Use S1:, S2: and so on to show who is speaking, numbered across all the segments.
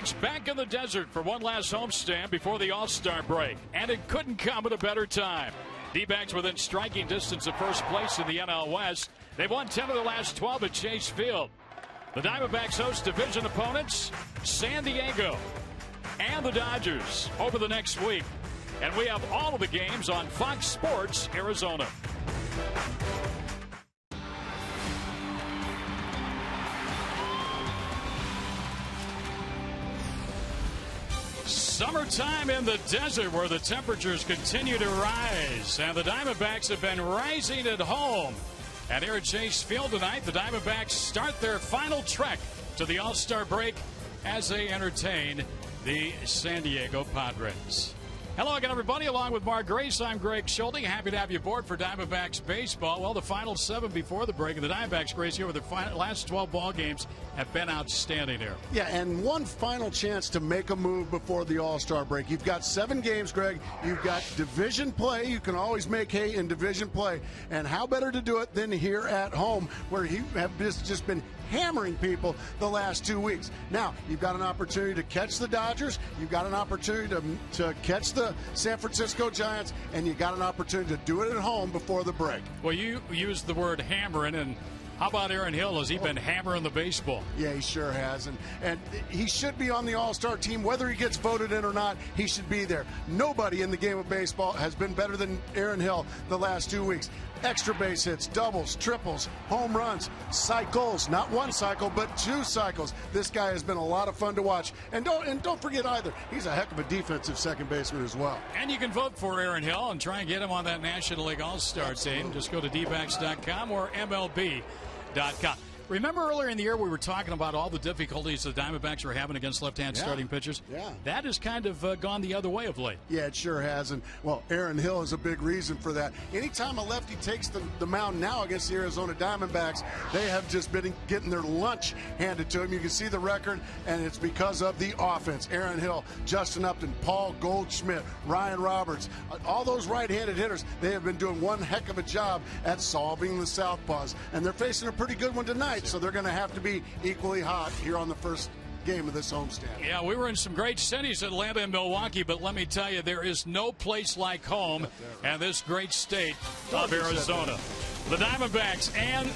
S1: Diamondbacks back in the desert for one last homestand before the All-Star break. And it couldn't come at a better time. D-backs within striking distance of first place in the NL West. They've won 10 of the last 12 at Chase Field. The Diamondbacks host division opponents San Diego and the Dodgers over the next week. And we have all of the games on Fox Sports Arizona. Summertime in the desert where the temperatures continue to rise. And the Diamondbacks have been rising at home. And here at Chase Field tonight, the Diamondbacks start their final trek to the All-Star break as they entertain the San Diego Padres. Hello again, everybody. Along with Mark Grace, I'm Greg Schulte. Happy to have you aboard for Diamondbacks baseball. Well, the final 7 before the break, and the Diamondbacks, Grace, here with their last 12 ball games have been outstanding here.
S2: Yeah, and one final chance to make a move before the All-Star break. You've got 7 games, Greg. You've got division play. You can always make hay in division play. And how better to do it than here at home, where you have just been hammering people the last 2 weeks. Now, you've got an opportunity to catch the Dodgers. You've got an opportunity to catch the San Francisco Giants, and you got an opportunity to do it at home before the break.
S1: Well, you used the word hammering, and how about Aaron Hill? Has he been hammering the baseball?
S2: Yeah, he sure has. And he should be on the All-Star team. Whether he gets voted in or not, he should be there. Nobody in the game of baseball has been better than Aaron Hill the last 2 weeks. Extra base hits, doubles, triples, home runs, cycles. Not one cycle, but 2 cycles. This guy has been a lot of fun to watch. And don't forget either, he's a heck of a defensive second baseman as well.
S1: And you can vote for Aaron Hill and try and get him on that National League All-Star team. Just go to dbacks.com or MLB.com. Remember earlier in the year we were talking about all the difficulties the Diamondbacks were having against left-hand starting pitchers?
S2: Yeah.
S1: That has kind of gone the other way of late.
S2: Yeah, it sure has. And, well, Aaron Hill is a big reason for that. Anytime a lefty takes the mound now against the Arizona Diamondbacks, they have just been getting their lunch handed to them. You can see the record, and it's because of the offense. Aaron Hill, Justin Upton, Paul Goldschmidt, Ryan Roberts, all those right-handed hitters, they have been doing one heck of a job at solving the southpaws. And they're facing a pretty good one tonight. So they're going to have to be equally hot here on the first game of this homestand.
S1: Yeah, we were in some great cities, Atlanta and Milwaukee, but let me tell you, there is no place like home and this great state of Arizona. The Diamondbacks and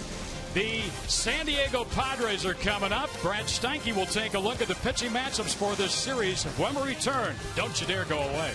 S1: the San Diego Padres are coming up. Brad Steinke will take a look at the pitching matchups for this series when we return. Don't you dare go away.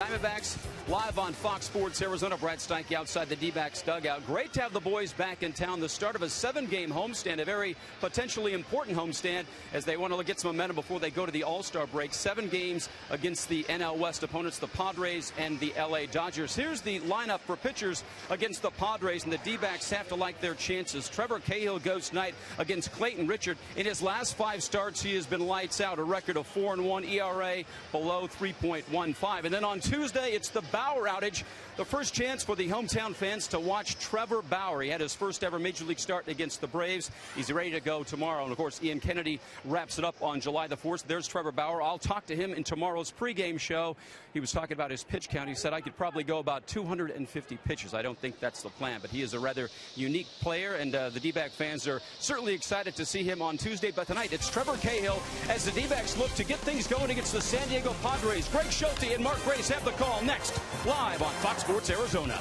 S3: Diamondbacks live on Fox Sports Arizona. Brad Steinke outside the D-backs dugout. Great to have the boys back in town. The start of a 7-game homestand, a very potentially important homestand as they want to get some momentum before they go to the All-Star break. 7 games against the NL West opponents, the Padres and the LA Dodgers. Here's the lineup for pitchers against the Padres, and the D-backs have to like their chances. Trevor Cahill goes tonight against Clayton Richard. In his last 5 starts, he has been lights out, a record of 4-1, ERA below 3.15. And then on Tuesday, it's the Bauer outage. The first chance for the hometown fans to watch Trevor Bauer. He had his first ever Major League start against the Braves. He's ready to go tomorrow. And, of course, Ian Kennedy wraps it up on July the 4th. There's Trevor Bauer. I'll talk to him in tomorrow's pregame show. He was talking about his pitch count. He said, I could probably go about 250 pitches. I don't think that's the plan, but he is a rather unique player, and the D-back fans are certainly excited to see him on Tuesday. But tonight, it's Trevor Cahill as the D-backs look to get things going against the San Diego Padres. Greg Schulte and Mark Grace have the call next, live on Fox Sports Arizona.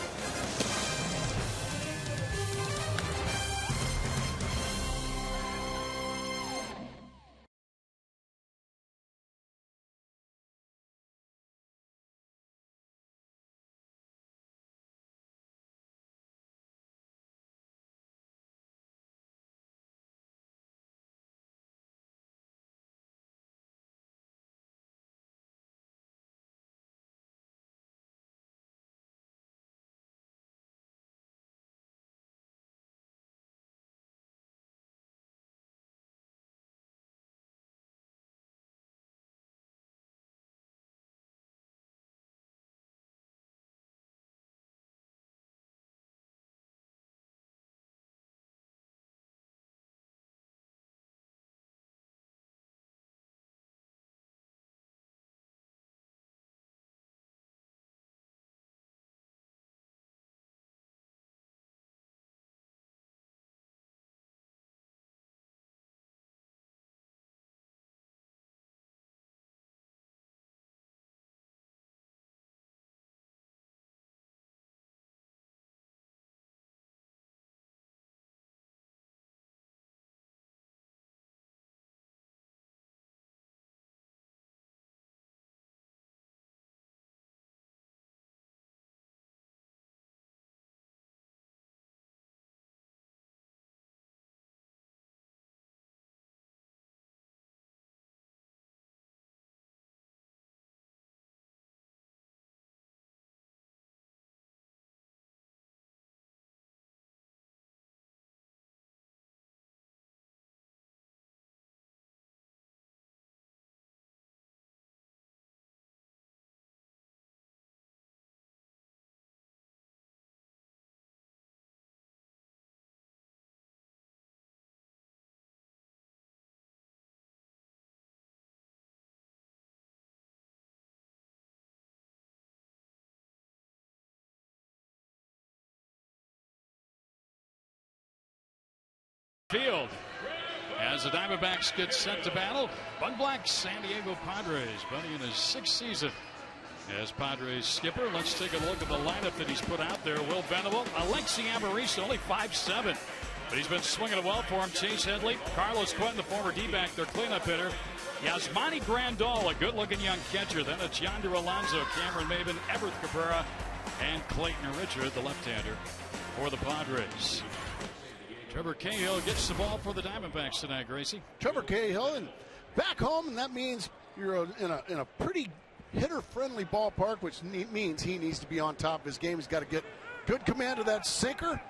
S1: Field as the Diamondbacks get set to battle Bud Black's San Diego Padres. Buddy in his 6th season as Padres skipper. Let's take a look at the lineup that he's put out there. Will Venable, Alexi Amarista, only 5'7", but he's been swinging it well for him. Chase Headley, Carlos Quentin, the former D-back, their cleanup hitter. Yasmani Grandal, a good-looking young catcher. Then it's Yonder Alonso, Cameron Maben, Everett Cabrera, and Clayton Richard, the left-hander for the Padres. Trevor Cahill gets the ball for the Diamondbacks tonight, Gracie.
S2: Trevor Cahill, and back home, and that means you're in a pretty hitter-friendly ballpark, which means he needs to be on top of his game. He's got to get good command of that sinker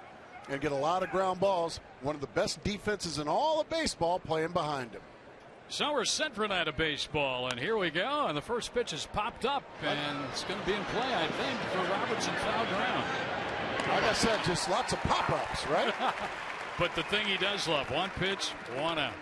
S2: and get a lot of ground balls. One of the best defenses in all of baseball playing behind him.
S1: So we're set for a night of baseball, and here we go. And the first pitch has popped up, and it's going to be in play, I think, for Robertson, foul ground.
S2: Like I said, just lots of pop-ups, right?
S1: But the thing he does love, 1 pitch, 1 out.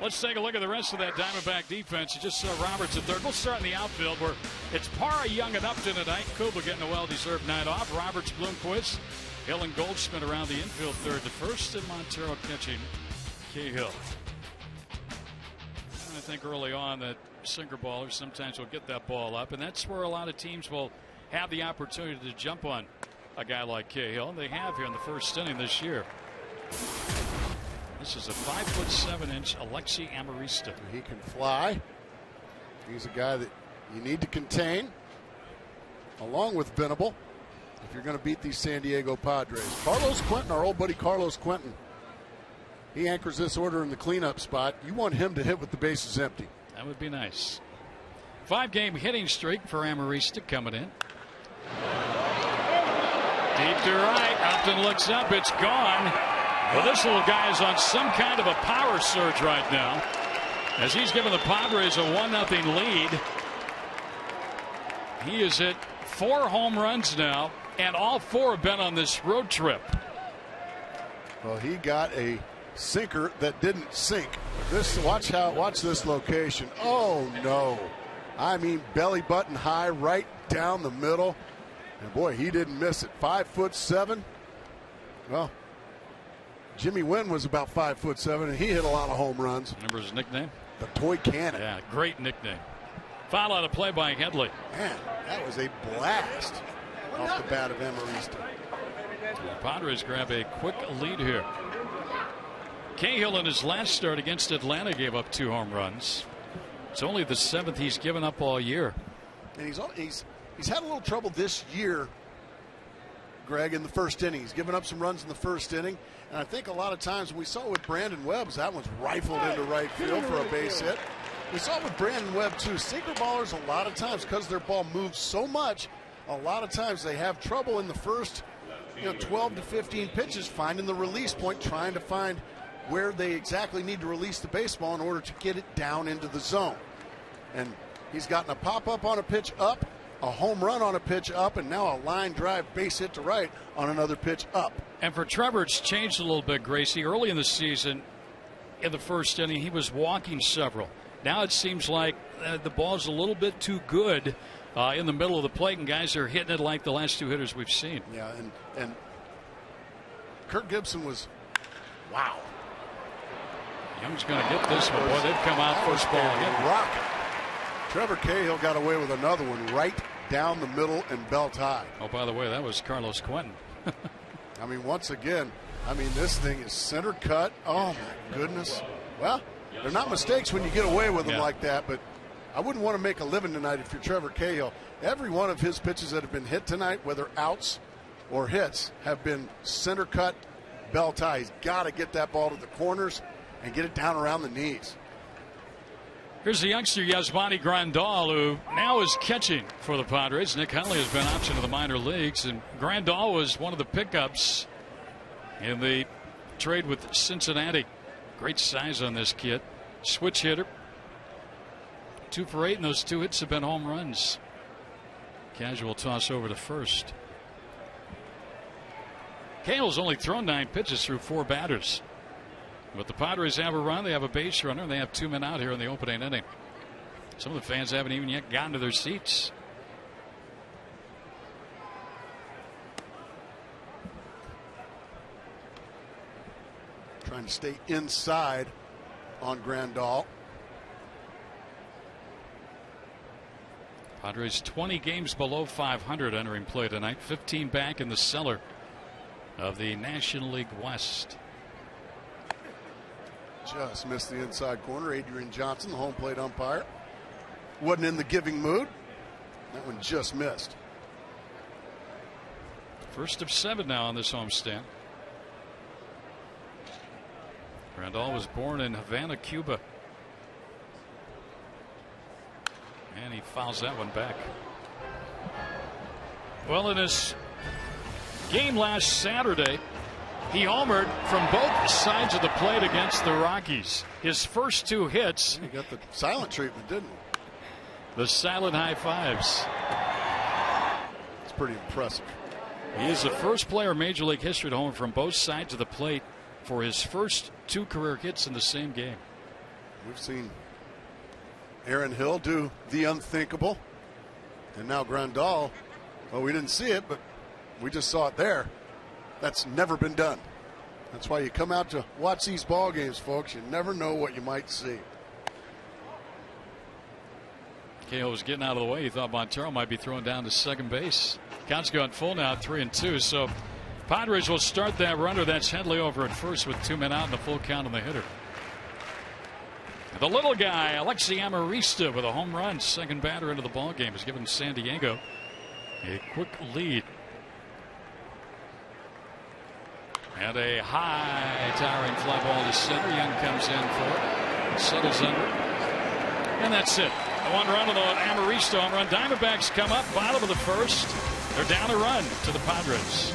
S1: Let's take a look at the rest of that Diamondback defense. You just saw Roberts at third. We'll start in the outfield where it's Parra, Young, and Upton tonight. Kuba getting a well-deserved night off. Roberts, Bloomquist, Hill, and Goldschmidt around the infield third to first, and Montero catching Cahill. I think early on that sinker ballers sometimes will get that ball up, and that's where a lot of teams will have the opportunity to jump on a guy like Cahill. They have here in the first inning this year. This is a 5'7" Alexi Amarista.
S2: He can fly. He's a guy that you need to contain. along with Venable, if you're going to beat these San Diego Padres. Carlos Quentin, our old buddy Carlos Quentin, he anchors this order in the cleanup spot. You want him to hit with the bases empty.
S1: That would be nice. 5-game hitting streak for Amarista coming in. Deep to right. Upton looks up. It's gone. Well, this little guy is on some kind of a power surge right now, as he's given the Padres a 1-0 lead. He has hit 4 home runs now, and all 4 have been on this road trip.
S2: Well, he got a sinker that didn't sink. Watch this location. Oh no. I mean, belly button high right down the middle. And boy, he didn't miss it. 5'7". Well, Jimmy Wynn was about 5'7", and he hit a lot of home runs.
S1: Remember his nickname?
S2: The Toy Cannon.
S1: Yeah, great nickname. Foul out of play by Headley.
S2: Man, that was a blast off the bat of Amarista.
S1: The Padres grab a quick lead here. Cahill in his last start against Atlanta gave up 2 home runs. It's only the 7th he's given up all year.
S2: And he's had a little trouble this year, Greg, in the first inning. He's given up some runs in the first inning. And I think a lot of times we saw with Brandon Webb's, that one's rifled into right field for a base hit. We saw it with Brandon Webb too. Sinker ballers, a lot of times, because their ball moves so much, a lot of times they have trouble in the first 12 to 15 pitches finding the release point, trying to find where they exactly need to release the baseball in order to get it down into the zone. And he's gotten a pop-up on a pitch up, a home run on a pitch up, and now a line drive base hit to right on another pitch up.
S1: And for Trevor, it's changed a little bit, Gracie. Early in the season, in the first inning, he was walking several. Now it seems like the ball's a little bit too good in the middle of the plate, and guys are hitting it like the last 2 hitters we've seen.
S2: Yeah, and Kirk Gibson was, wow.
S1: Young's going to get this one. Boy, they've come out first ball again.
S2: Rocket. Trevor Cahill got away with another one right down the middle and belt high.
S1: Oh, by the way, that was Carlos Quentin.
S2: I mean, once again, this thing is center cut. Oh, my goodness. Well, they're not mistakes when you get away with them like that, but I wouldn't want to make a living tonight if you're Trevor Cahill. Every one of his pitches that have been hit tonight, whether outs or hits, have been center cut, belt high. He's got to get that ball to the corners and get it down around the knees.
S1: Here's the youngster Yasmani Grandal, who now is catching for the Padres. Nick Hundley has been optioned to the minor leagues, and Grandal was one of the pickups in the trade with Cincinnati. Great size on this kid. Switch hitter. 2 for 8, and those 2 hits have been home runs. Casual toss over to first. Cahill's only thrown 9 pitches through 4 batters. But the Padres have a run. They have a base runner. And they have 2 men out here in the opening inning. Some of the fans haven't even yet gotten to their seats.
S2: Trying to stay inside on Grandal.
S1: Padres 20 games below 500 entering play tonight. 15 back in the cellar of the National League West.
S2: Just missed the inside corner. Adrian Johnson, the home plate umpire, wasn't in the giving mood. That one just missed.
S1: First of 7 now on this homestand. Grandal was born in Havana, Cuba. And he fouls that one back. Well, in his game last Saturday, he homered from both sides of the plate against the Rockies. His first 2 hits.
S2: He got the silent treatment, didn't he?
S1: The silent high fives.
S2: It's pretty impressive.
S1: He is the first player in Major League history to homer from both sides of the plate for his first 2 career hits in the same game.
S2: We've seen Aaron Hill do the unthinkable. And now Grandal, well, we didn't see it, but we just saw it there. That's never been done. That's why you come out to watch these ball games, folks. You never know what you might see.
S1: Cahill was getting out of the way. He thought Montero might be throwing down to second base. Count's gone full now, 3-2. So Padres will start that runner. That's Headley over at first with 2 men out and a full count on the hitter. The little guy, Alexi Amarista, with a home run. Second batter into the ball game, has given San Diego A quick lead. And a high towering fly ball to center. Young comes in for it. Settles under. And that's it. A 1 run on the Amaristo home run. Diamondbacks come up, bottom of the first. They're down a run to the Padres.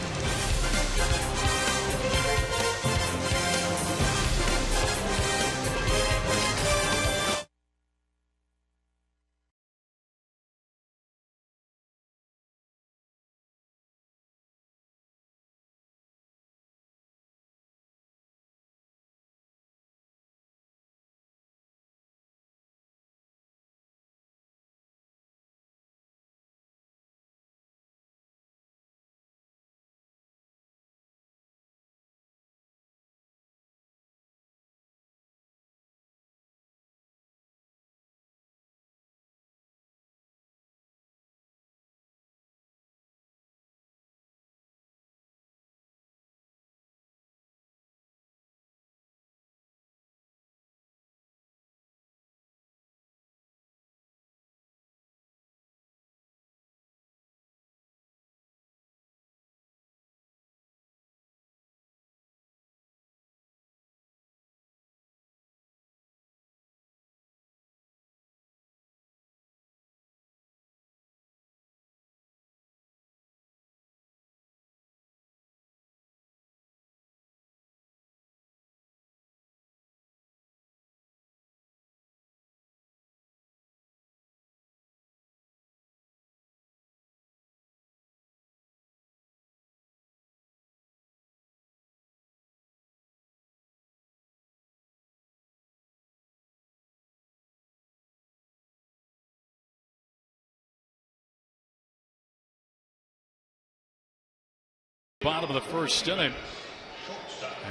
S1: Bottom of the first inning.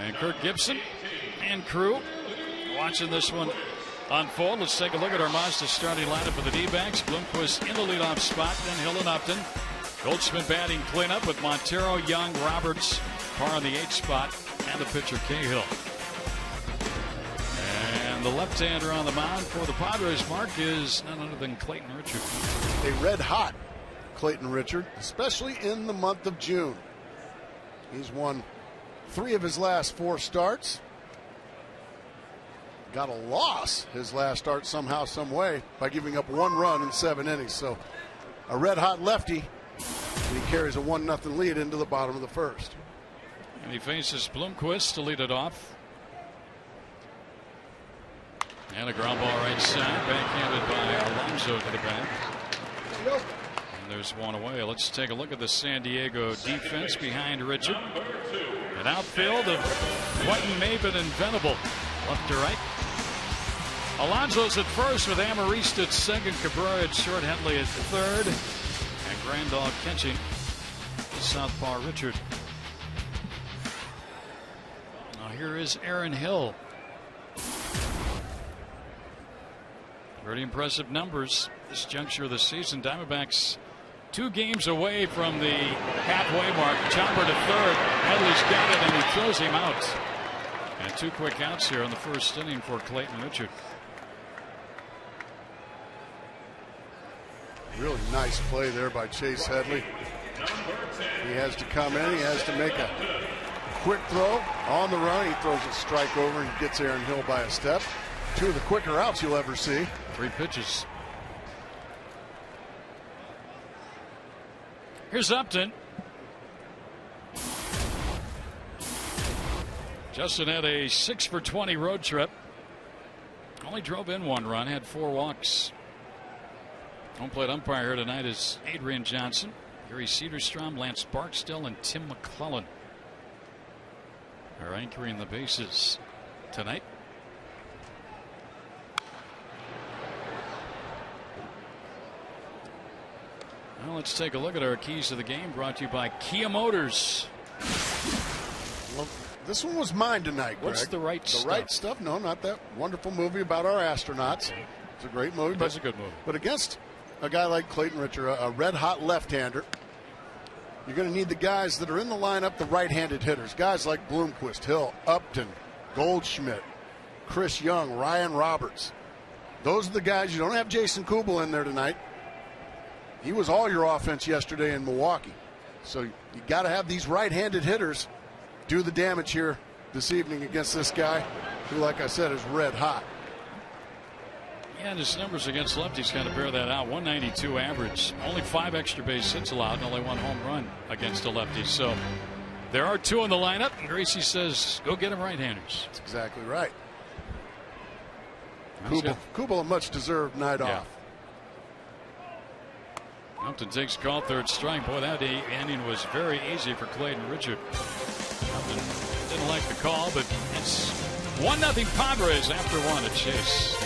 S1: And Kirk Gibson and crew watching this one unfold. Let's take a look at our Mazda starting lineup for the D-backs. Bloomquist in the leadoff spot, then Hill and Upton. Goldschmidt batting cleanup with Montero, Young, Roberts, Parr on the 8th spot, and the pitcher Cahill. And the left-hander on the mound for the Padres, Mark, is none other than Clayton Richard.
S2: A red-hot Clayton Richard, especially in the month of June. He's won 3 of his last 4 starts. Got a loss his last start somehow, some way, by giving up 1 run in 7 innings. So a red-hot lefty, and he carries a 1-0 lead into the bottom of the first.
S1: And he faces Bloomquist to lead it off. And a ground ball right side, backhanded by Alonso to the back. And there's one away. Let's take a look at the San Diego defense behind Richard. An outfield of Quentin Maben and Venable, left to right. Alonso's at first with Amarista at second, Cabrera at short, Henley at third, and Grandal catching southpaw Richard. Now here is Aaron Hill. Very impressive numbers this juncture of the season. Diamondbacks 2 games away from the halfway mark. Chopper to third. Headley's got it, and he throws him out. And 2 quick outs here in the first inning for Clayton Richard.
S2: Really nice play there by Chase Headley. He has to come in. He has to make a quick throw on the run. He throws a strike over and gets Aaron Hill by a step. 2 of the quicker outs you'll ever see.
S1: 3 pitches. Here's Upton. Justin had a 6-for-20 road trip. Only drove in 1 run, had 4 walks. Home plate umpire here tonight is Adrian Johnson, Gary Cedarstrom, Lance Barksdale, and Tim McClellan are anchoring the bases tonight. Well, let's take a look at our keys to the game, brought to you by Kia Motors.
S2: Well, this one was mine tonight, Greg.
S1: What's the right stuff?
S2: The right stuff? No, not that wonderful movie about our astronauts. It's a great movie.
S1: That's a good movie.
S2: But against a guy like Clayton Richard, a red-hot left-hander, you're going to need the guys that are in the lineup, the right-handed hitters. Guys like Bloomquist, Hill, Upton, Goldschmidt, Chris Young, Ryan Roberts. Those are the guys. You don't have Jason Kubel in there tonight. He was all your offense yesterday in Milwaukee. So you got to have these right-handed hitters do the damage here this evening against this guy who, like I said, is red hot.
S1: Yeah, and his numbers against lefties kind of bear that out. 192 average, only 5 extra base hits allowed, and only 1 home run against a lefty. So there are 2 in the lineup, and Gracie says, go get him right-handers.
S2: That's exactly right. Kubel a much-deserved night off.
S1: Compton takes call, 3rd strike. Boy, that inning was very easy for Clayton Richard. Compton didn't like the call, but it's 1-0 Padres after 1 at Chase.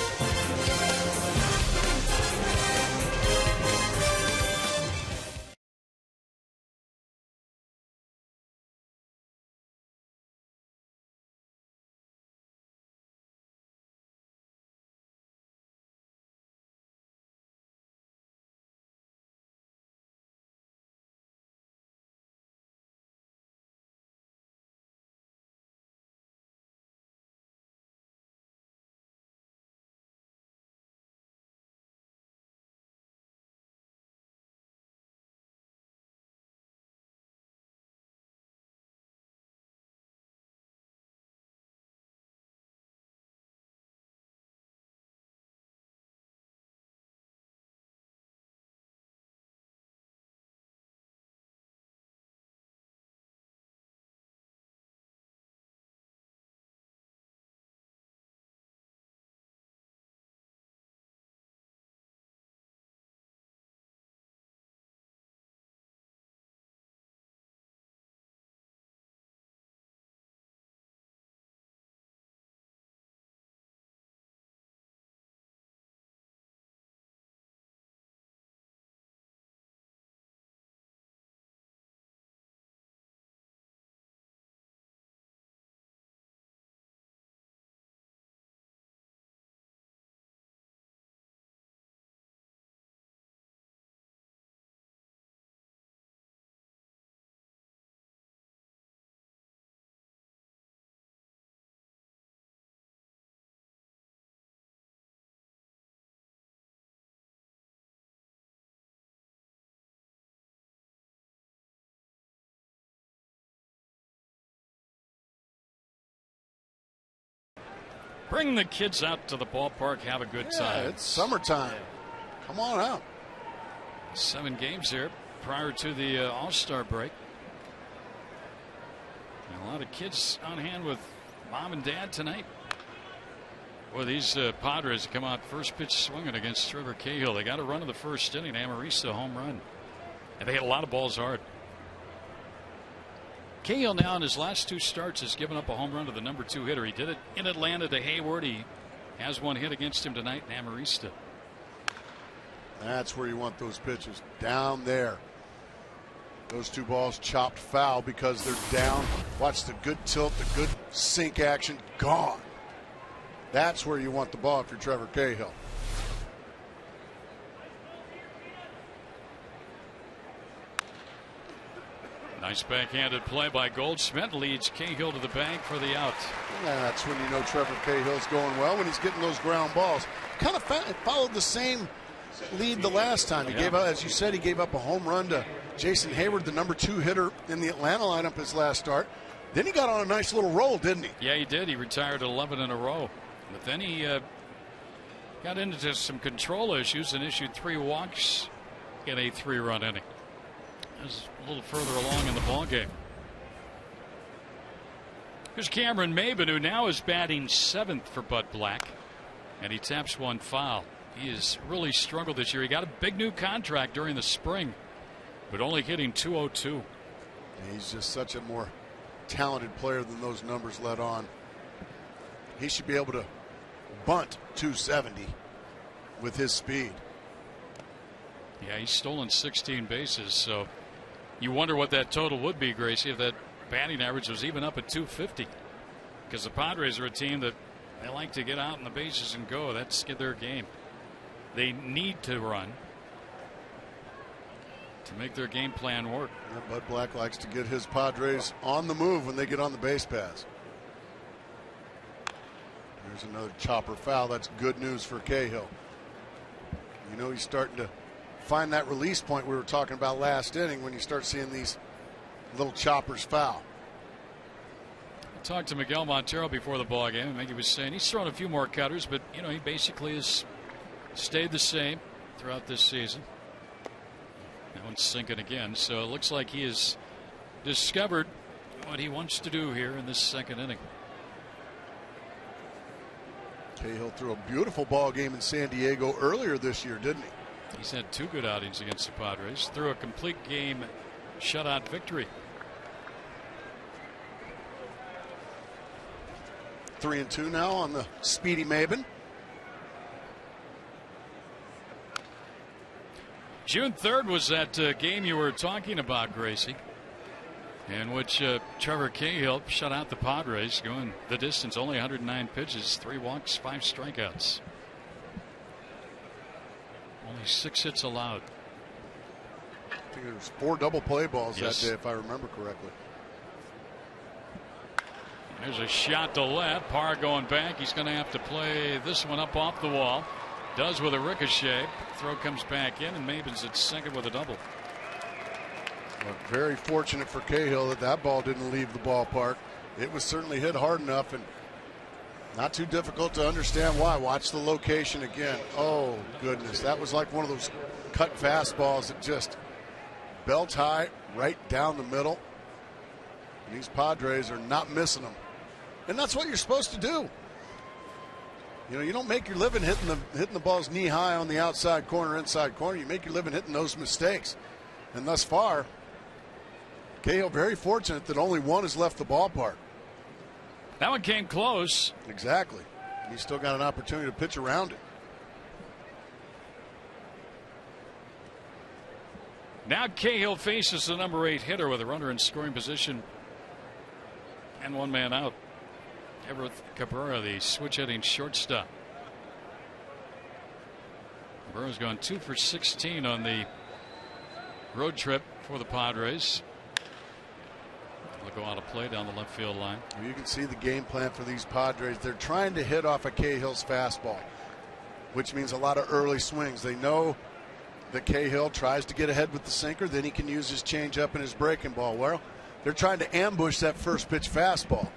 S1: Bring the kids out to the ballpark, have a good time.
S2: It's summertime. Come on out.
S1: 7 games here prior to the All-Star break. And a lot of kids on hand with mom and dad tonight. Well, these Padres come out first pitch swinging against Trevor Cahill. They got a run in the first inning. Amarista home run. And they hit a lot of balls hard. Cahill now in his last 2 starts has given up a home run to the number 2 hitter. He did it in Atlanta to Hayward. He has 1 hit against him tonight in Amarista.
S2: That's where you want those pitches, down there. Those 2 balls chopped foul because they're down. Watch the good tilt, the good sink action, gone. That's where you want the ball if you're Trevor Cahill.
S1: Nice backhanded play by Goldschmidt, leads Cahill to the bag for the out.
S2: And that's when you know Trevor Cahill's going well, when he's getting those ground balls. Kind of followed the same lead the last time. He gave up, as you said, he gave up a home run to Jason Hayward, the number 2 hitter in the Atlanta lineup his last start. Then he got on a nice little roll, didn't he?
S1: Yeah, he did. He retired 11 in a row. But then he got into some control issues and issued 3 walks in a 3-run inning. That was a little further along in the ball game. Here's Cameron Maben, who now is batting 7th for Bud Black, and he taps 1 foul. He has really struggled this year. He got a big new contract during the spring, but only hitting .202.
S2: He's just such a more talented player than those numbers let on. He should be able to bunt .270 with his speed.
S1: Yeah, he's stolen 16 bases, so you wonder what that total would be, Gracie, if that batting average was even up at .250. Because the Padres are a team that they like to get out in the bases and go. That's their game. They need to run to make their game plan work.
S2: Yeah, Bud Black likes to get his Padres on the move when they get on the base paths. There's another chopper foul. That's good news for Cahill. You know he's starting to find that release point we were talking about last inning when you start seeing these little choppers foul.
S1: I talked to Miguel Montero before the ball game, and he was saying he's thrown a few more cutters, but you know, he basically has stayed the same throughout this season. That one's sinking again, so it looks like he has discovered what he wants to do here in this second inning.
S2: Cahill threw a beautiful ball game in San Diego earlier this year, didn't he?
S1: He's had 2 good outings against the Padres. Threw a complete game shutout victory.
S2: 3-2 now on the speedy Maben.
S1: June 3rd was that game you were talking about, Gracie, in which Trevor Cahill shut out the Padres, going the distance, only 109 pitches, 3 walks, 5 strikeouts. Only 6 hits allowed.
S2: I think there was 4 double play balls
S1: Yes.
S2: that day, if I remember correctly.
S1: There's a shot to left. Parr going back. He's going to have to play this one up off the wall. Does with a ricochet. Throw comes back in, and Maben's at second with a double.
S2: Well, very fortunate for Cahill that that ball didn't leave the ballpark. It was certainly hit hard enough, and not too difficult to understand why. Watch the location again. Oh, goodness. That was like one of those cut fastballs that just belt high right down the middle. And these Padres are not missing them. And that's what you're supposed to do. You know, you don't make your living hitting the balls knee high on the outside corner, inside corner. You make your living hitting those mistakes. And thus far, Cahill very fortunate that only one has left the ballpark.
S1: That one came close.
S2: Exactly. He's still got an opportunity to pitch around it.
S1: Now Cahill faces the number 8 hitter with a runner in scoring position and 1 man out. Everett Cabrera, the switch hitting shortstop. Cabrera's gone 2 for 16 on the road trip for the Padres. They'll go out of play down the left field line.
S2: You can see the game plan for these Padres. They're trying to hit off of Cahill's fastball, which means a lot of early swings. They know that Cahill tries to get ahead with the sinker, then he can use his changeup and his breaking ball. Well, they're trying to ambush that first pitch fastball.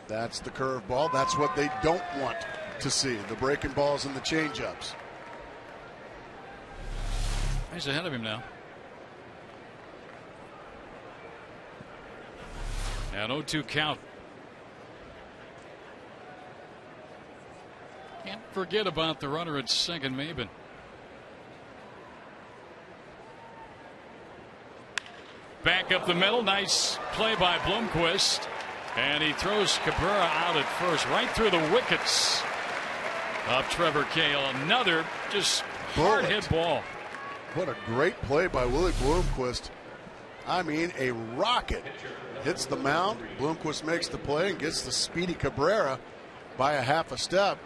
S2: That's the curveball. That's what they don't want to see, the breaking balls and the changeups.
S1: He's ahead of him now. An 0-2 count. Can't forget about the runner at second, Maben. Back up the middle. Nice play by Bloomquist. And he throws Cabrera out at first, right through the wickets of Trevor Cahill. Another just hard hit ball.
S2: What a great play by Willie Bloomquist. I mean, a rocket hits the mound. Bloomquist makes the play and gets the speedy Cabrera by a half a step.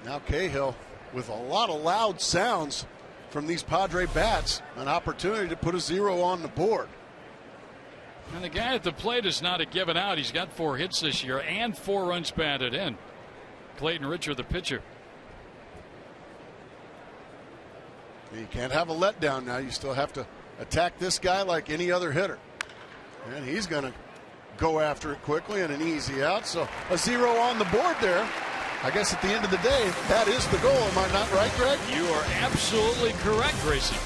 S2: Now Cahill, with a lot of loud sounds from these Padre bats, an opportunity to put a 0 on the board.
S1: And the guy at the plate is not a given out. He's got 4 hits this year and 4 runs batted in. Clayton Richard, the pitcher.
S2: You can't have a letdown now. You still have to attack this guy like any other hitter. And he's going to go after it quickly and an easy out. So a 0 on the board there. I guess at the end of the day, that is the goal. Am I not right, Greg?
S1: You are absolutely correct, Gracie.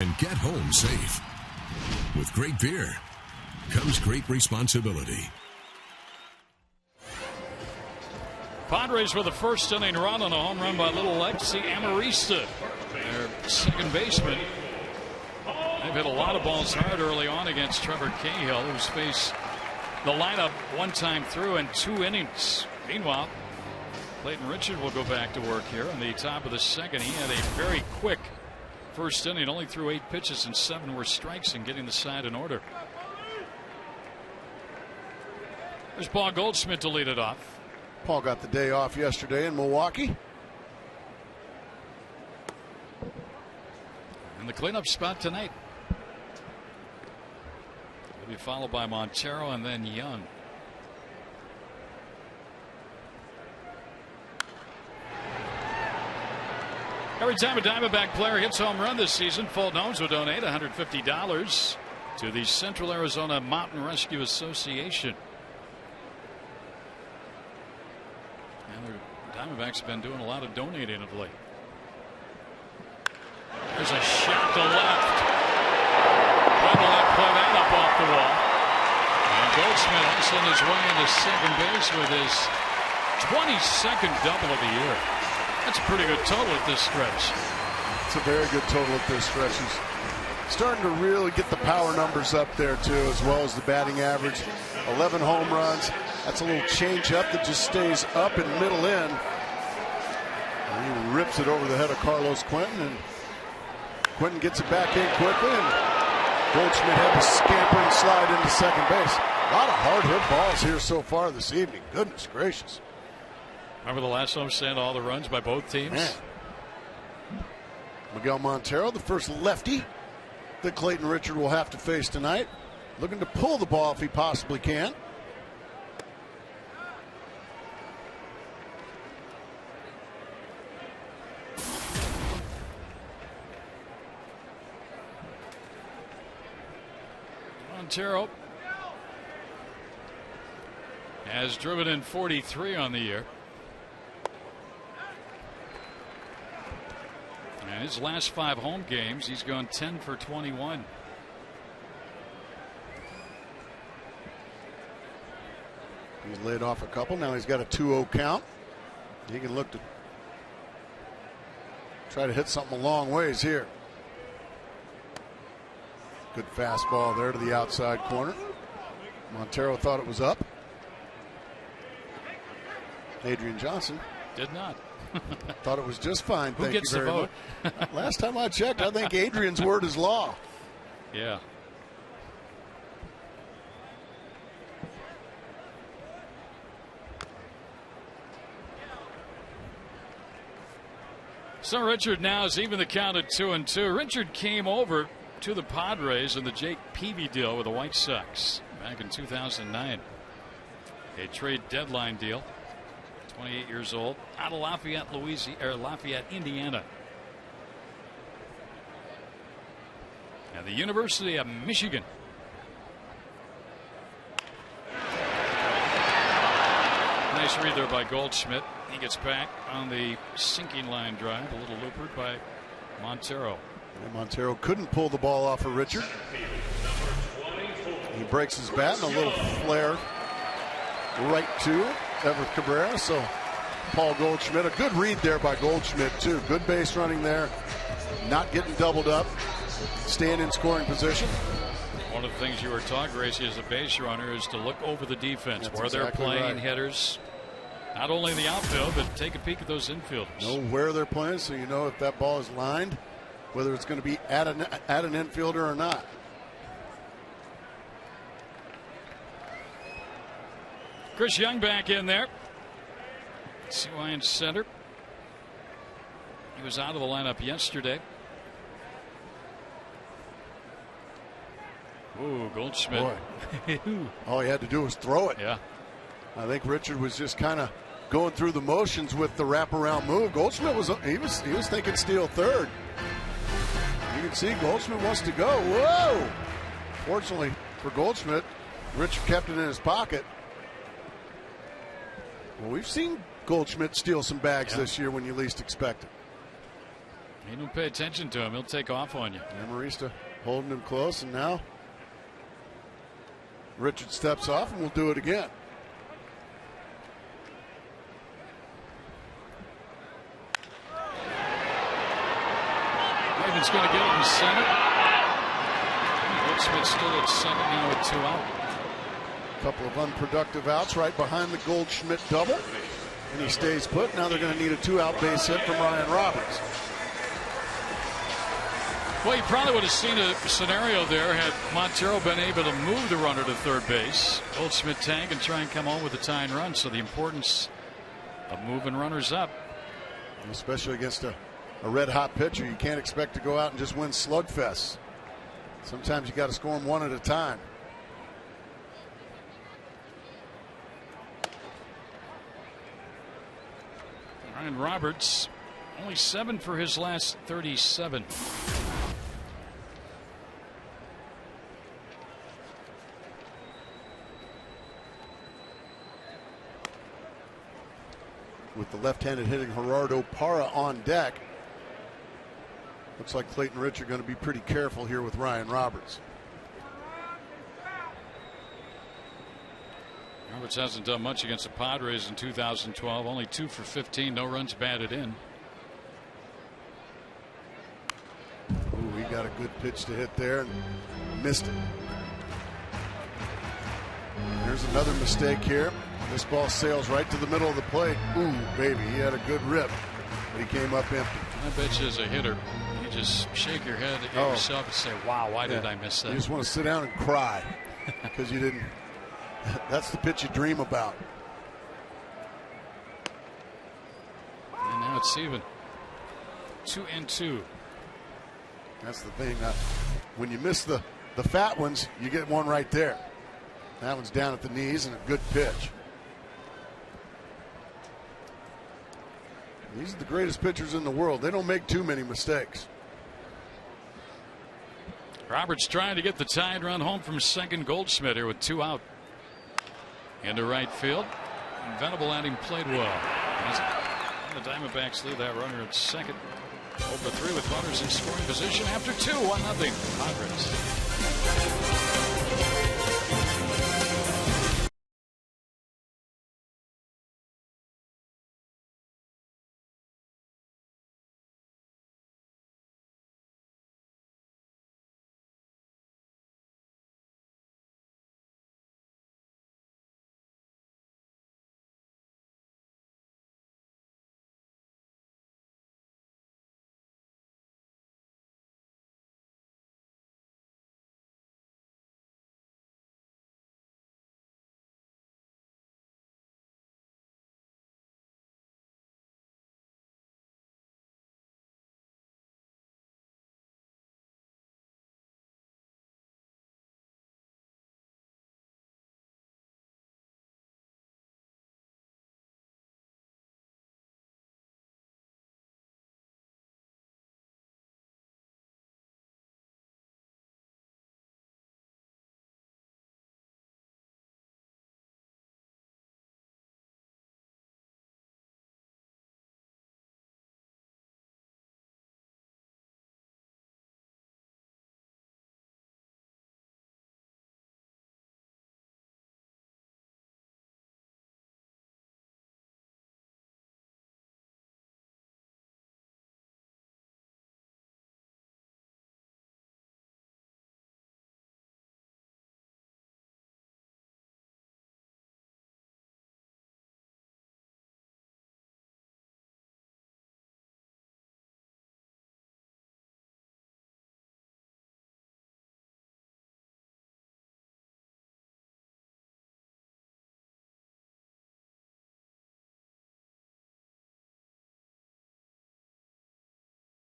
S4: And get home safe. With great beer comes great responsibility.
S1: Padres with the first inning run on a home run by little Lexi Amarista, their second baseman. They've hit a lot of balls hard early on against Trevor Cahill, who's faced the lineup one time through in 2 innings. Meanwhile, Clayton Richard will go back to work here in the top of the second. He had a very quick first inning, only threw 8 pitches and 7 were strikes in getting the side in order. There's Paul Goldschmidt to lead it off.
S2: Paul got the day off yesterday in Milwaukee.
S1: And the cleanup spot tonight. He'll be followed by Montero and then Young. Every time a Diamondback player hits a home run this season, Fulton Homes will donate $150 to the Central Arizona Mountain Rescue Association. And the Diamondbacks have been doing a lot of donating of late. There's a shot to left. Wendell let play that up off the wall. And Goldschmidt also on his way into second base with his 22nd double of the year. That's a pretty good total at this stretch.
S2: It's a very good total at this stretch. He's starting to really get the power numbers up there too, as well as the batting average. 11 home runs. That's a little change up that just stays up and middle in. And he rips it over the head of Carlos Quentin, and Quentin gets it back in quickly, and Goldschmidt had to scamper and slide into second base. A lot of hard hit balls here so far this evening. Goodness gracious.
S1: Remember the last homestand, all the runs by both teams?
S2: Man. Miguel Montero, the first lefty that Clayton Richard will have to face tonight. Looking to pull the ball if he possibly can.
S1: Montero has driven in 43 on the year. And his last 5 home games, he's gone 10 for 21.
S2: He's laid off a couple. Now he's got a 2-0 count. He can look to try to hit something a long ways here. Good fastball there to the outside corner. Montero thought it was up. Adrian Johnson
S1: did not.
S2: Thought it was just fine.
S1: Who
S2: Thank
S1: gets
S2: you
S1: the
S2: very
S1: vote?
S2: much. Last time I checked, I think Adrian's word is law.
S1: Yeah. So Richard now is even the count at 2-2. Richard came over to the Padres in the Jake Peavy deal with the White Sox back in 2009. A trade deadline deal. 28 years old, out of Lafayette, Indiana. And the University of Michigan. Nice read there by Goldschmidt. He gets back on the sinking line drive, a little loopered by Montero.
S2: And Montero couldn't pull the ball off of Richard. He breaks his bat and a little flare right to Everett Cabrera. So Paul Goldschmidt, a good read there by Goldschmidt too. Good base running there, not getting doubled up, staying in scoring position.
S1: One of the things you were taught, Gracie, as a base runner is to look over the defense.
S2: That's
S1: where
S2: exactly
S1: they're playing
S2: right.
S1: Hitters, not only in the outfield, but take a peek at those infielders.
S2: Know where they're playing, so you know if that ball is lined, whether it's going to be at an infielder or not.
S1: Chris Young back in there. CY in center. He was out of the lineup yesterday. Ooh, Goldschmidt.
S2: Boy. All he had to do was throw it.
S1: Yeah.
S2: I think Richard was just kind of going through the motions with the wraparound move. Goldschmidt was thinking steal third. You can see Goldschmidt wants to go. Whoa! Fortunately for Goldschmidt, Richard kept it in his pocket. Well, we've seen Goldschmidt steal some bags this year when you least expect it.
S1: You don't pay attention to him, he'll take off on you.
S2: Marista holding him close, and now Richard steps off and we'll do it again.
S1: Raven's going to get it in center. Goldschmidt still at second now with 2 out.
S2: Couple of unproductive outs right behind the Goldschmidt double, and he stays put. Now they're going to need a 2-out base hit from Ryan Roberts.
S1: Well, you probably would have seen a scenario there had Montero been able to move the runner to third base. Goldschmidt tag and try and come home with a tying run. So the importance of moving runners up,
S2: especially against a red-hot pitcher, you can't expect to go out and just win slugfests. Sometimes you got to score them one at a time.
S1: Ryan Roberts, only 7 for his last 37.
S2: With the left-handed hitting Gerardo Parra on deck, looks like Clayton Rich are going to be pretty careful here with Ryan Roberts.
S1: Roberts hasn't done much against the Padres in 2012. Only 2 for 15, no runs batted in.
S2: Ooh, he got a good pitch to hit there and missed it. There's another mistake here. This ball sails right to the middle of the plate. Ooh, baby, he had a good rip, but he came up empty.
S1: I bet you as a hitter, you just shake your head at yourself and say, wow, why did I miss that?
S2: You just want to sit down and cry because you didn't. That's the pitch you dream about.
S1: And now it's even. 2-2.
S2: That's the thing. When you miss the fat ones, you get one right there. That one's down at the knees and a good pitch. These are the greatest pitchers in the world. They don't make too many mistakes.
S1: Roberts trying to get the tying run home from second. Goldschmidt here with 2 out. Into right field. Venable at him, played well. The Diamondbacks leave that runner at second. Over 3 with runners in scoring position after 2. 1-0 Padres.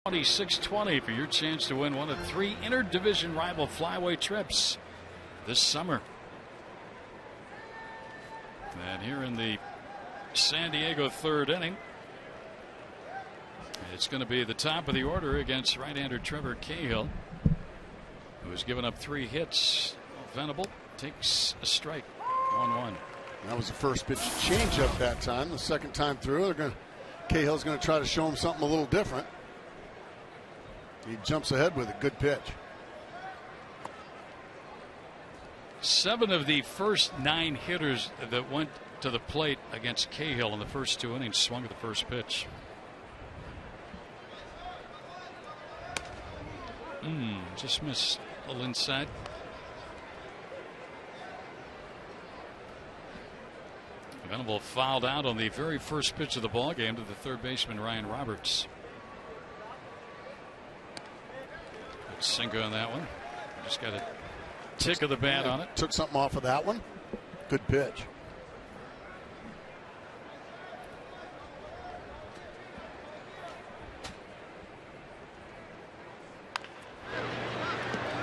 S1: $26.20 for your chance to win one of 3 interdivision rival flyway trips this summer. And here in the San Diego 3rd inning, it's going to be the top of the order against right-hander Trevor Cahill, who has given up 3 hits. Venable takes a strike. 1-1.
S2: That was the first pitch changeup that time. The second time through, Cahill's going to try to show him something a little different. He jumps ahead with a good pitch.
S1: 7 of the first 9 hitters that went to the plate against Cahill in the first 2 innings swung at the first pitch. Just missed a little inside. Venable fouled out on the very first pitch of the ball game to the third baseman Ryan Roberts. Good sinker on that one. Just got a tick of the bat on it.
S2: Took something off of that one. Good pitch.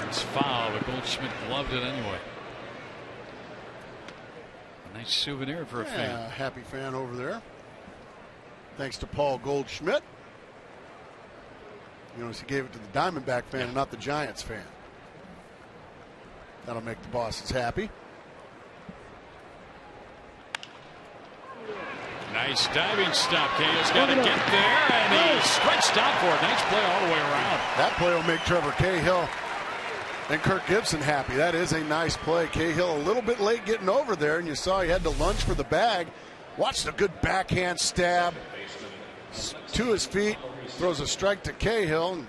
S1: It's foul, but Goldschmidt gloved it anyway. A nice souvenir for a fan.
S2: Happy fan over there. Thanks to Paul Goldschmidt. You notice he gave it to the Diamondback fan and not the Giants fan. That'll make the bosses happy.
S1: Nice diving stop. Cahill's got to get there, and he stretched out for it. Nice play all the way around.
S2: That play will make Trevor Cahill and Kirk Gibson happy. That is a nice play. Cahill a little bit late getting over there, and you saw he had to lunge for the bag. Watched a good backhand stab to his feet. Throws a strike to Cahill. And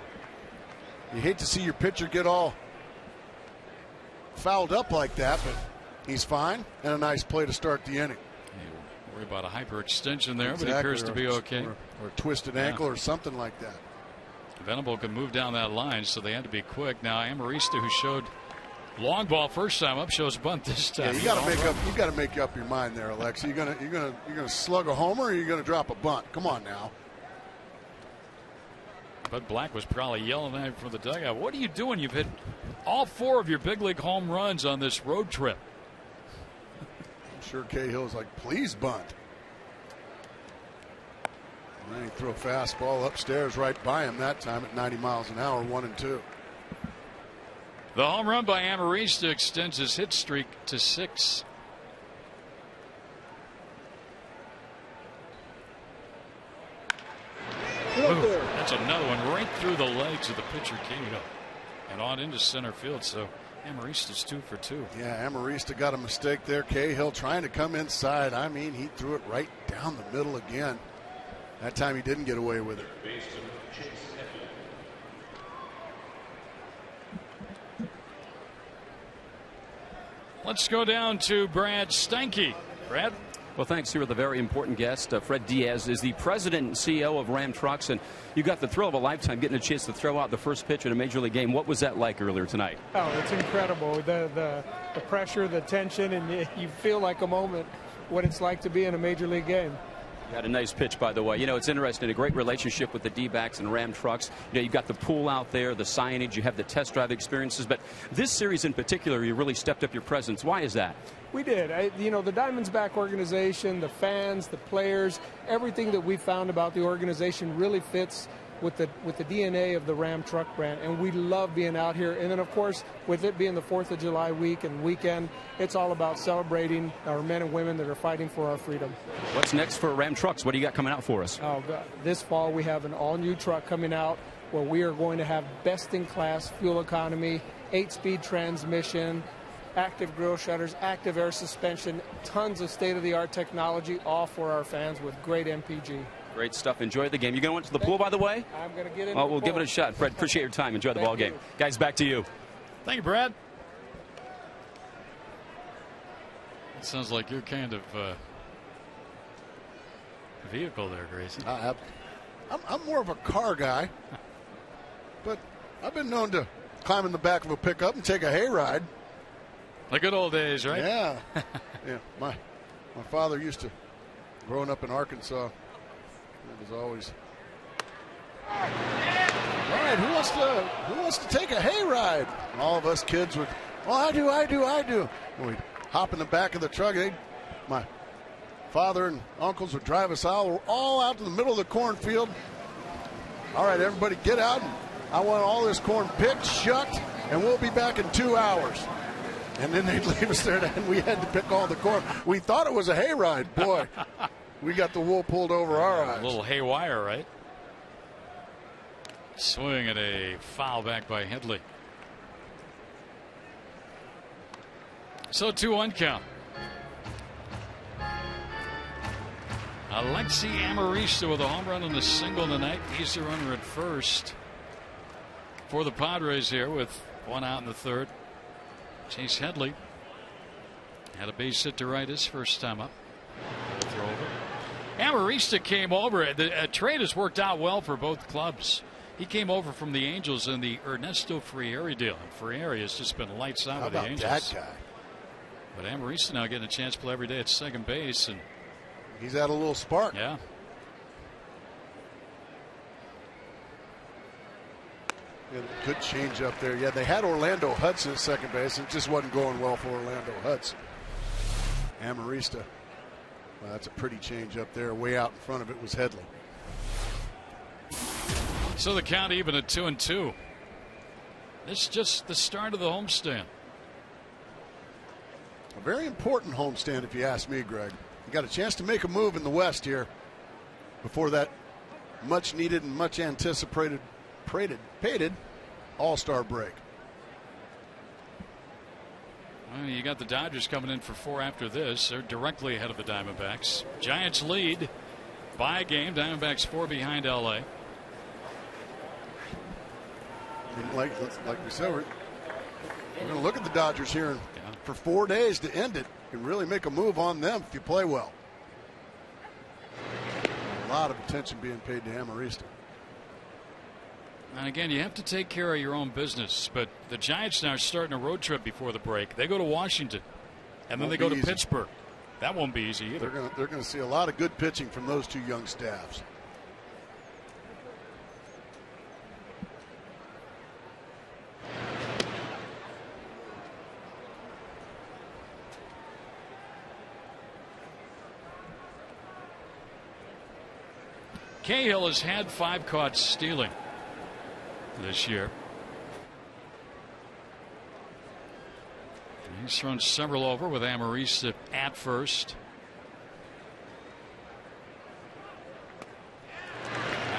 S2: you hate to see your pitcher get all fouled up like that, but he's fine, and a nice play to start the inning.
S1: Worry about a hyperextension there,
S2: Exactly.
S1: but he appears to be okay.
S2: Or a twisted ankle or something like that.
S1: Venable could move down that line, so they had to be quick. Now Amarista, who showed long ball first time up, shows bunt this time.
S2: Yeah, you got to make up your mind there, Alexa. You're gonna slug a homer, or you're gonna drop a bunt. Come on now.
S1: Bud Black was probably yelling at him from the dugout. What are you doing? You've hit all 4 of your big league home runs on this road trip.
S2: I'm sure Cahill's like, please bunt. And then he threw a fastball upstairs right by him that time at 90 miles an hour, 1-2.
S1: The home run by Amarista extends his hit streak to 6. Ooh, that's another one right through the legs of the pitcher Cahill and on into center field. So Amarista's 2 for 2.
S2: Yeah, Amarista got a mistake there. Cahill trying to come inside. I mean, he threw it right down the middle again. That time he didn't get away with it.
S1: Let's go down to Brad Steinke. Brad?
S3: Well, thanks. Here with a very important guest. Fred Diaz is the president and CEO of Ram Trucks, and you got the thrill of a lifetime getting a chance to throw out the first pitch in a major league game. What was that like earlier tonight?
S5: Oh, it's incredible. The pressure, the tension, and you feel like a moment what it's like to be in a major league game.
S3: You had a nice pitch, by the way. You know, it's interesting, a great relationship with the D-backs and Ram Trucks. You know, you've got the pool out there, the signage, you have the test drive experiences, but this series in particular, you really stepped up your presence. Why is that?
S5: We did. The Diamondback organization, the fans, the players, everything that we found about the organization really fits with the DNA of the Ram Truck brand, and we love being out here. And then, of course, with it being the 4th of July week and weekend, it's all about celebrating our men and women that are fighting for our freedom.
S3: What's next for Ram Trucks? What do you got coming out for us?
S5: Oh, God. This fall we have an all-new truck coming out where we are going to have best-in-class fuel economy, 8-speed transmission, active grille shutters, active air suspension, tons of state-of-the-art technology, all for our fans with great MPG.
S3: Great stuff. Enjoy the game. You going to the pool, by the way?
S5: I'm going to get in.
S3: Oh, we'll give it a shot. Fred, appreciate your time. Enjoy the ball game. Guys, back to you.
S1: Thank you, Brad. It sounds like you're kind of vehicle there, Grayson.
S2: I'm more of a car guy, but I've been known to climb in the back of a pickup and take a hayride.
S1: The good old days, right?
S2: Yeah. Yeah. My father used to, growing up in Arkansas, it was always, all right, who wants to take a hayride? And all of us kids would, well, I do. And we'd hop in the back of the truck. My father and uncles would drive us all out to the middle of the cornfield. All right, everybody get out. I want all this corn picked, shucked, and we'll be back in 2 hours. And then they'd leave us there, and we had to pick all the corn. We thought it was a hayride. Boy, we got the wool pulled over our eyes.
S1: A little haywire, right? Swing and a foul back by Headley. So 2-1 count. Alexi Amarista with a home run and a single tonight. He's the runner at first for the Padres here with one out in the third. Chase Headley had a base hit to right his first time up. Throw over. Amarista came over. The trade has worked out well for both clubs. He came over from the Angels in the Ernesto Frieri deal. And Frieri has just been lights out with the Angels.
S2: That guy?
S1: But Amarista now getting a chance to play every day at second base, and
S2: he's had a little spark.
S1: Yeah.
S2: Good change up there. Yeah, they had Orlando Hudson at second base. It just wasn't going well for Orlando Hudson. Amarista. Well, that's a pretty change up there. Way out in front of it was Headley.
S1: So the count even at 2-2. This is just the start of the homestand.
S2: A very important homestand, if you ask me, Greg. You got a chance to make a move in the West here before that much needed and much anticipated All-Star break.
S1: Well, you got the Dodgers coming in for 4 after this. They're directly ahead of the Diamondbacks. Giants lead by a game. Diamondbacks 4 behind LA.
S2: And like we said, we're going to look at the Dodgers here for 4 days to end it and really make a move on them if you play well. A lot of attention being paid to Amarista.
S1: And again, you have to take care of your own business. But the Giants now are starting a road trip before the break. They go to Washington, and then they go to Pittsburgh. That won't be easy either.
S2: They're going to see a lot of good pitching from those two young staffs.
S1: Cahill has had 5 caught stealing this year. He's thrown several over with Amarista at first.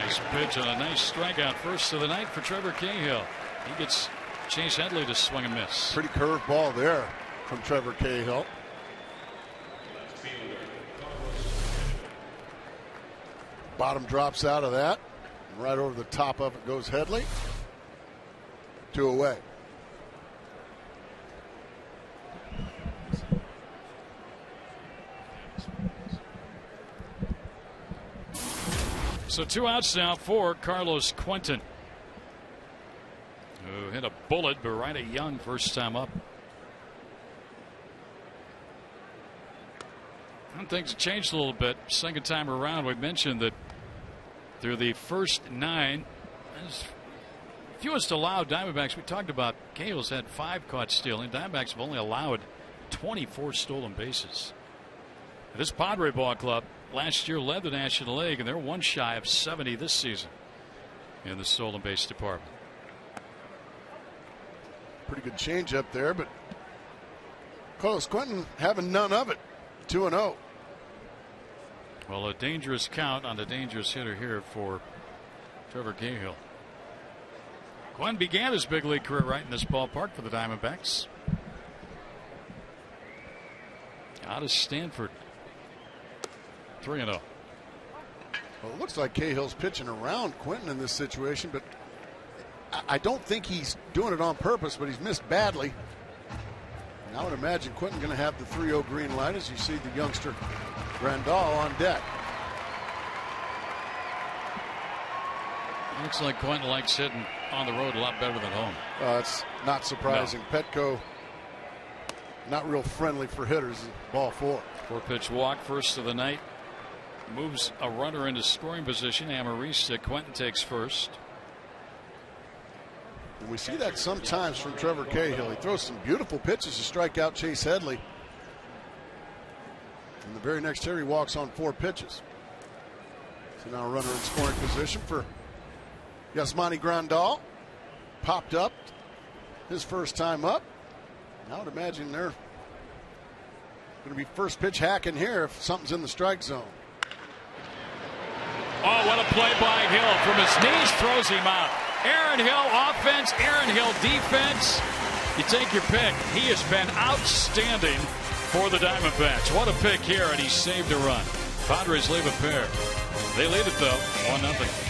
S1: Nice pitch and a nice strikeout first of the night for Trevor Cahill. He gets Chase Headley to swing and miss.
S2: Pretty curved ball there from Trevor Cahill. Bottom drops out of that. Right over the top of it goes Headley. 2 away.
S1: So 2 outs now for Carlos Quentin, who hit a bullet but right at Young first time up. And things have changed a little bit. Second time around, we mentioned that through the first 9, as fewest allowed Diamondbacks. We talked about Cahill's had 5 caught stealing. Diamondbacks have only allowed 24 stolen bases. This Padre ball club last year led the National League, and they're 1 shy of 70 this season in the stolen base department.
S2: Pretty good change up there, but Carlos Quentin having none of it. 2-0.
S1: Well, a dangerous count on a dangerous hitter here for Trevor Cahill. Quentin began his big league career right in this ballpark for the Diamondbacks. Out of Stanford. 3-0.
S2: Well, it looks like Cahill's pitching around Quentin in this situation, but I don't think he's doing it on purpose, but he's missed badly. And I would imagine Quentin going to have the 3-0 green light as you see the youngster Grandal on deck.
S1: Looks like Quentin likes hitting on the road a lot better than home.
S2: It's not surprising. No. Petco, not real friendly for hitters. Ball 4.
S1: 4-pitch walk first of the night. Moves a runner into scoring position. Amarista. Quentin takes first.
S2: And we see that sometimes from Trevor Cahill. He throws some beautiful pitches to strike out Chase Headley. And the very next hitter, he walks on 4 pitches. So now a runner in scoring position for Yasmani Grandal. Popped up his first time up. I would imagine they're going to be first pitch hacking here if something's in the strike zone.
S1: Oh, what a play by Hill. From his knees, throws him out. Aaron Hill offense, Aaron Hill defense. You take your pick. He has been outstanding for the Diamondbacks. What a pick here, and he saved a run. Padres leave a pair. They lead it, though, 1-0.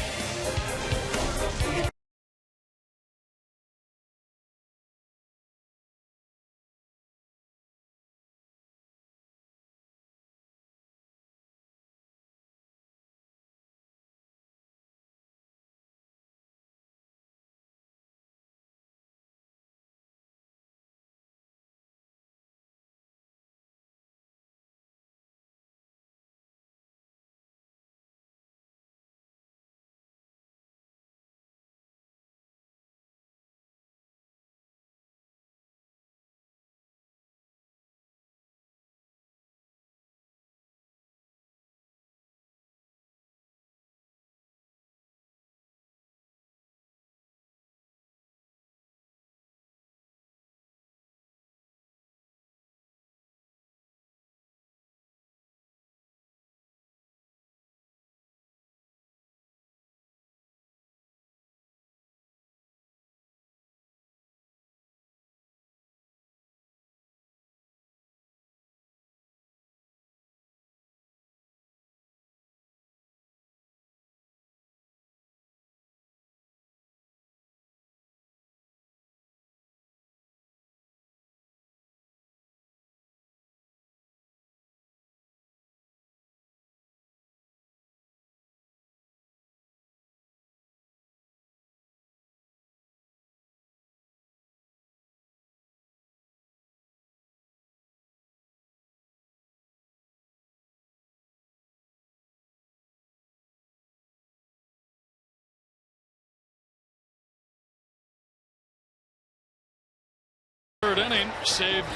S1: Third inning saved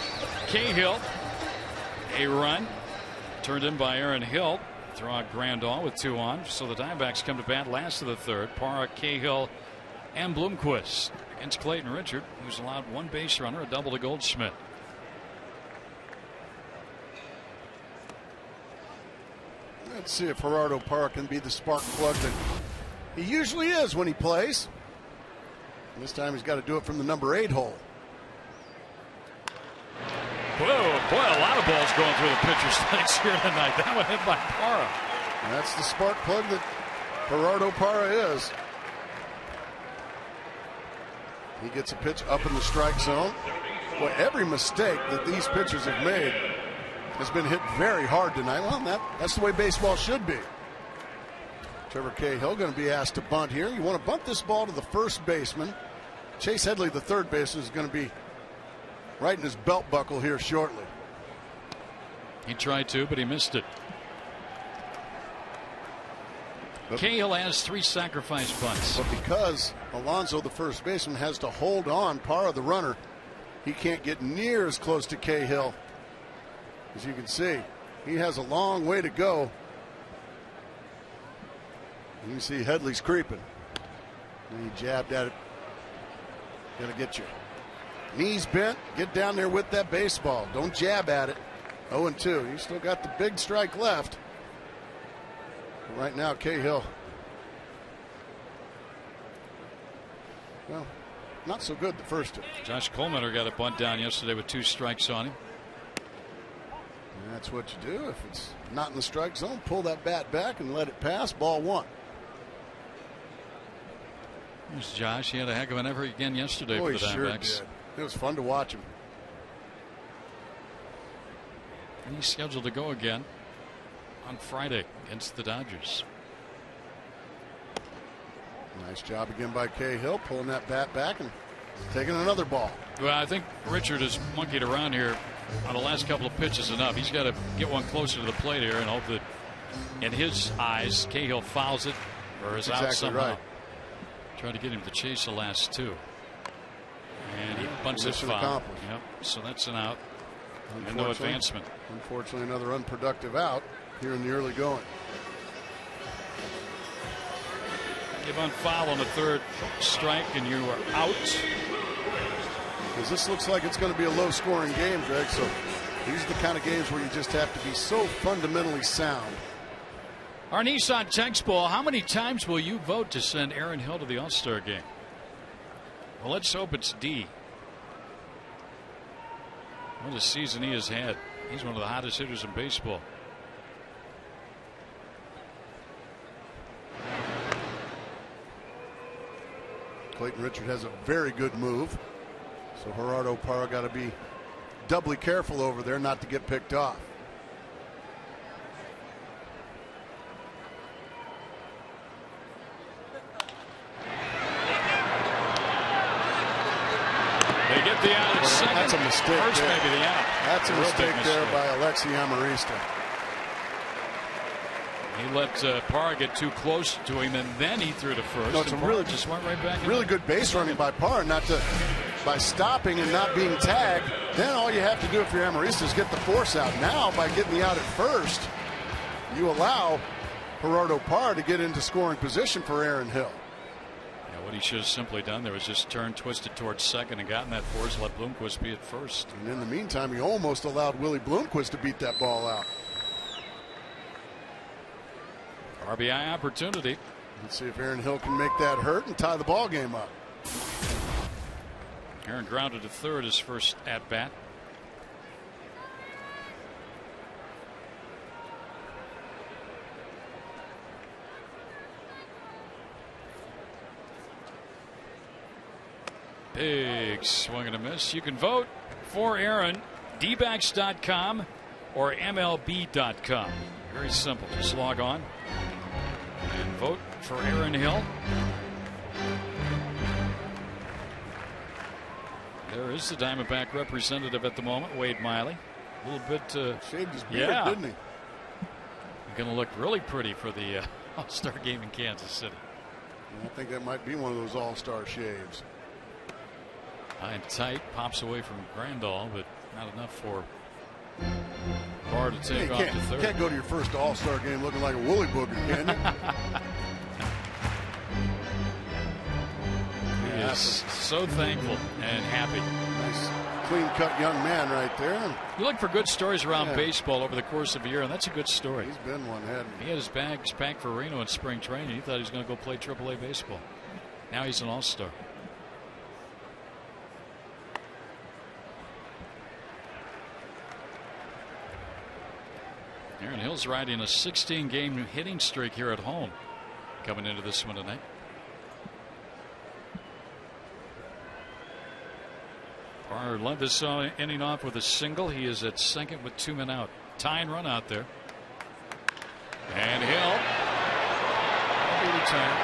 S1: Cahill. A run turned in by Aaron Hill. Throw out Grandal with 2 on. So the Diamondbacks come to bat last of the third. Parra, Cahill, and Bloomquist against Clayton Richard, who's allowed 1 base runner, a double to Goldschmidt.
S2: Let's see if Gerardo Parra can be the spark plug that he usually is when he plays. And this time he's got to do it from the number 8 hole.
S1: Boy, a lot of balls going through the pitcher's legs here tonight. That one hit by Parra.
S2: And that's the spark plug that Gerardo Parra is. He gets a pitch up in the strike zone. Boy, every mistake that these pitchers have made has been hit very hard tonight. Well, that's the way baseball should be. Trevor Cahill going to be asked to bunt here. You want to bunt this ball to the first baseman. Chase Headley, the third baseman, is going to be right in his belt buckle here shortly.
S1: He tried to, but he missed it. Cahill has 3 sacrifice bunts.
S2: But because Alonso, the first baseman, has to hold on Parra, the runner, he can't get near as close to Cahill. As you can see, he has a long way to go. You can see Headley's creeping. And he jabbed at it. Gonna get you. Knees bent, get down there with that baseball. Don't jab at it. 0-2. You still got the big strike left. But right now, Cahill, well, not so good the first two.
S1: Josh Coleman got a bunt down yesterday with 2 strikes on him.
S2: And that's what you do. If it's not in the strike zone, pull that bat back and let it pass. Ball 1.
S1: Here's Josh. He had a heck of an effort again yesterday for the Diamondbacks.
S2: Sure did. It was fun to watch him.
S1: And he's scheduled to go again on Friday against the Dodgers.
S2: Nice job again by Cahill, pulling that bat back and taking another ball.
S1: Well, I think Richard has monkeyed around here on the last couple of pitches enough. He's got to get one closer to the plate here and hope that, in his eyes, Cahill fouls it or is out somehow. Right. Try to get him to chase the last 2. And he bunts it foul. Yep. So that's an out. And no advancement.
S2: Unfortunately, another unproductive out here in the early going.
S1: Give on foul on the 3rd strike, and you are out.
S2: Because this looks like it's going to be a low-scoring game, Greg. So these are the kind of games where you just have to be so fundamentally sound.
S1: Our Nissan text poll: how many times will you vote to send Aaron Hill to the All-Star game? Well, let's hope it's D. What a season he has had. He's one of the hottest hitters in baseball.
S2: Clayton Richard has a very good move. So Gerardo Parra got to be doubly careful over there not to get picked off.
S1: They get the out at second.
S2: That's a mistake.
S1: First,
S2: there.
S1: maybe the out.
S2: That's a mistake there by Alexi Amarista.
S1: He let Parra get too close to him, and then he threw to first.
S2: No, it's a really
S1: just went right back.
S2: Really good base running by Parra, by stopping and not being tagged. Then all you have to do if you're Amarista is get the force out. Now, by getting the out at first, you allow Gerardo Parra to get into scoring position for Aaron Hill.
S1: Yeah, what he should have simply done there was just turn, twisted towards second, and gotten that force. Let Bloomquist be at first.
S2: And in the meantime, he almost allowed Willie Bloomquist to beat that ball out.
S1: RBI opportunity.
S2: Let's see if Aaron Hill can make that hurt and tie the ball game up.
S1: Aaron grounded to third his first at bat. Big swing and a miss. You can vote for Aaron, dbacks.com or MLB.com. Very simple. Just log on and vote for Aaron Hill. There is the Diamondback representative at the moment, Wade Miley. A little bit.
S2: Shaved his beard, didn't he?
S1: Going to look really pretty for the All-Star game in Kansas City.
S2: I think that might be one of those all-star shaves.
S1: High and tight, pops away from Grandal, but not enough for Parra to take off to third.
S2: You can't go to your first all-star game looking like a woolly booger, can you?
S1: He is so thankful and happy.
S2: Nice, clean-cut young man right there.
S1: You look for good stories around baseball over the course of a year, and that's a good story.
S2: He's been one, hasn't he?
S1: He had his bags packed for Reno in spring training. He thought he was going to go play AAA baseball. Now he's an all-star. Aaron Hill's riding a 16-game hitting streak here at home coming into this one tonight. Parra led this inning off with a single. He is at second with 2 men out. Tying run out there. And Hill will be retired.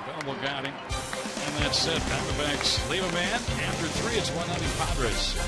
S1: Belleville got him. And that's it. Diamondbacks leave a man. After 3, it's 1-0 Padres.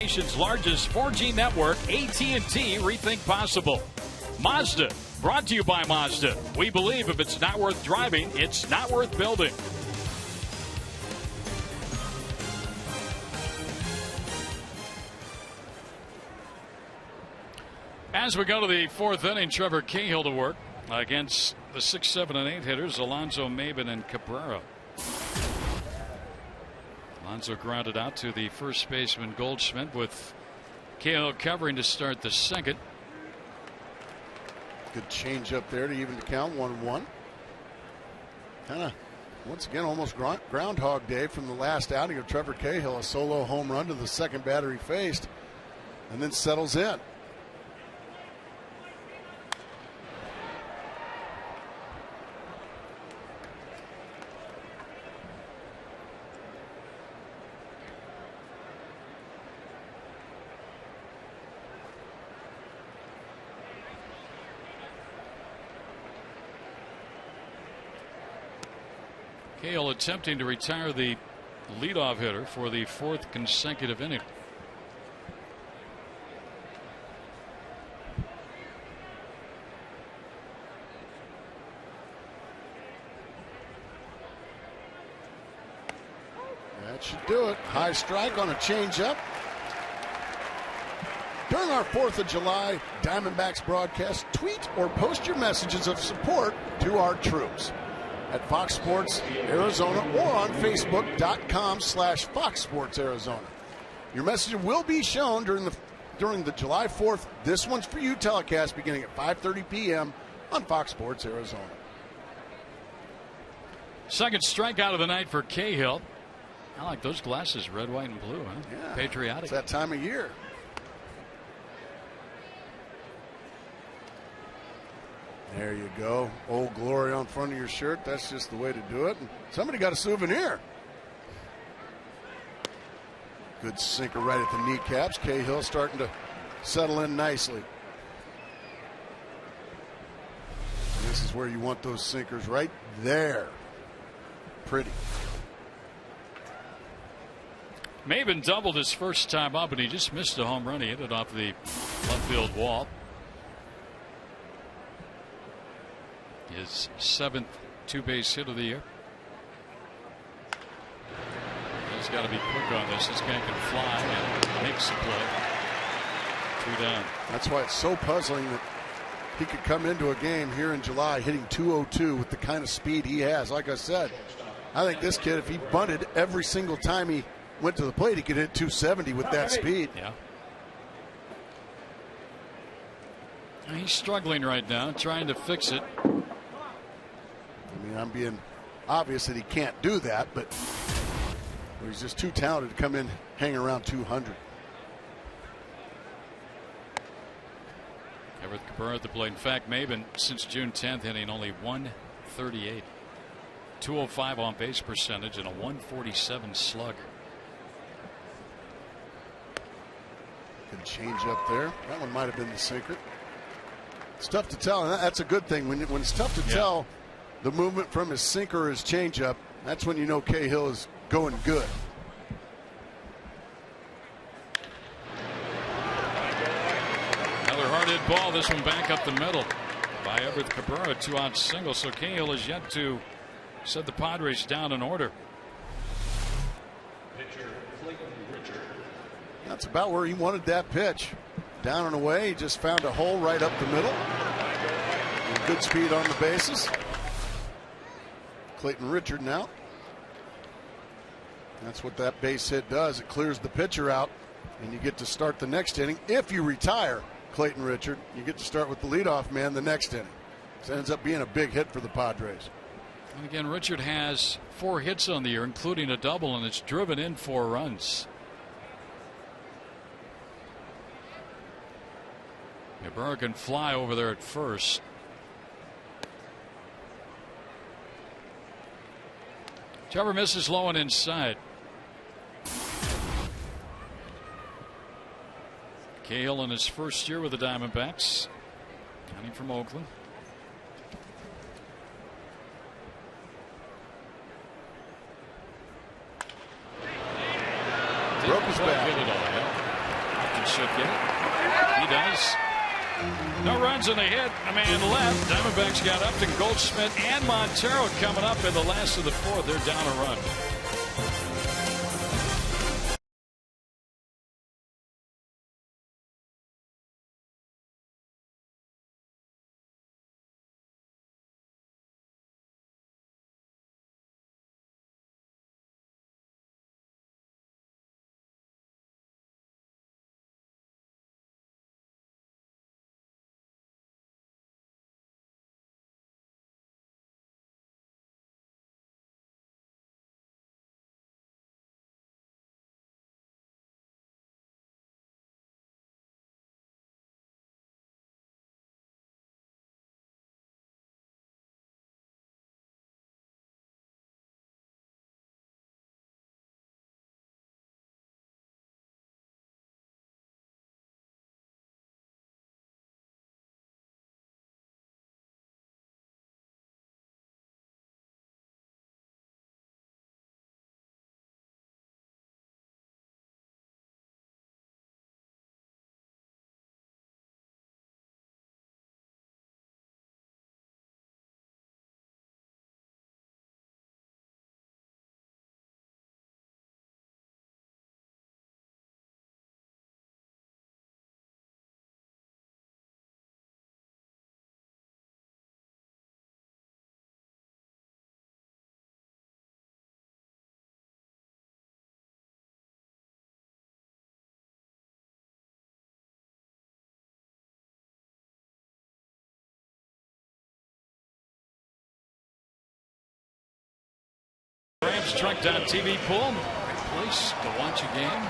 S1: nation's largest 4G network, AT&T, rethink possible. Mazda, brought to you by Mazda. We believe if it's not worth driving, it's not worth building. As we go to the fourth inning, Trevor Cahill to work against the 6, 7, and 8 hitters, Alonso, Maben, and Cabrera. Alonso grounded out to the first baseman Goldschmidt, with Cahill covering to start the second.
S2: Good change up there to even the count, 1-1. Kind of, once again, almost Groundhog Day from the last outing of Trevor Cahill. A solo home run to the second batter he faced, and then settles in.
S1: Cahill attempting to retire the leadoff hitter for the fourth consecutive inning.
S2: That should do it. High strike on a changeup. During our 4th of July Diamondbacks broadcast, tweet or post your messages of support to our troops at Fox Sports Arizona or on Facebook.com/Fox Sports Arizona. Your message will be shown during the July 4th. This one's for you telecast beginning at 5:30 p.m. on Fox Sports Arizona.
S1: Second strikeout of the night for Cahill. I like those glasses, red, white, and blue, huh?
S2: Yeah,
S1: patriotic.
S2: It's that time of year. There you go. Old Glory on front of your shirt. That's just the way to do it. And somebody got a souvenir. Good sinker right at the kneecaps. Cahill starting to settle in nicely. And this is where you want those sinkers, right there. Pretty.
S1: Maben doubled his first time up, and he just missed a home run. He hit it off the left field wall. His 7th two-base hit of the year. He's got to be quick on this. This guy can fly and makes the play. 2 down.
S2: That's why it's so puzzling that he could come into a game here in July hitting .202 with the kind of speed he has. Like I said, I think this kid, if he bunted every single time he went to the plate, he could hit .270 with that speed.
S1: Yeah. He's struggling right now, trying to fix it.
S2: I mean, I'm being obvious that he can't do that, but he's just too talented to come in hanging around 200.
S1: Everett Cabrera at the plate. In fact, Maben since June 10th hitting only .138. 205 on base percentage and a .147 slug.
S2: Good change up there. That one might have been the sinker. It's tough to tell, and that's a good thing. When it's tough to tell the movement from his sinker or his changeup, that's when you know Cahill is going good.
S1: Another hard hit ball. This one back up the middle by Everett Cabrera. 2-out single. So Cahill is yet to set the Padres down in order.
S2: That's about where he wanted that pitch. Down and away. He just found a hole right up the middle. And good speed on the bases. Clayton Richard now. That's what that base hit does. It clears the pitcher out, and you get to start the next inning. If you retire Clayton Richard, you get to start with the leadoff man the next inning. So it ends up being a big hit for the Padres.
S1: And again, Richard has 4 hits on the year, including a double, and it's driven in 4 runs. Cabrera can fly over there at first. Trevor misses low and inside. Cahill in his first year with the Diamondbacks, coming from Oakland.
S2: Broke his back.
S1: Hit it all, yeah. should get it. He does. No runs in the hit. A man left. Diamondbacks got Upton, Goldschmidt, and Montero coming up in the last of the fourth. They're down a run. Rams trucked on TV pool. Great place to watch a game.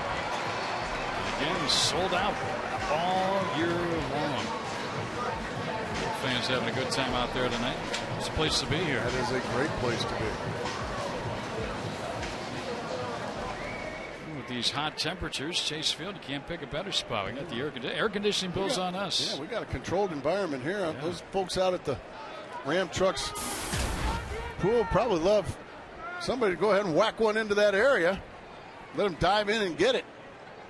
S1: Again, sold out all year long. Fans having a good time out there tonight. It's a place to be here.
S2: That is a great place to be.
S1: With these hot temperatures, Chase Field, you can't pick a better spot. We got the air conditioning bills on us.
S2: Yeah, we got a controlled environment here. Yeah. Those folks out at the Ram Trucks pool probably love somebody to go ahead and whack one into that area. Let them dive in and get it.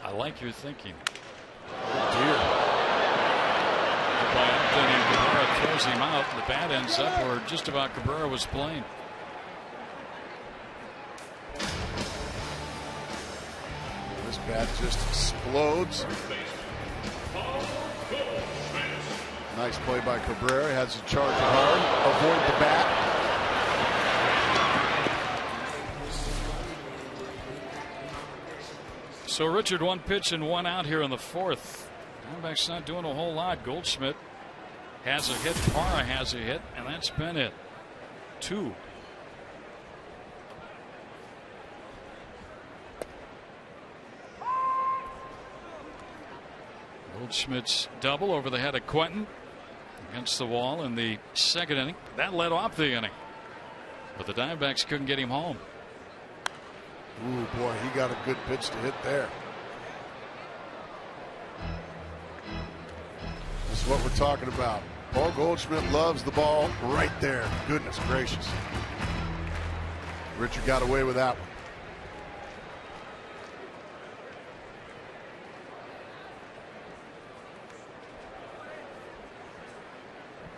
S1: I like your thinking.
S2: Oh, dear.
S1: By Upton and Cabrera throws him out. The bat ends up where just about Cabrera was playing.
S2: This bat just explodes. Nice play by Cabrera. He has to charge hard, avoid the bat.
S1: So Richard, one pitch and one out here in the fourth. Diamondbacks not doing a whole lot. Goldschmidt has a hit. Parra has a hit, and that's been it. 2. Goldschmidt's double over the head of Quentin against the wall in the second inning. That led off the inning, but the Diamondbacks couldn't get him home.
S2: Ooh, boy, he got a good pitch to hit there. This is what we're talking about. Paul Goldschmidt loves the ball right there. Goodness gracious. Richard got away with that one.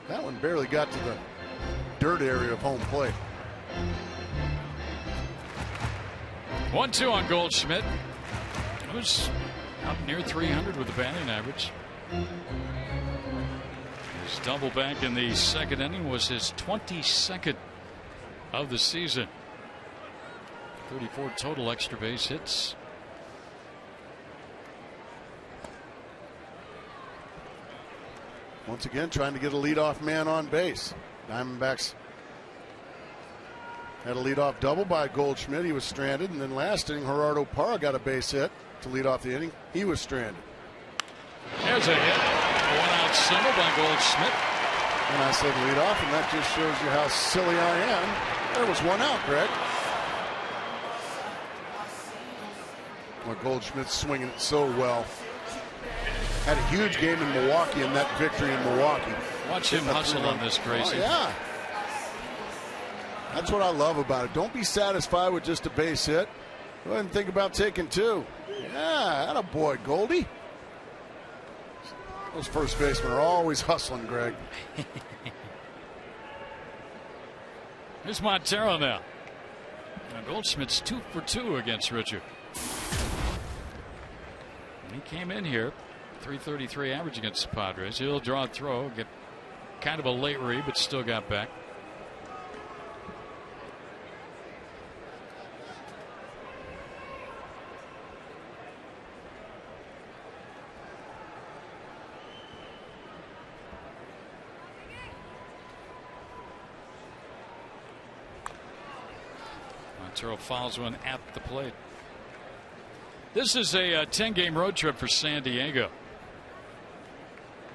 S2: That one barely got to the dirt area of home plate.
S1: 1-2 on Goldschmidt, who's up near 300 with the batting average. His double back in the second inning was his 22nd of the season. 34 total extra base hits.
S2: Once again, trying to get a leadoff man on base. Diamondbacks had a leadoff double by Goldschmidt. He was stranded. And then last inning, Gerardo Parra got a base hit to lead off the inning. He was stranded.
S1: There's a hit. A one-out single by Goldschmidt.
S2: And I said leadoff, and that just shows you how silly I am. There was one out, Greg. Well, Goldschmidt's swinging it so well. Had a huge game in Milwaukee in that victory in Milwaukee.
S1: Watch him hustle on this, Gracie.
S2: Oh, yeah. That's what I love about it. Don't be satisfied with just a base hit. Go ahead and think about taking 2. Yeah, attaboy, Goldie. Those first basemen are always hustling, Greg.
S1: Here's Montero now. Goldschmidt's 2 for 2 against Richard. He came in here, 333 average against the Padres. He'll draw a throw, get kind of a late read, but still got back. Montero fouls one at the plate. This is a 10-game road trip for San Diego.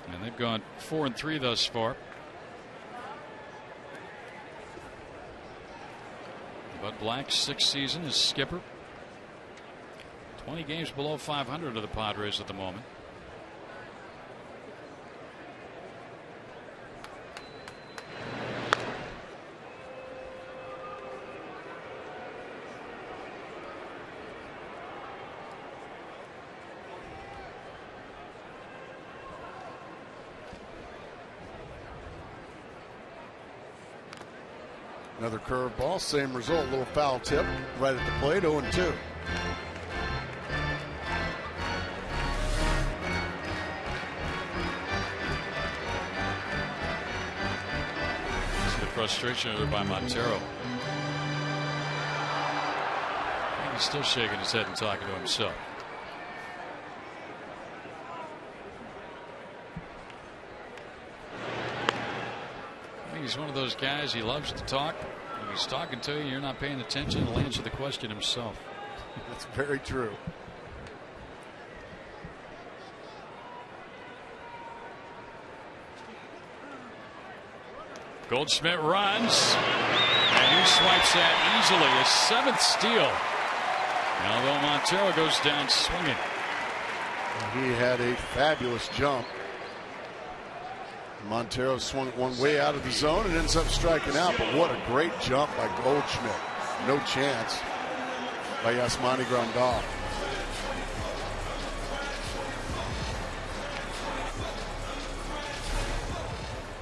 S1: And they've gone 4-3 thus far. Bud Black's 6th season as skipper. 20 games below 500 of the Padres at the moment.
S2: Another curveball, same result, a little foul tip right at the plate, 0-2.
S1: See the frustration there by Montero. I think he's still shaking his head and talking to himself. He's one of those guys, he loves to talk. When he's talking to you, you're not paying attention, he'll answer the question himself.
S2: That's very true.
S1: Goldschmidt runs, and he swipes that easily. His 7th steal. Although Montero goes down swinging.
S2: He had a fabulous jump. Montero swung one way out of the zone and ends up striking out, but what a great jump by Goldschmidt. No chance by Yasmani Grandal.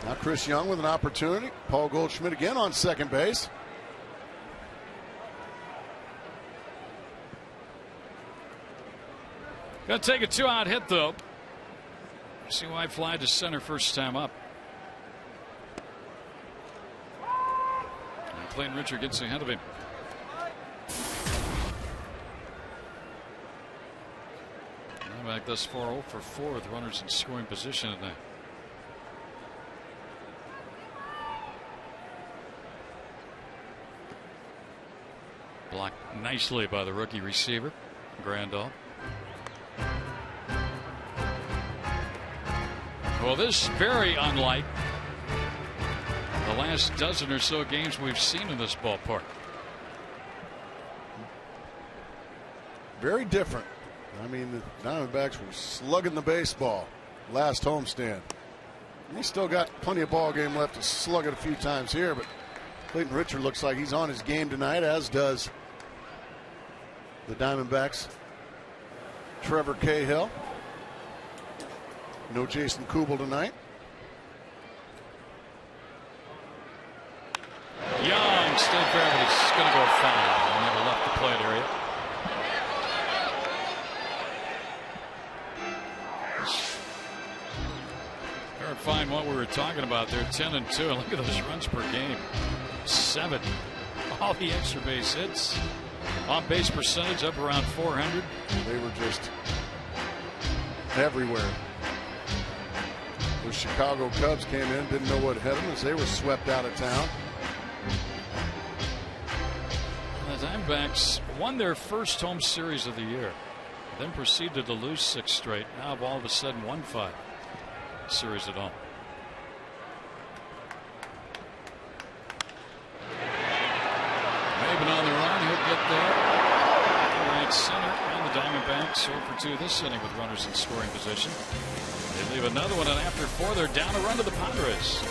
S2: Now Chris Young with an opportunity. Paul Goldschmidt again on second base.
S1: Gonna take a 2-out hit though. See why fly to center first time up. And Clayton Richard gets ahead of him. Back thus far 0 for 4 with runners in scoring position today. Blocked nicely by the rookie receiver, Grandal. Well, this is very unlike the last dozen or so games we've seen in this ballpark.
S2: Very different. I mean, the Diamondbacks were slugging the baseball last homestand. And they still got plenty of ball game left to slug it a few times here, but Clayton Richard looks like he's on his game tonight, as does the Diamondbacks' Trevor Cahill. No Jason Kubel tonight.
S1: Young still fair, but he's going to go foul. He never left the plate area. Verifying what we were talking about there, 10 and 2. Look at those runs per game. 7. All the extra base hits. On base percentage up around 400.
S2: They were just everywhere. The Chicago Cubs came in, didn't know what hit them as they were swept out of town.
S1: The Diamondbacks won their first home series of the year, then proceeded to lose 6 straight. Now have all of a sudden won 5 series at home. Maven on the run, he'll get there. Right center, and the Diamondbacks 0 for 2 this inning with runners in scoring position. They leave another one, and after 4, they're down a run to the Padres.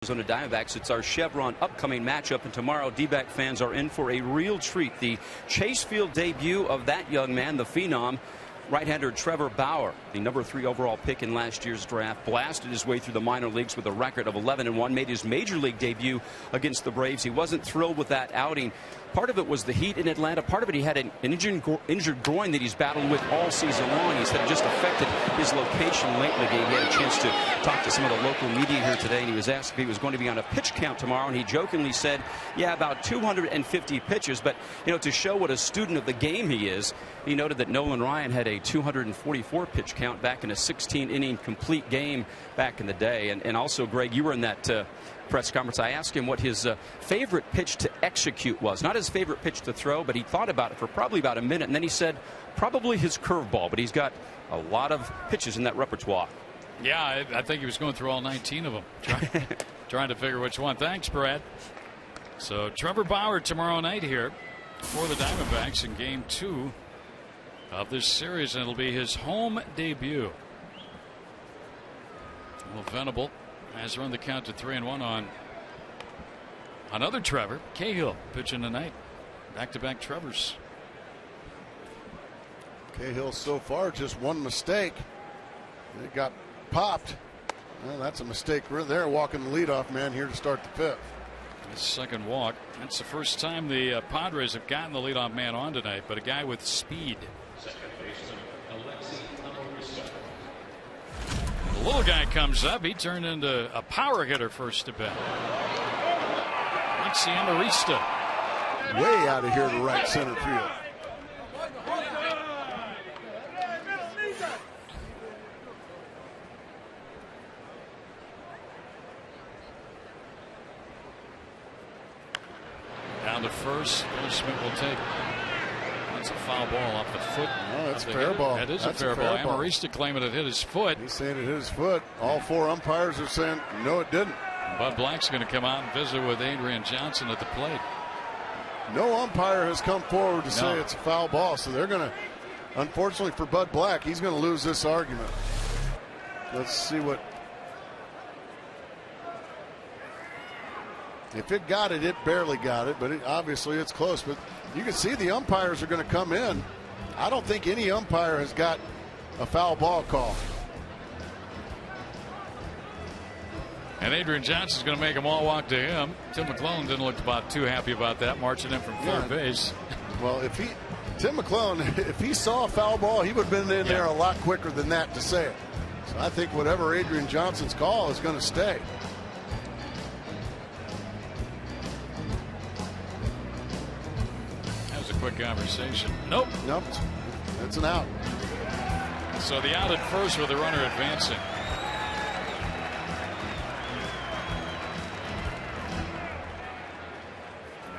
S3: Arizona Diamondbacks. It's our Chevron upcoming matchup, and tomorrow D-back fans are in for a real treat. The Chase Field debut of that young man, the phenom, right-hander Trevor Bauer, the number 3 overall pick in last year's draft, blasted his way through the minor leagues with a record of 11-1, made his major league debut against the Braves. He wasn't thrilled with that outing. Part of it was the heat in Atlanta. Part of it, he had an injured groin that he's battled with all season long. He said it just affected his location late in the game. He had a chance to talk to some of the local media here today, and he was asked if he was going to be on a pitch count tomorrow, and he jokingly said, yeah, about 250 pitches. But, you know, to show what a student of the game he is, he noted that Nolan Ryan had a 244 pitch count back in a 16-inning complete game back in the day. And also, Greg, you were in that press conference. I asked him what his favorite pitch to execute was. Not his favorite pitch to throw, but he thought about it for probably about a minute, and then he said probably his curveball, but he's got a lot of pitches in that repertoire.
S1: Yeah, I think he was going through all 19 of them, trying to figure which one. Thanks, Brad. So Trevor Bauer tomorrow night here for the Diamondbacks in Game 2 of this series, and it'll be his home debut. Well, Venable has run the count to 3-1 on another Trevor. Cahill pitching tonight. Back-to-back Trevors.
S2: Cahill so far just one mistake. It got popped. Well, that's a mistake right there, walking the leadoff man here to start the 5th.
S1: His second walk. That's the first time the Padres have gotten the leadoff man on tonight, but a guy with speed. The little guy comes up. He turned into a power hitter first to bat. Let's see Amarista.
S2: Way out of here to right center field.
S1: Down to first. Billy Smith will take. That's a foul ball off the foot.
S2: No, that's a fair ball.
S1: That is a fair ball. Amarista claiming it hit his foot.
S2: He's saying it hit his foot. All 4 umpires are saying no, it didn't.
S1: Bud Black's going to come out and visit with Adrian Johnson at the plate.
S2: No umpire has come forward to say it's a foul ball, so they're going to, unfortunately for Bud Black, he's going to lose this argument. Let's see what. If it got it, it barely got it, but obviously it's close. But you can see the umpires are going to come in. I don't think any umpire has got a foul ball call.
S1: And Adrian Johnson's going to make them all walk to him. Tim McClellan didn't look about too happy about that, marching in from third base.
S2: Well, Tim McClellan, if he saw a foul ball, he would have been in there a lot quicker than that to say it. So I think whatever Adrian Johnson's call is going to stay.
S1: That was a quick conversation. Nope.
S2: It's an out.
S1: So the out at first with the runner advancing.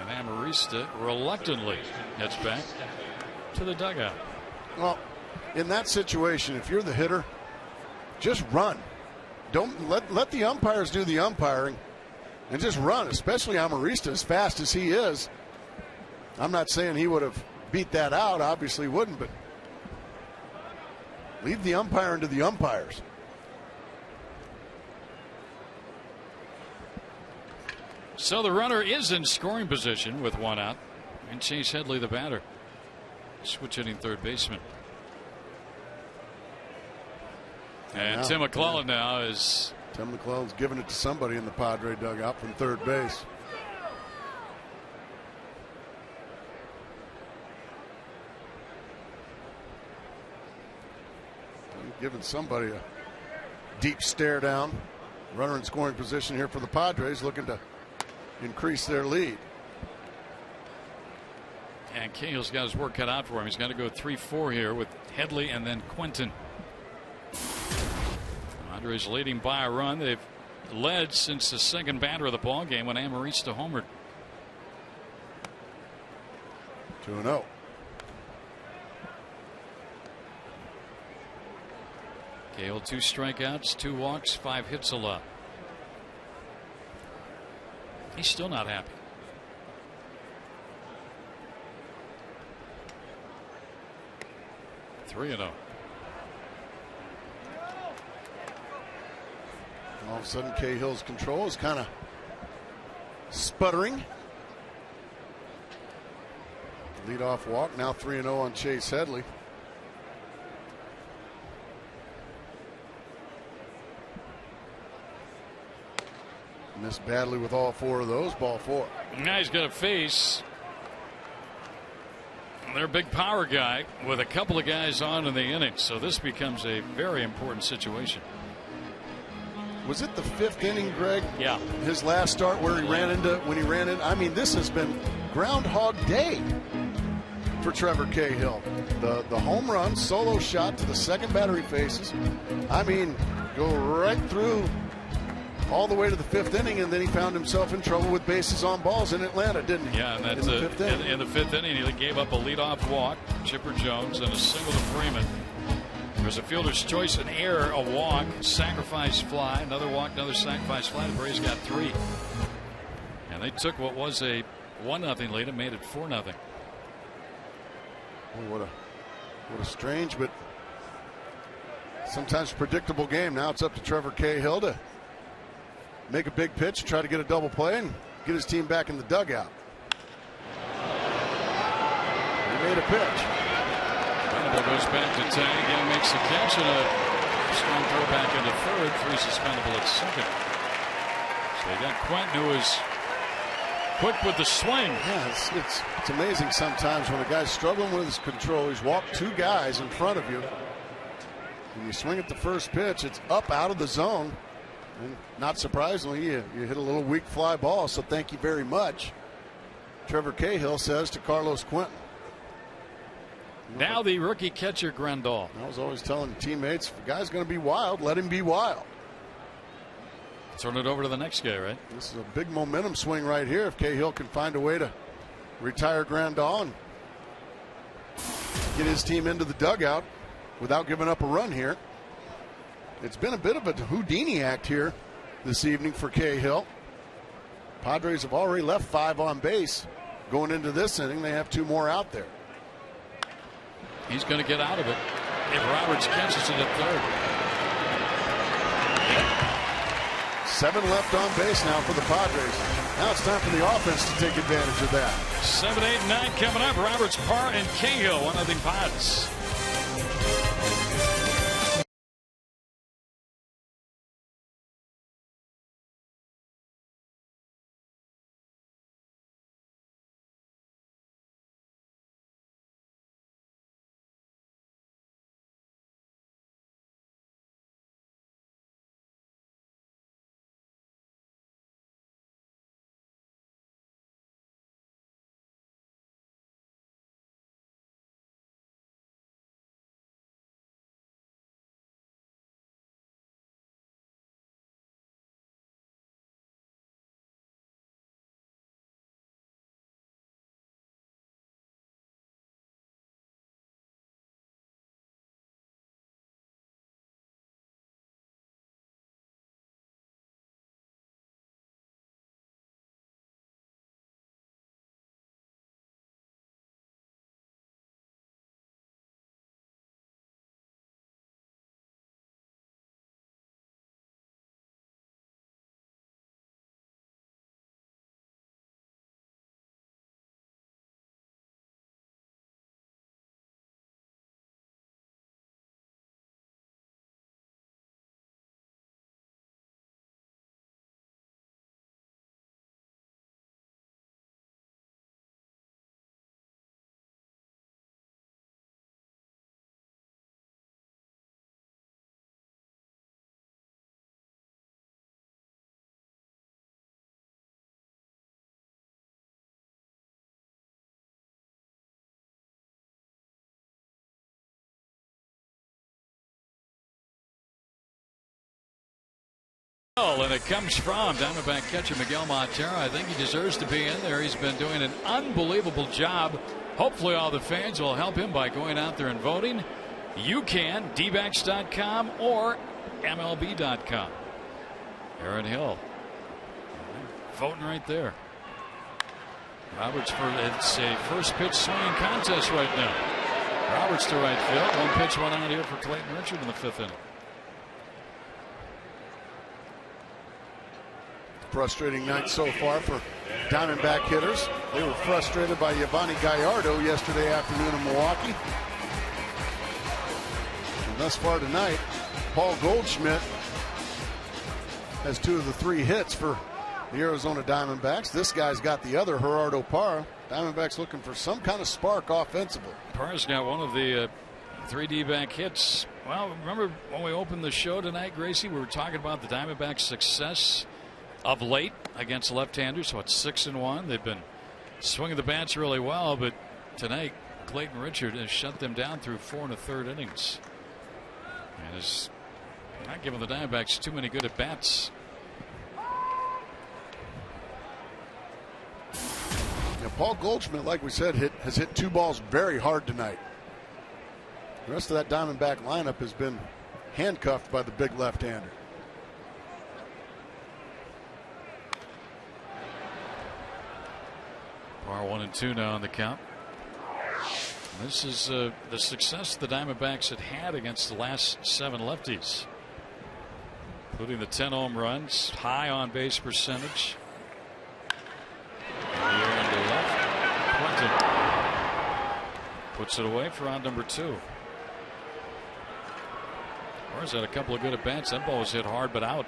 S1: Amarista reluctantly heads back to the dugout.
S2: Well, in that situation, if you're the hitter, just run. Don't let the umpires do the umpiring and just run, especially Amarista, as fast as he is. I'm not saying he would have beat that out, obviously wouldn't, but leave the umpiring to the umpires.
S1: So the runner is in scoring position with 1 out, and Chase Headley, the batter, switch hitting third baseman. And Tim McClellan now is.
S2: Tim McClellan's giving it to somebody in the Padre dugout from third base. Giving somebody a deep stare down. Runner in scoring position here for the Padres, looking to increase their lead.
S1: And Cahill's got his work cut out for him. He's got to go 3-4 here with Headley and then Quentin. Padres leading by a run. They've led since the second batter of the ball game when Amarista homered.
S2: 2-0.
S1: Cahill 2 strikeouts, 2 walks, 5 hits allowed. He's still not happy.
S2: All of a sudden, Cahill's control is kind of sputtering. Leadoff walk, now 3-0 on Chase Headley. Missed badly with all 4 of those. Ball 4.
S1: Now he's going to face their big power guy with a couple of guys on in the inning. So this becomes a very important situation.
S2: Was it the 5th inning, Greg?
S1: Yeah.
S2: His last start where he ran into, I mean, this has been Groundhog Day for Trevor Cahill. The home run, solo shot to the second batter he faces. I mean, go right through all the way to the 5th inning, and then he found himself in trouble with bases on balls in Atlanta, didn't he?
S1: Yeah, and that's in the 5th inning, he gave up a leadoff walk, Chipper Jones, and a single to Freeman. There was a fielder's choice and error, a walk, sacrifice fly, another walk, another sacrifice fly. The Braves got 3. And they took what was a 1-0 lead and made it 4-0.
S2: Oh, what a strange but sometimes predictable game. Now it's up to Trevor Cahill to make a big pitch, try to get a double play, and get his team back in the dugout. He made a pitch.
S1: Goes back to tag and makes the catch, and a strong throw back into third. 3 suspendable at second. So they got Quentin, who is quick with the swing.
S2: Yeah, it's amazing sometimes when a guy's struggling with his control. He's walked 2 guys in front of you. When you swing at the first pitch, it's up out of the zone. And not surprisingly, you hit a little weak fly ball. So thank you very much, Trevor Cahill says to Carlos Quentin.
S1: Now the rookie catcher, Grandal.
S2: I was always telling teammates, if a guy's going to be wild, let him be wild.
S1: Turn it over to the next guy, right?
S2: This is a big momentum swing right here. If Cahill can find a way to retire Grandal and get his team into the dugout without giving up a run here. It's been a bit of a Houdini act here this evening for Cahill. Padres have already left 5 on base. Going into this inning, they have 2 more out there.
S1: He's going to get out of it if Roberts catches it at third.
S2: 7 left on base now for the Padres. Now it's time for the offense to take advantage of that.
S1: 7, 8, 9 coming up. Roberts, Parr, and Cahill. 1-0 Pods. And it comes from Diamondback catcher Miguel Montero. I think he deserves to be in there. He's been doing an unbelievable job. Hopefully all the fans will help him by going out there and voting. You can, dbacks.com or MLB.com. Aaron Hill voting right there. Roberts, it's a first pitch swinging contest right now. Roberts to right field. 1 pitch, 1 out here for Clayton Richard in the 5th inning.
S2: frustrating night so far for Diamondback hitters. They were frustrated by Yovani Gallardo yesterday afternoon in Milwaukee. And thus far tonight, Paul Goldschmidt has 2 of the 3 hits for the Arizona Diamondbacks. This guy's got the other, Gerardo Parra. Diamondbacks looking for some kind of spark offensively.
S1: Parra's got one of the 3 D-back hits. Well, remember when we opened the show tonight, Gracie, we were talking about the Diamondbacks' success of late against left-handers. So it's 6-1. They've been swinging the bats really well, but tonight Clayton Richard has shut them down through 4 1/3 innings. And is not giving the Diamondbacks too many good at-bats.
S2: Now, Paul Goldschmidt, like we said, has hit 2 balls very hard tonight. The rest of that Diamondback lineup has been handcuffed by the big left-hander.
S1: Par 1-2 now on the count. This is the success the Diamondbacks had against the last 7 lefties, including the 10 home runs, high on base percentage. And to left, Quentin puts it away for round number 2. Parra's had a couple of good at bats. That ball was hit hard but out.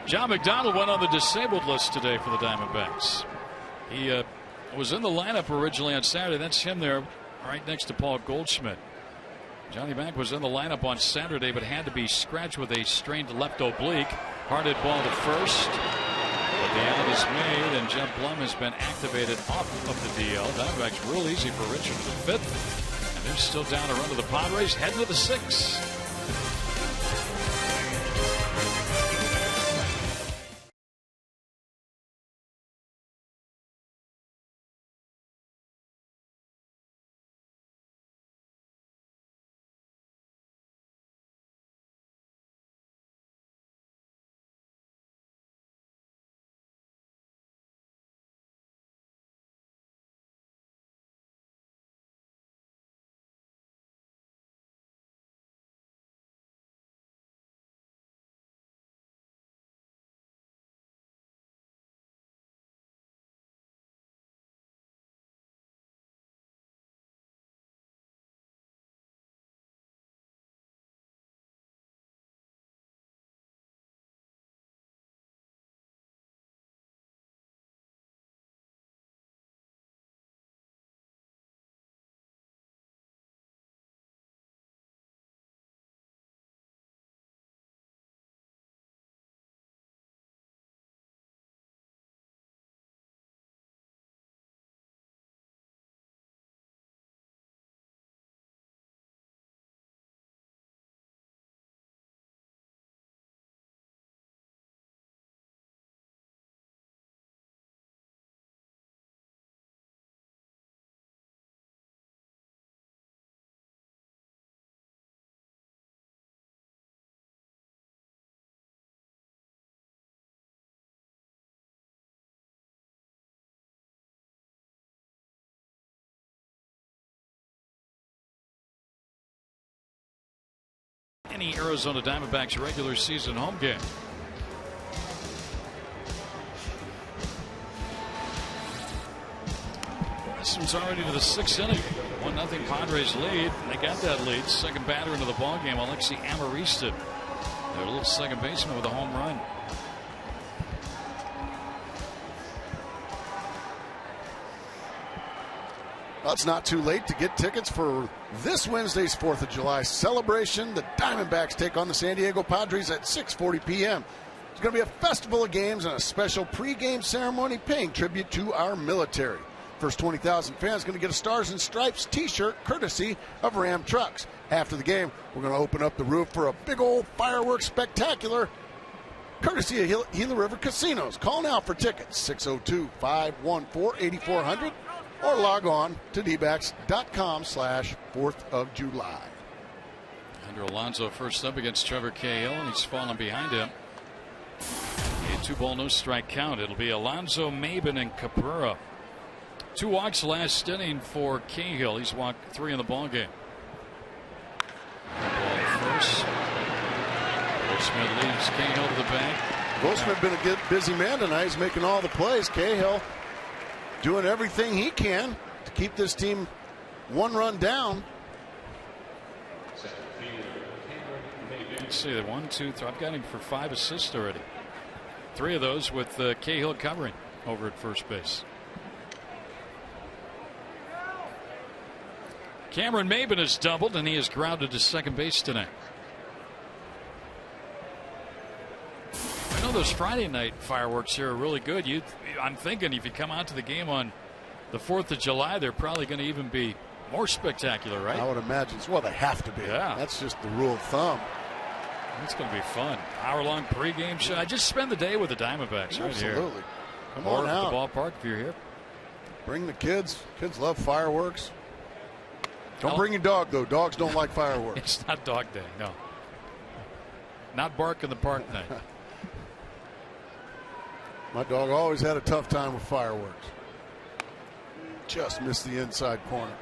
S1: John McDonald went on the disabled list today for the Diamondbacks. He was in the lineup originally on Saturday. That's him there right next to Paul Goldschmidt. Johnny Mack was in the lineup on Saturday but had to be scratched with a strained left oblique. Hard hit ball to first. But the out is made, and Jeff Blum has been activated off of the DL. Diamondbacks real easy for Richard to the 5th. And they're still down a run to the Padres, heading to the 6th. Any Arizona Diamondbacks regular season home game. This one's already to the 6th inning. 1-0 Padres lead. They got that lead. Second batter into the ballgame, Alexi Amarista, their little second baseman, with a home run.
S2: Well, it's not too late to get tickets for this Wednesday's 4th of July celebration. The Diamondbacks take on the San Diego Padres at 6:40 p.m. It's going to be a festival of games and a special pregame ceremony paying tribute to our military. First 20,000 fans going to get a Stars and Stripes t-shirt courtesy of Ram Trucks. After the game, we're going to open up the roof for a big old fireworks spectacular courtesy of Gila River Casinos. Call now for tickets, 602-514-8400. Or log on to dbacks.com/4th of July.
S1: Andrew Alonso first up against Trevor Cahill, and he's falling behind him. A 2-ball, no strike count. It'll be Alonso, Maben, and Cabrera. 2 walks last inning for Cahill. He's walked 3 in the ballgame. Ball course. Goldschmidt leaves Cahill to the bank.
S2: Goldschmidt been a busy man tonight. He's making all the plays. Cahill doing everything he can to keep this team one run down.
S1: Let's see, the 1, 2, 3. I've got him for 5 assists already. 3 of those with Cahill covering over at first base. Cameron Maben has doubled, and he is grounded to second base tonight. I know those Friday night fireworks here are really good. I'm thinking if you come out to the game on the 4th of July, they're probably going to even be more spectacular, right?
S2: I would imagine. Well, they have to be.
S1: Yeah.
S2: That's just the rule of thumb.
S1: It's going to be fun. Hour-long pregame show. I just spend the day with the Diamondbacks right here.
S2: Absolutely. Come
S1: or
S2: on
S1: at
S2: out.
S1: the ballpark if you're here.
S2: Bring the kids. Kids love fireworks. Don't bring your dog, though. Dogs don't like fireworks.
S1: It's not dog day, no. Not bark in the park night.
S2: My dog always had a tough time with fireworks. Just missed the inside corner.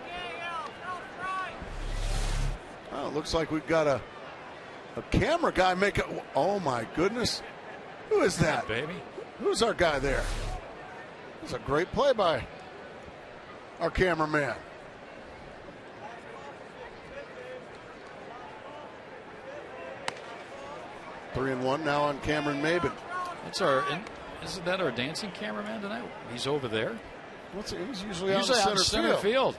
S2: Oh, it looks like we've got a camera guy make it. Oh, my goodness. Who is that?
S1: Baby.
S2: Who's our guy there? It's a great play by our cameraman. Three and one now on Cameron Maben.
S1: Isn't that our dancing cameraman tonight? He's over there.
S2: He's usually out in center field.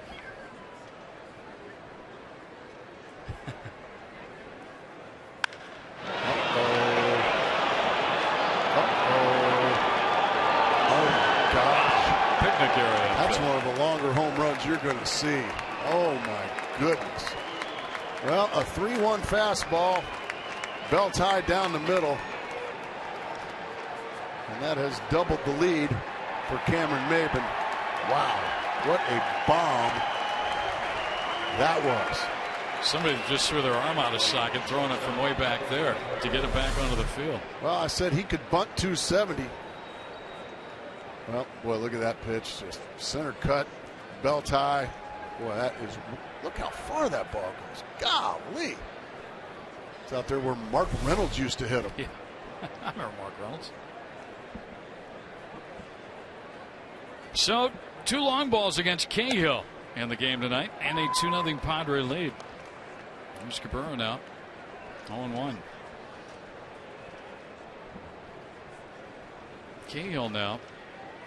S1: Picnic area.
S2: That's one of the longer home runs you're going to see. Oh, my goodness. Well, a 3-1 fastball. Belt high down the middle. And that has doubled the lead for Cameron Maben. Wow, what a bomb that was.
S1: Somebody just threw their arm out of socket, throwing it from way back there to get it back onto the field.
S2: Well, I said he could bunt 270. Well, boy, look at that pitch. Just center cut, belt high. Boy, that is, look how far that ball goes. Golly. It's out there where Mark Reynolds used to hit him.
S1: Yeah. I remember Mark Reynolds. So, 2 long balls against Cahill in the game tonight, and a 2-0 Padre lead. Here's Cabrera now, 0-1. Cahill now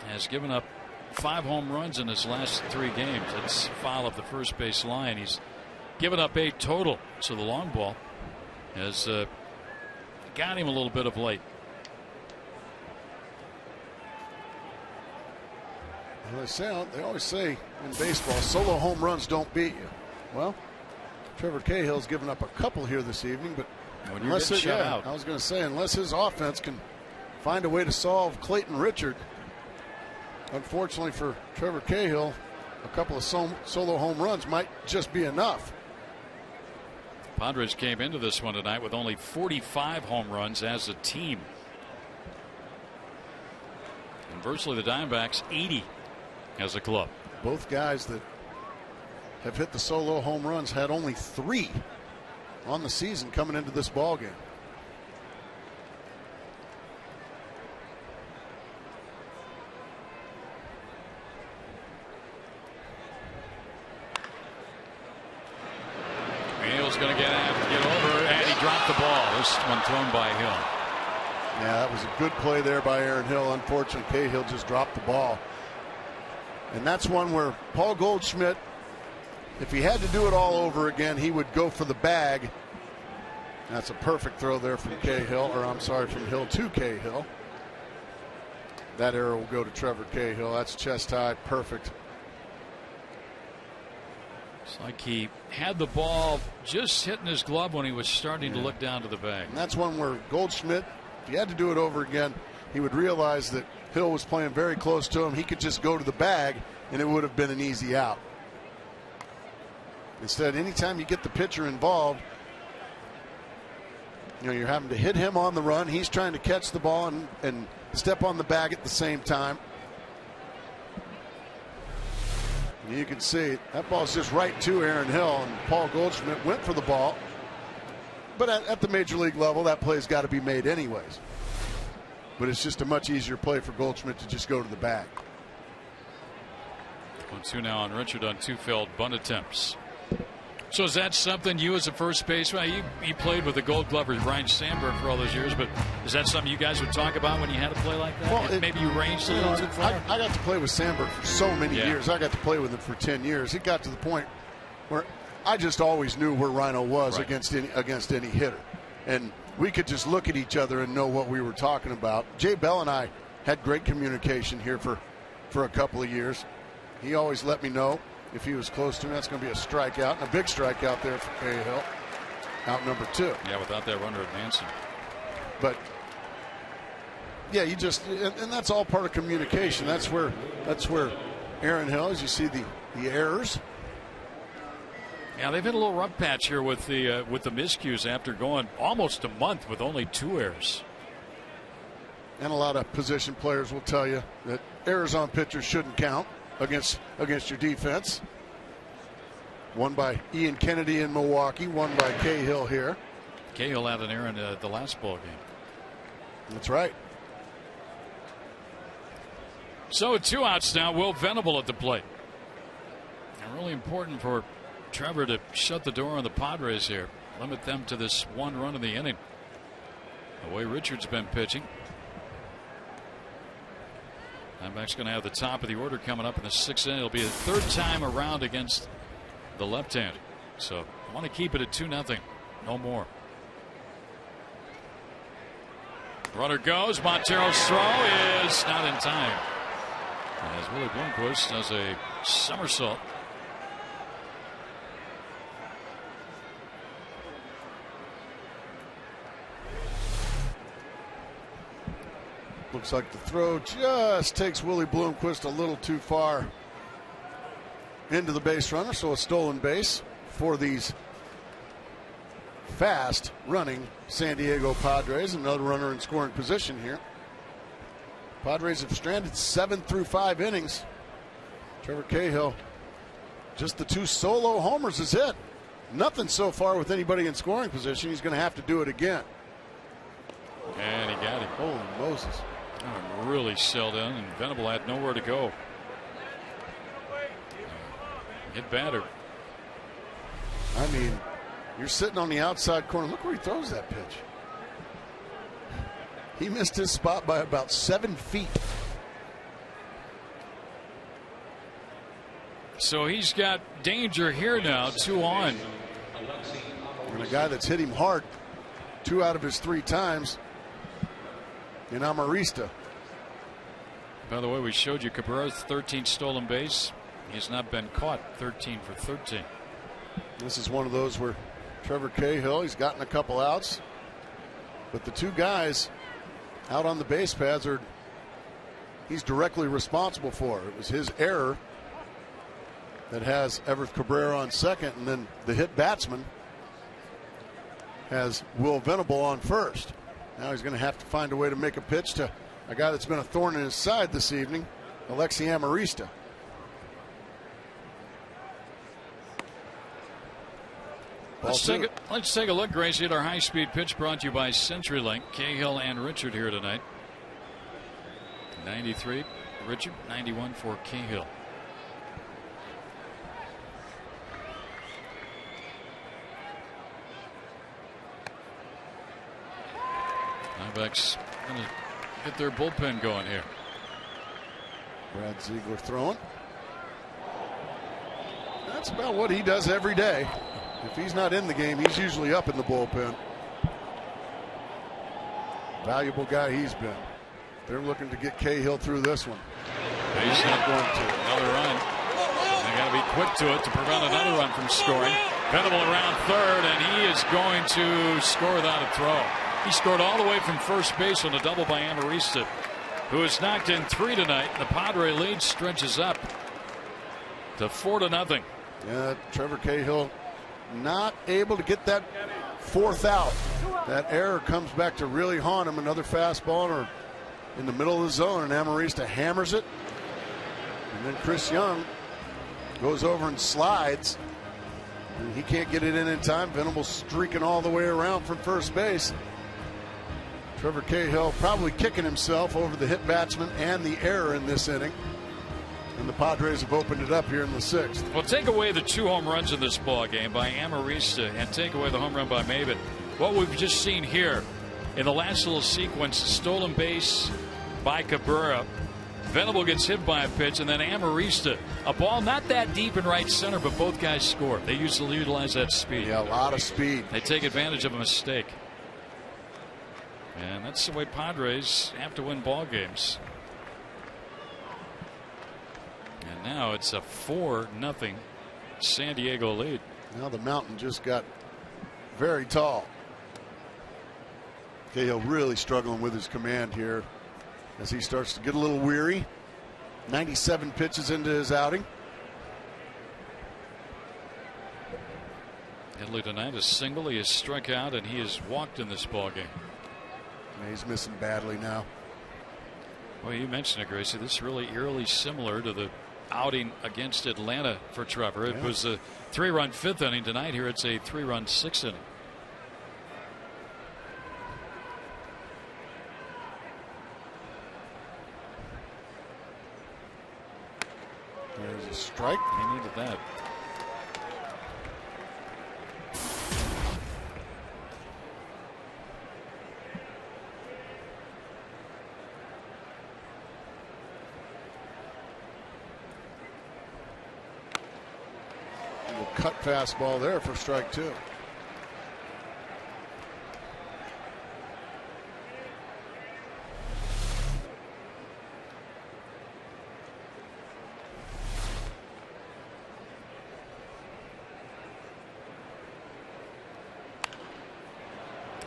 S1: has given up 5 home runs in his last 3 games. That's foul of the first base line. He's given up 8 total. So the long ball has got him a little bit of late.
S2: Well, they always say in baseball, solo home runs don't beat you. Well, Trevor Cahill's given up a couple here this evening, but unless I was going to say, unless his offense can find a way to solve Clayton Richard, unfortunately for Trevor Cahill, a couple of solo home runs might just be enough.
S1: Padres came into this one tonight with only 45 home runs as a team. Conversely, the Diamondbacks 80 as a club.
S2: Both guys that have hit the solo home runs had only 3 on the season coming into this ball game.
S1: Hill's going to get over, and he dropped the ball. This one thrown by Hill.
S2: Yeah, that was a good play there by Aaron Hill. Unfortunately, Cahill just dropped the ball. And that's one where Paul Goldschmidt, if he had to do it all over again, he would go for the bag. That's a perfect throw there from Cahill, or I'm sorry, from Hill to Cahill. That arrow will go to Trevor Cahill. That's chest high, perfect.
S1: It's like he had the ball just hitting his glove when he was starting to look down to the bag.
S2: And that's one where Goldschmidt, if he had to do it over again, he would realize that Hill was playing very close to him. He could just go to the bag, and it would have been an easy out. Instead, anytime you get the pitcher involved, you're having to hit him on the run. He's trying to catch the ball and step on the bag at the same time. And you can see that ball's just right to Aaron Hill, and Paul Goldschmidt went for the ball. But at the major league level, that play's got to be made anyways. But it's just a much easier play for Goldschmidt to just go to the bag.
S1: 1-2 now on Richard on 2 failed bunt attempts. So is that something you as a first baseman, you played with the Gold Glover Brian Sandberg for all those years, but is that something you guys would talk about when you had to play like that?
S2: Well,
S1: maybe you ranged a little too far?
S2: I got to play with Sandberg for so many years. I got to play with him for 10 years. It got to the point where I just always knew where Rhino was against any hitter. And we could just look at each other and know what we were talking about. Jay Bell and I had great communication here for a couple of years. He always let me know if he was close to me. That's going to be a strikeout, and a big strikeout there for Cahill. Out number 2.
S1: Yeah, without that runner advancing.
S2: But yeah, you just and that's all part of communication. That's where Aaron Hill, as you see the errors.
S1: Yeah, they've had a little rough patch here with the miscues after going almost a month with only 2 errors.
S2: And a lot of position players will tell you that errors on pitchers shouldn't count against your defense. One by Ian Kennedy in Milwaukee, one by Cahill here.
S1: Cahill had an error in the last ball game.
S2: That's right.
S1: So 2 outs now. Will Venable at the plate. And really important for Trevor to shut the door on the Padres here. Limit them to this 1 run in the inning. The way Richard's been pitching. Diamondbacks going to have the top of the order coming up in the 6th inning. It'll be the 3rd time around against the left-hander. So I want to keep it at 2-0. No more. Runner goes. Montero's throw is not in time. As Willie Bloomquist does a somersault.
S2: Looks like the throw just takes Willie Bloomquist a little too far into the base runner, so a stolen base for these fast running San Diego Padres. Another runner in scoring position here. Padres have stranded 7 through 5 innings. Trevor Cahill, just the 2 solo homers is it. Nothing so far with anybody in scoring position. He's going to have to do it again.
S1: And he got him.
S2: Holy Moses.
S1: Really shelled in, and Venable had nowhere to go. Hit batter.
S2: I mean, you're sitting on the outside corner. Look where he throws that pitch. He missed his spot by about 7 feet.
S1: So he's got danger here now, 2 on.
S2: And a guy that's hit him hard 2 out of his 3 times in Amarista.
S1: By the way, we showed you Cabrera's 13th stolen base. He's not been caught. 13 for 13.
S2: This is one of those where Trevor Cahill, he's gotten a couple outs, but the 2 guys out on the base paths he's directly responsible for. It was his error that has Everett Cabrera on second, and then the hit batsman has Will Venable on first. Now he's going to have to find a way to make a pitch to a guy that's been a thorn in his side this evening, Alexi Amarista.
S1: Let's take a look, Gracie, at our high-speed pitch brought to you by CenturyLink. Cahill and Richard here tonight. 93, Richard. 91 for Cahill. Diamondbacks going to get their bullpen going here.
S2: Brad Ziegler throwing. That's about what he does every day. If he's not in the game, he's usually up in the bullpen. Valuable guy he's been. They're looking to get Cahill through this one.
S1: He's not going to. Another run. They got to be quick to it to prevent another run from scoring. Venable around third, and he is going to score without a throw. He scored all the way from first base on a double by Amarista, who has knocked in 3 tonight. The Padre lead stretches up to 4-0.
S2: Yeah, Trevor Cahill not able to get that 4th out. That error comes back to really haunt him. Another fastball or in the middle of the zone, and Amarista hammers it. And then Chris Young goes over and slides He can't get it in time. Venable's streaking all the way around from first base. Trevor Cahill probably kicking himself over the hit batsman and the error in this inning. And the Padres have opened it up here in the 6th.
S1: Well, take away the 2 home runs in this ball game by Amarista and take away the home run by Maven. What we've just seen here in the last little sequence, stolen base by Cabrera. Venable gets hit by a pitch, and then Amarista, a ball not that deep in right center, but both guys score. They utilize that speed.
S2: Yeah, a lot of speed.
S1: They take advantage of a mistake. And that's the way Padres have to win ball games. And now it's a 4-0 San Diego lead.
S2: Now the mountain just got very tall. Cahill really struggling with his command here as he starts to get a little weary. 97 pitches into his outing.
S1: Headley tonight is single. He has struck out and he has walked in this ball game.
S2: And he's missing badly now.
S1: Well, you mentioned it, Gracie. This is really eerily similar to the outing against Atlanta for Trevor. It was a 3-run 5th inning. Tonight here it's a 3-run 6th inning.
S2: There's a strike.
S1: He needed that.
S2: Cut fastball there for strike 2.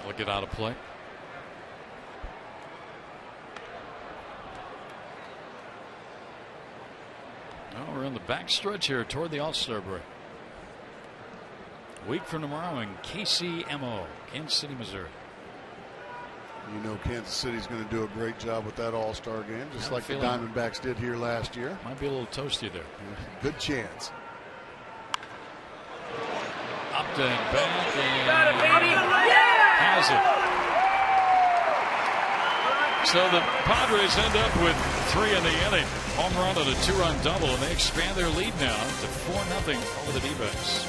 S1: We'll get out of play. Well, we're in the back stretch here toward the All-Star break. Week from tomorrow in KCMO, Kansas City, Missouri.
S2: You know Kansas City's going to do a great job with that All-Star game, just like the Diamondbacks did here last year.
S1: Might be a little toasty there.
S2: Good chance.
S1: Up and back and has it. So the Padres end up with 3 in the inning. Home run and a 2-run double, and they expand their lead now to 4-0 over the D-backs.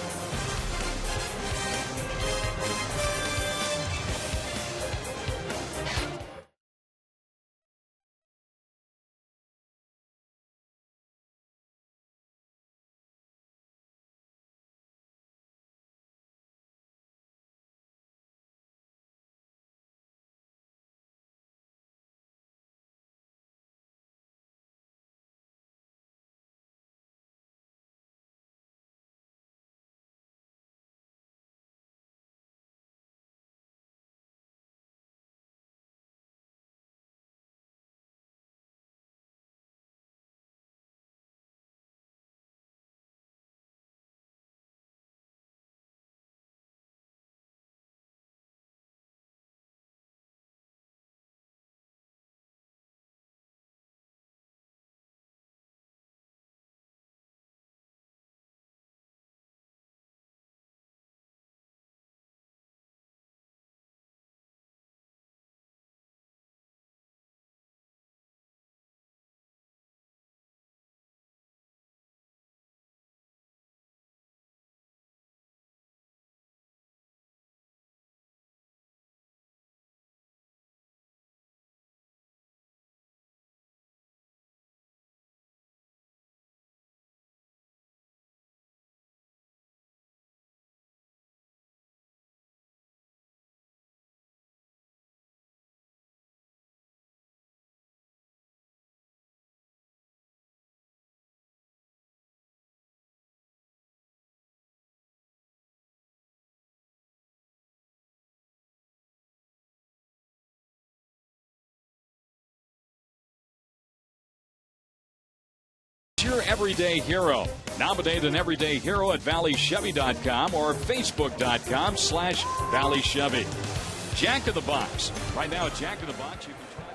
S1: Your everyday hero. Nominate an everyday hero at valleychevy.com or facebook.com/valleychevy. Jack in the Box. Right now at Jack in the Box, you can try.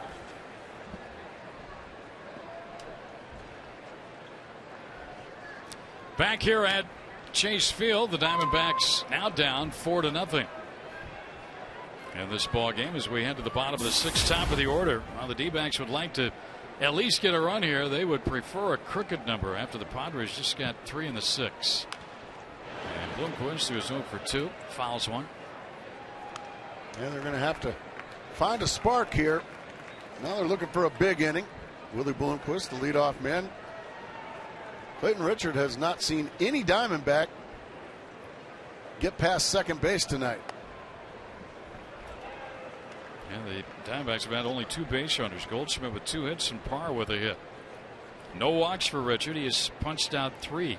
S1: Back here at Chase Field. The Diamondbacks now down 4-0 in this ball game as we head to the bottom of the sixth, top of the order. While the D-backs would like to at least get a run here, they would prefer a crooked number after the Padres just got 3 in the 6th. And Bloomquist, who is 0 for 2, fouls one.
S2: Yeah, they're going to have to find a spark here. Now they're looking for a big inning. Willie Bloomquist, the leadoff man. Clayton Richard has not seen any Diamondback get past second base tonight.
S1: And the Diamondbacks have had only 2 base runners. Goldschmidt with 2 hits and Parr with a hit. No walks for Richard. He has punched out 3.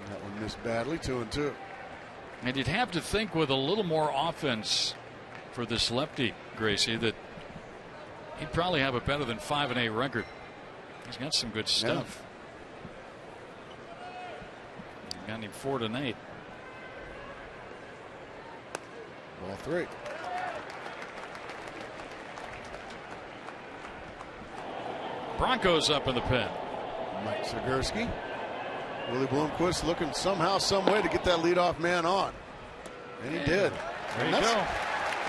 S2: That one missed badly, 2-2.
S1: And you'd have to think with a little more offense for this lefty, Gracie, that he'd probably have a better than 5-8 record. He's got some good stuff. Yeah. Got him 4 tonight.
S2: Ball 3.
S1: Broncos up in the pen.
S2: Mike Zagurski. Willie Bloomquist looking somehow, some way to get that leadoff man on. And he did.
S1: There you go.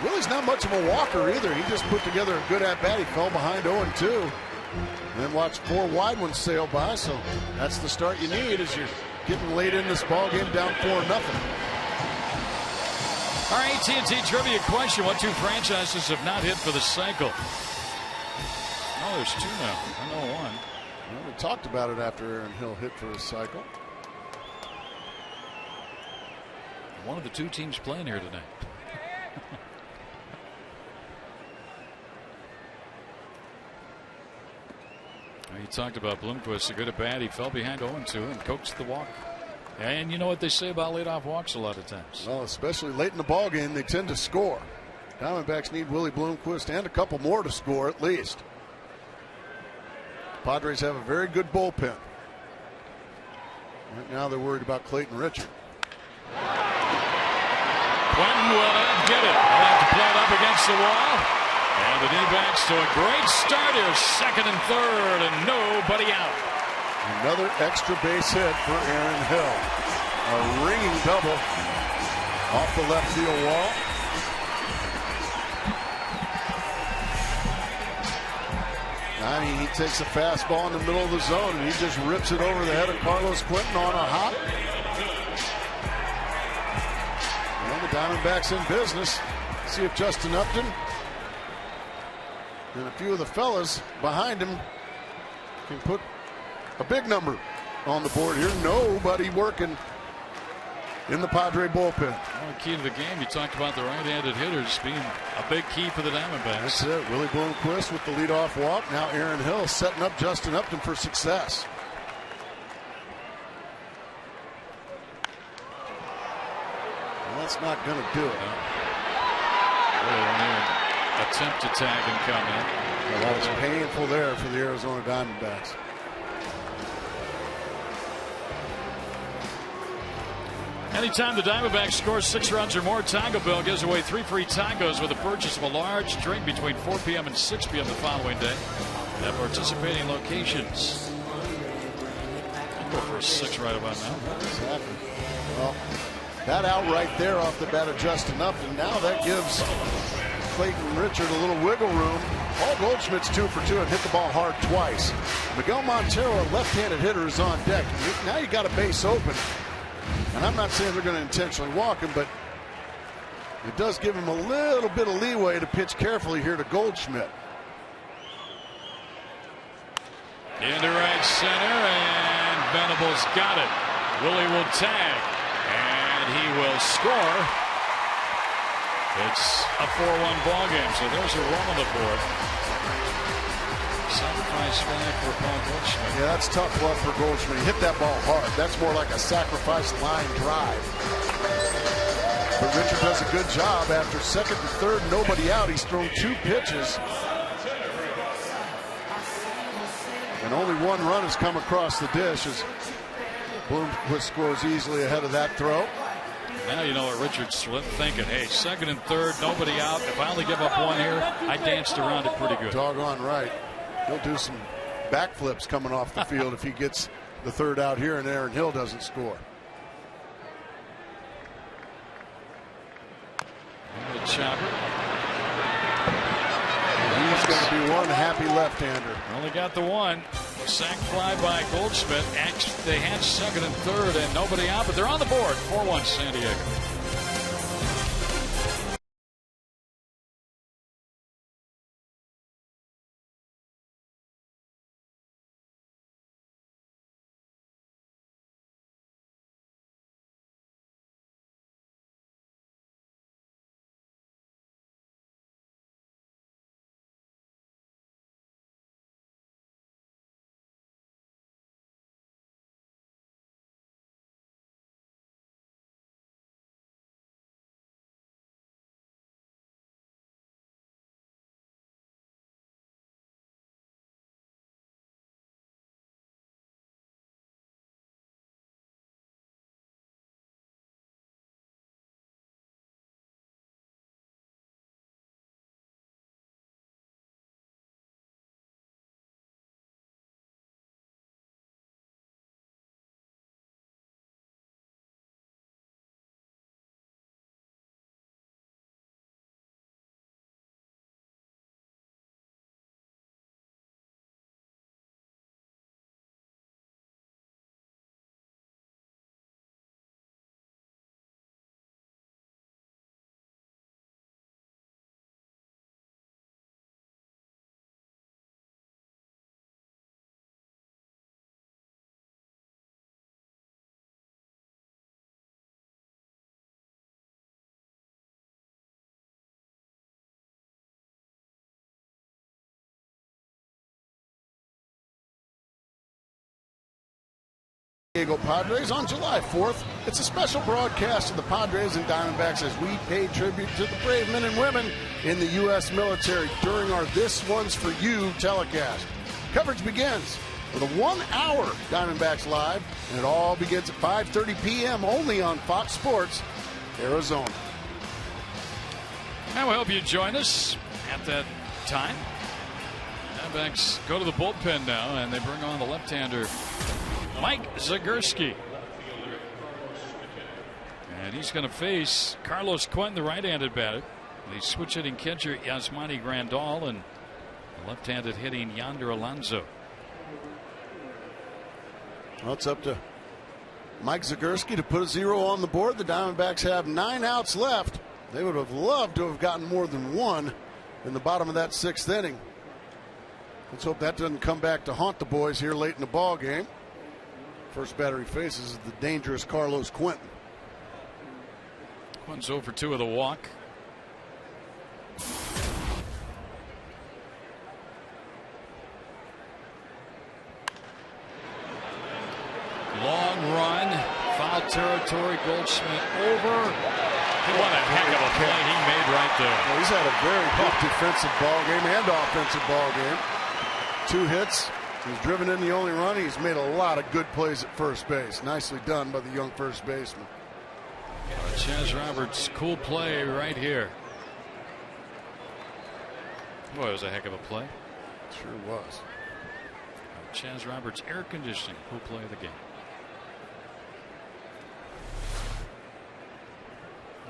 S2: Willie's not much of a walker either. He just put together a good at-bat. He fell behind 0-2. And then watched 4 wide ones sail by. So that's the start you need as you're getting late in this ball game down 4-0.
S1: Our AT&T trivia question. What 2 franchises have not hit for the cycle? Oh, there's 2 now. I know 1.
S2: Well, we talked about it after Aaron Hill hit for his cycle.
S1: One of the 2 teams playing here tonight. You talked about Bloomquist, a good at bat. He fell behind 0-2 and coaxed the walk. And you know what they say about leadoff walks a lot of times.
S2: Well, especially late in the ball game, they tend to score. Diamondbacks need Willie Bloomquist and a couple more to score at least. Padres have a very good bullpen. Right now they're worried about Clayton Richard.
S1: Quentin will not get it. They'll have to play it up against the wall. And the D-backs to a great start here. 2nd and 3rd and nobody out.
S2: Another extra base hit for Aaron Hill. A ringing double off the left field wall. I mean, he takes a fastball in the middle of the zone and he just rips it over the head of Carlos Quentin on a hop. And the Diamondbacks in business. See if Justin Upton and a few of the fellas behind him can put a big number on the board here. Nobody working in the Padre bullpen.
S1: Well, the key to the game, you talked about the right-handed hitters being a big key for the Diamondbacks.
S2: That's it. Willie Bloomquist with the leadoff walk. Now Aaron Hill setting up Justin Upton for success. Well, that's not going to do it.
S1: Really won't even attempt to tag and come in.
S2: Well, that was painful there for the Arizona Diamondbacks.
S1: Anytime the Diamondbacks score 6 runs or more, Taco Bell gives away 3 free tacos with the purchase of a large drink between 4 p.m. and 6 p.m. the following day at participating locations. I'll go for a 6 right about now.
S2: Exactly. Well, that out right there off the bat of Justin Upton. Now that gives Clayton Richard a little wiggle room. Paul Goldschmidt's 2 for 2 and hit the ball hard twice. Miguel Montero, a left-handed hitter, is on deck. Now you got a base open. And I'm not saying they're going to intentionally walk him, but it does give him a little bit of leeway to pitch carefully here to Goldschmidt.
S1: Into right center, and Venables got it. Willie will tag, and he will score. It's a 4-1 ball game, so there's a run on the board. Sacrifice fly for Paul Goldschmidt.
S2: Yeah, that's tough luck for Goldschmidt. He hit that ball hard. That's more like a sacrifice line drive. But Richard does a good job. After 2nd and 3rd, nobody out. He's thrown 2 pitches. And only 1 run has come across the dish as Bloomquist scores easily ahead of that throw.
S1: Now you know what Richard's thinking. Hey, 2nd and 3rd, nobody out. If I only give up 1 here, I danced around it pretty good.
S2: Doggone right. He'll do some backflips coming off the field if he gets the third out here and Aaron Hill doesn't score.
S1: The chopper.
S2: He's going to be one happy left-hander.
S1: Only got the one. Sack fly by Goldschmidt. They had second and third and nobody out, but they're on the board. 4-1 San Diego.
S2: Diego Padres on July 4th. It's a special broadcast of the Padres and Diamondbacks as we pay tribute to the brave men and women in the U.S. military during our This One's For You telecast. Coverage begins with a 1-hour Diamondbacks Live, and it all begins at 5:30 p.m. only on Fox Sports Arizona.
S1: And we hope you join us at that time. Diamondbacks go to the bullpen now, and they bring on the left-hander Mike Zagurski. And he's going to face Carlos Quentin, the right-handed batter. The switch-hitting catcher Yasmani Grandal, and the left-handed hitting Yonder Alonso.
S2: Well, it's up to Mike Zagurski to put a 0 on the board. The Diamondbacks have 9 outs left. They would have loved to have gotten more than one in the bottom of that 6th inning. Let's hope that doesn't come back to haunt the boys here late in the ball game. First batter he faces is the dangerous Carlos Quentin.
S1: Quentin's 0 for 2 with a walk. Long run, foul territory. Goldschmidt over. What a heck of a play he made right there.
S2: Well, he's had a very good defensive ball game and offensive ball game. 2 hits. He's driven in the only run. He's made a lot of good plays at first base. Nicely done by the young first baseman.
S1: Chaz Roberts, cool play right here. Boy, it was a heck of a play.
S2: Sure was.
S1: Chaz Roberts, air conditioning, cool play of the game.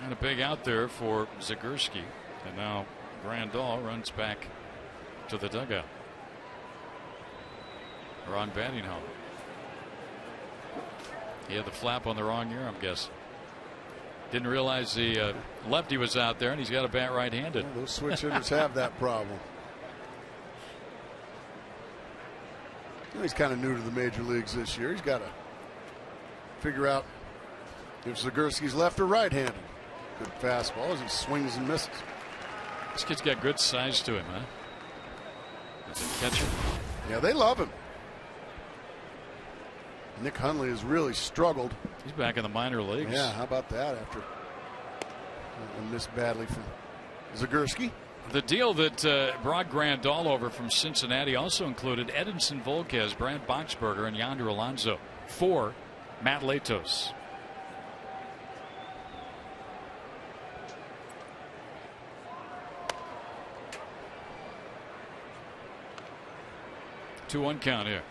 S1: And a big out there for Zagurski. And now Grandal runs back to the dugout. Or on batting home. He had the flap on the wrong ear, I'm guessing. Didn't realize the lefty was out there, and he's got a bat right-handed.
S2: Well, those switch hitters have that problem. He's kind of new to the major leagues this year. He's got to figure out if Zagurski's left or right-handed. Good fastball as he swings and misses.
S1: This kid's got good size to him, huh? As a catcher.
S2: Yeah, they love him. Nick Hundley has really struggled.
S1: He's back in the minor leagues.
S2: Yeah, how about that after a miss badly from Zagurski?
S1: The deal that brought Grandal over from Cincinnati also included Edinson Volquez, Brad Boxberger, and Yonder Alonso for Matt Latos. 2-1 count here.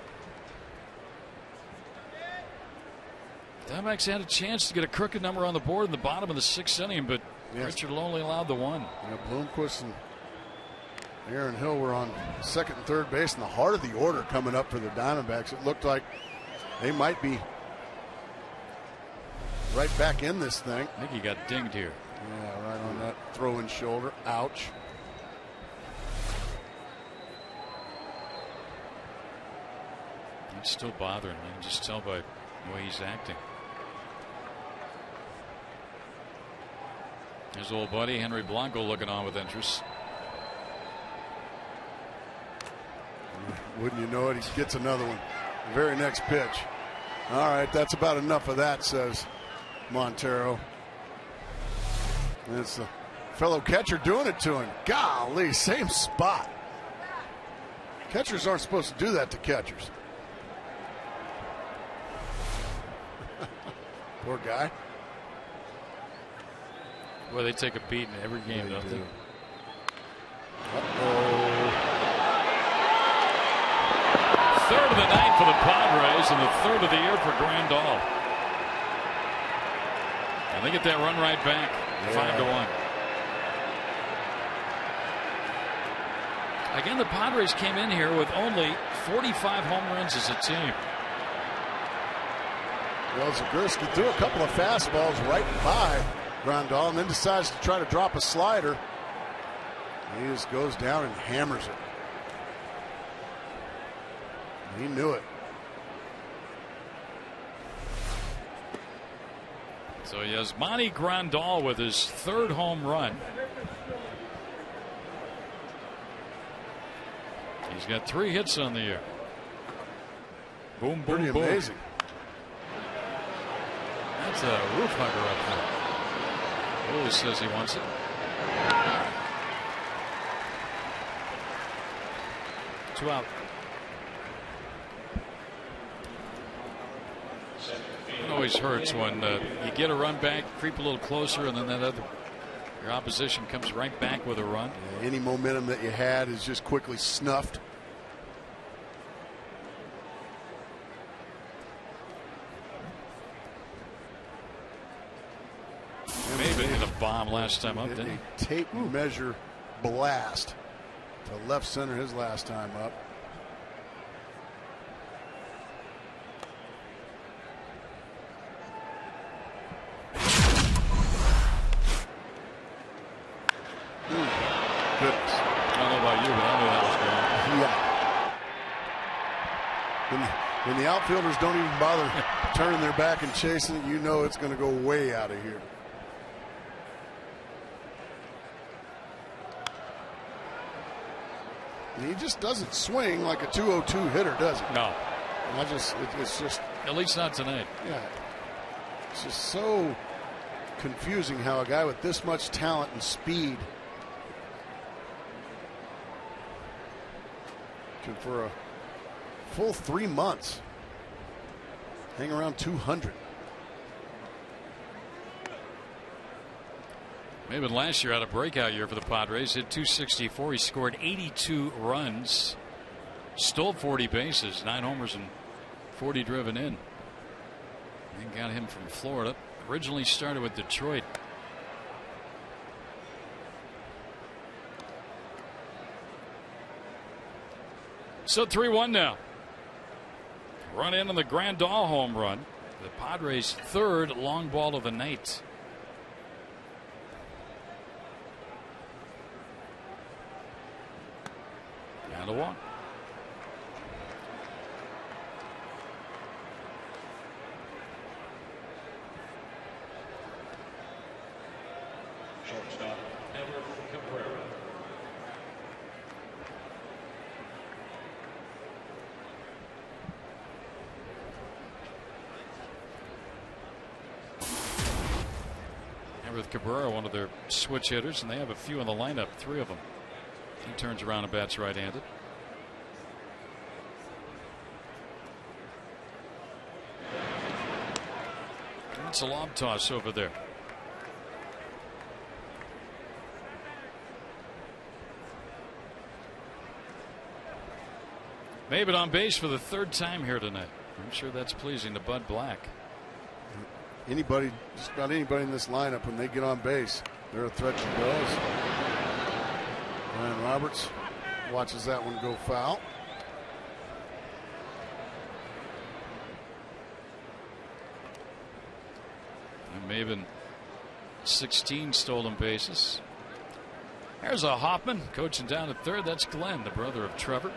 S1: Diamondbacks had a chance to get a crooked number on the board in the bottom of the 6th inning, but Richard only allowed the one.
S2: Yeah, Bloomquist and Aaron Hill were on second and third base in the heart of the order coming up for the Diamondbacks. It looked like they might be right back in this thing.
S1: I think he got dinged here.
S2: Yeah, right on that throw-in shoulder. Ouch.
S1: It's still bothering me. You can just tell by the way he's acting. His old buddy Henry Blanco looking on with interest.
S2: Wouldn't you know it, he gets another one. The very next pitch. All right, that's about enough of that, says Montero. And it's the fellow catcher doing it to him. Golly, same spot. Catchers aren't supposed to do that to catchers. Poor guy.
S1: Well, they take a beating every game, don't they? Third of the night for the Padres and the third of the year for Grandal. And they get that run right back. 5-1. Again, the Padres came in here with only 45 home runs as a team.
S2: Well, Zagurski threw a couple of fastballs right by Grandal and then decides to try to drop a slider. He just goes down and hammers it. He knew it.
S1: So he has Yasmani Grandal with his third home run. He's got 3 hits on the year. Boom, boom,
S2: Pretty
S1: boom.
S2: amazing.
S1: That's a roof hugger up there. Willie says he wants it. Two out. It always hurts when you get a run back, creep a little closer, and then your opposition comes right back with a run.
S2: Yeah, any momentum that you had is just quickly snuffed.
S1: Maybe hit a bomb last time up, didn't he?
S2: Tape measure blast to left center his last time up. Goodness.
S1: I don't know about you, but I knew that was going.
S2: Yeah. When the outfielders don't even bother turning their back and chasing it, you know it's going to go way out of here. And he just doesn't swing like a 202 hitter, does he?
S1: No.
S2: It's just.
S1: At least not tonight.
S2: Yeah. It's just so confusing how a guy with this much talent and speed can, for a full 3 months, hang around 200.
S1: Maybe last year had a breakout year for the Padres. Hit 264. He scored 82 runs, stole 40 bases, 9 homers and 40 driven in. And got him from Florida. Originally started with Detroit. So 3-1 now. Run in on the Grandal home run. The Padres' third long ball of the night. And a walk.
S6: Shortstop, Cabrera.
S1: And with Cabrera, one of their switch hitters, and they have a few in the lineup, 3 of them. He turns around and bats right-handed. That's a lob toss over there. Maben on base for the 3rd time here tonight. I'm sure that's pleasing to Bud Black.
S2: Anybody, just about anybody in this lineup, when they get on base, they're a threat to goals. Ryan Roberts watches that one go foul.
S1: And Maben, 16 stolen bases. There's a Hoffman coaching down at 3rd. That's Glenn, the brother of Trevor.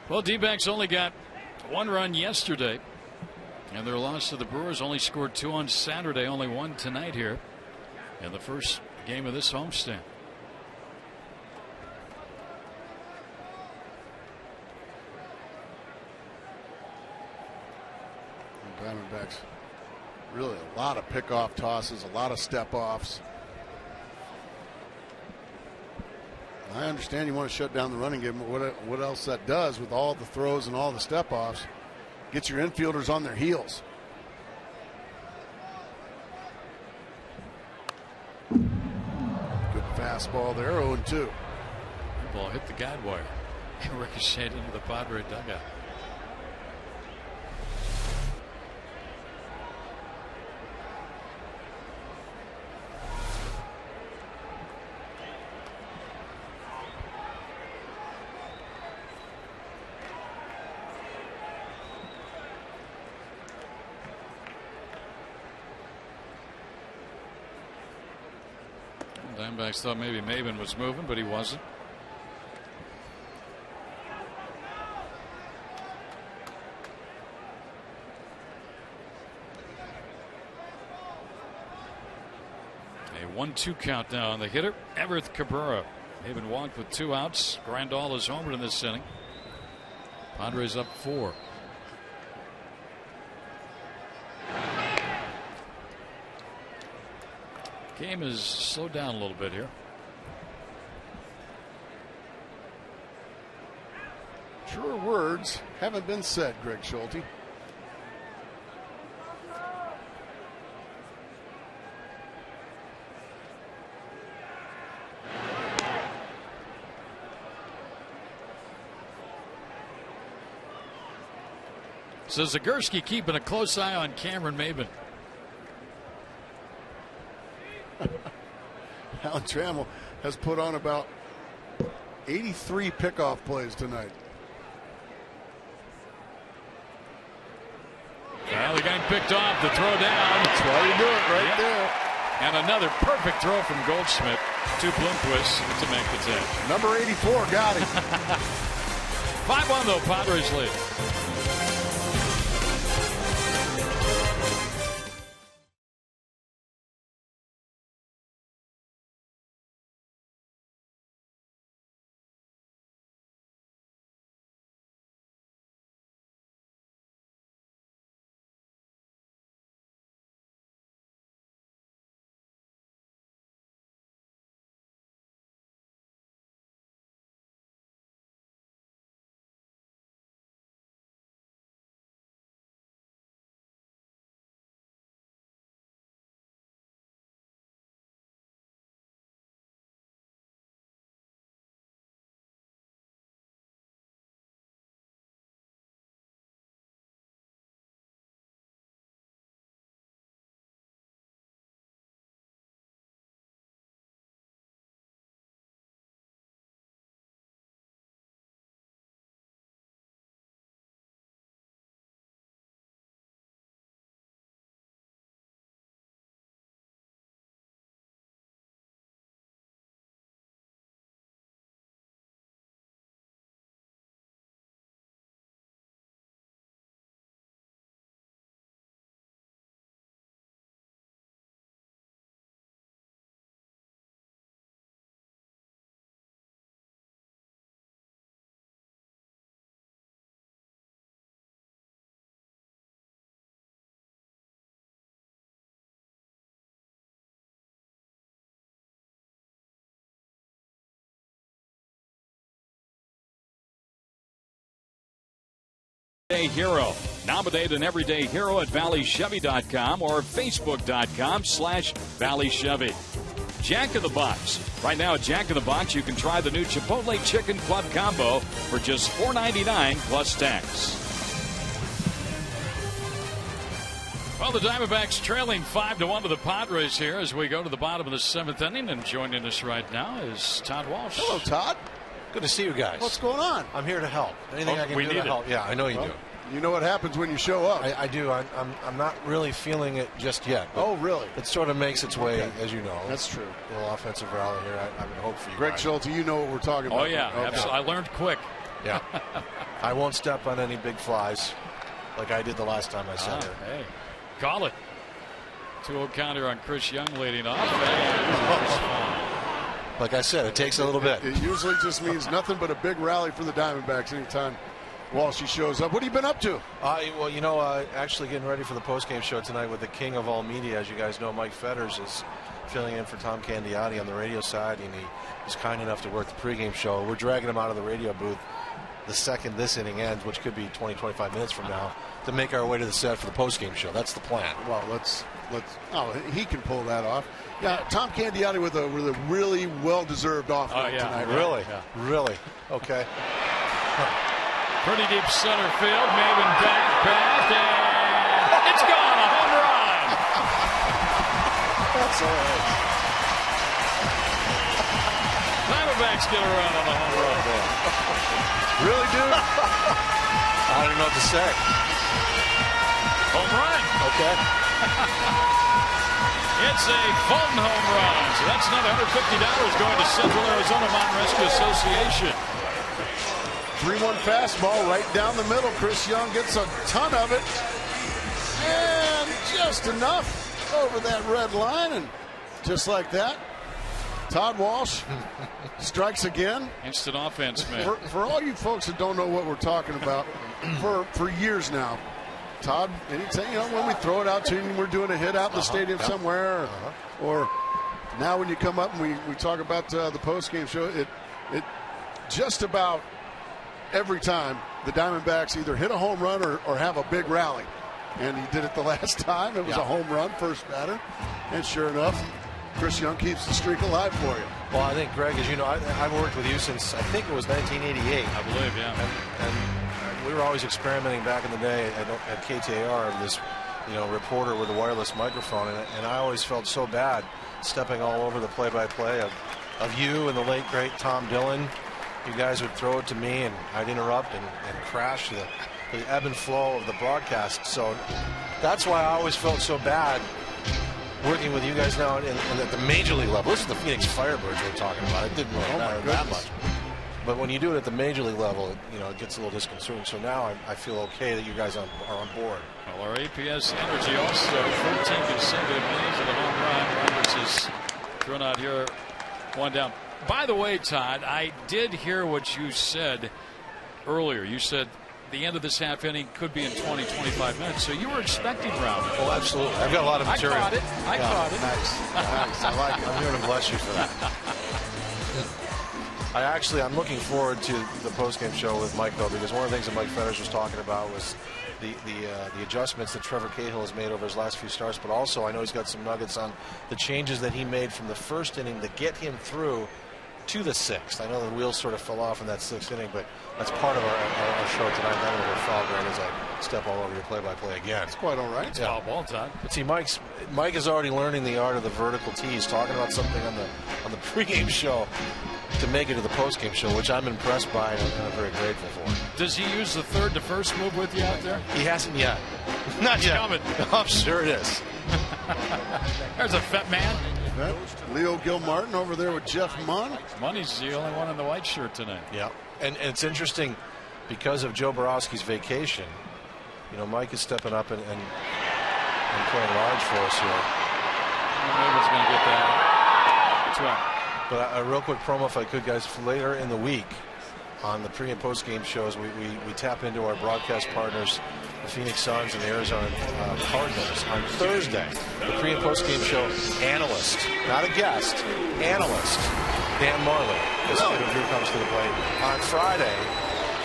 S1: Well, D-backs only got 1 run yesterday, and their loss to the Brewers only scored 2 on Saturday, only 1 tonight here in the first game of this homestand.
S2: Diamondbacks, really a lot of pickoff tosses, a lot of step-offs. I understand you want to shut down the running game, but what else that does with all the throws and all the step-offs, gets your infielders on their heels. Good fastball there, 0-2.
S1: The ball hit the guide wire. It ricocheted into the Padre dugout. Diamondbacks thought maybe Maben was moving, but he wasn't. A 1-2 count now on the hitter, Everett Cabrera. Maben walked with 2 outs. Grandal is homered in this inning. Padres up 4. Game is slowed down a little bit here.
S2: Truer words haven't been said, Greg Schulte.
S1: So Zagorski keeping a close eye on Cameron Maben.
S2: Alan Trammell has put on about 83 pickoff plays tonight.
S1: Well, the guy picked off the throw down.
S2: That's why you do it right there.
S1: And another perfect throw from Goldschmidt to Bloomquist to make the 10.
S2: Number 84 got him.
S1: 5-1 though, Padres lead. Everyday Hero. Nominate an Everyday Hero at valleychevy.com or facebook.com/valleychevy. Jack in the Box. Right now at Jack in the Box, you can try the new Chipotle Chicken Club Combo for just $4.99 plus tax. Well, the Diamondbacks trailing 5-1 to the Padres here as we go to the bottom of the 7th inning. And joining us right now is Todd Walsh.
S7: Hello, Todd. Good to see you guys.
S2: What's going on?
S7: I'm here to help. Anything I can do to help. Yeah, I know you do.
S2: You know what happens when you show up.
S7: I do. I'm not really feeling it just yet.
S2: Oh, really?
S7: It sort of makes its way, as you know.
S2: That's true.
S7: A little offensive rally here. I would hope for you
S2: Greg
S7: guys.
S2: Schulte, you know what we're talking about.
S1: Oh, yeah. Absolutely. I learned quick.
S7: Yeah. I won't step on any big flies like I did the last time I sat here.
S1: Hey, call it. 2-0 counter on Chris Young leading off.
S7: Like I said, it takes a little bit.
S2: It usually just means nothing but a big rally for the Diamondbacks anytime Walshy shows up. What have you been up to?
S7: Well, you know, actually getting ready for the postgame show tonight with the king of all media. As you guys know, Mike Fetters is filling in for Tom Candiotti on the radio side, and he was kind enough to work the pregame show. We're dragging him out of the radio booth the second this inning ends, which could be 20-25 minutes from now, to make our way to the set for the postgame show. That's the plan.
S2: Well, let's. Oh, he can pull that off. Yeah, Tom Candiotti with a really well-deserved off tonight.
S7: Really?
S2: Yeah.
S7: Really? Okay.
S1: Pretty deep center field. Maven back, and it's gone. A home run.
S2: That's all right.
S1: Diamondbacks get a run on the home run.
S2: Really, dude?
S7: I don't even know what to say.
S1: Home run.
S7: Okay.
S1: It's a Fulton home run. So that's another $150 going to Central Arizona Mine Rescue Association.
S2: 3-1 fastball right down the middle. Chris Young gets a ton of it. And just enough over that red line. And just like that, Todd Walsh strikes again.
S1: Instant offense, man.
S2: For all you folks that don't know what we're talking about, for years now, Todd, anytime, when we throw it out to you and we're doing a hit out in the stadium somewhere, or now when you come up and we talk about the post-game show, it just about every time the Diamondbacks either hit a home run or have a big rally. And he did it the last time. It was a home run, first batter. And sure enough, Chris Young keeps the streak alive for you.
S7: Well, I think, Greg, as you know, I've worked with you since, I think it was 1988.
S1: I believe, yeah.
S7: And we were always experimenting back in the day at KTAR, this, reporter with a wireless microphone. And I always felt so bad stepping all over the play-by-play of you and the late, great Tom Dillon. You guys would throw it to me, and I'd interrupt and crash the ebb and flow of the broadcast. So that's why I always felt so bad working with you guys now and at the major league level. This is the Phoenix Firebirds we're talking about. It didn't really matter that much. But when you do it at the major league level, it gets a little disconcerting. So now I feel okay that you guys are on board.
S1: Well, our APS energy also 14 consecutive innings of the home run. Roberts is thrown out here, one down. By the way, Todd, I did hear what you said earlier. You said the end of this half inning could be in 20-25 minutes. So you were expecting round.
S7: Oh, absolutely. I've got a lot of material.
S1: I caught it.
S7: Nice. I like it. I'm here to bless you for that. I'm looking forward to the postgame show with Mike, though, because one of the things that Mike Fetters was talking about was the adjustments that Trevor Cahill has made over his last few starts, but also I know he's got some nuggets on the changes that he made from the first inning to get him through to the sixth. I know the wheels sort of fell off in that sixth inning, but that's part of our show tonight. That will fall, Greg, as I step all over your play-by-play again.
S2: It's quite all right.
S1: It's all ball, Todd.
S7: But see, Mike is already learning the art of the vertical tees, talking about something on the pregame show to make it to the postgame show, which I'm impressed by and I'm very grateful for.
S1: Does he use the third to first move with you out there?
S7: He hasn't yet. Not yet.
S1: Coming.
S7: I'm sure it is.
S1: There's a fat man.
S2: Leo Gilmartin over there with Jeff Munn.
S1: Money's the only one in the white shirt tonight.
S7: Yeah, and it's interesting because of Joe Borowski's vacation. Mike is stepping up and playing large for us here.
S1: Maven's going to get that. That's right.
S7: But a real quick promo, if I could, guys, for later in the week on the pre and post game shows, we tap into our broadcast partners, the Phoenix Suns and the Arizona Cardinals. On Thursday, the pre and post game show analyst, not a guest, analyst, Dan Marley, this kid who comes to the plate. On Friday,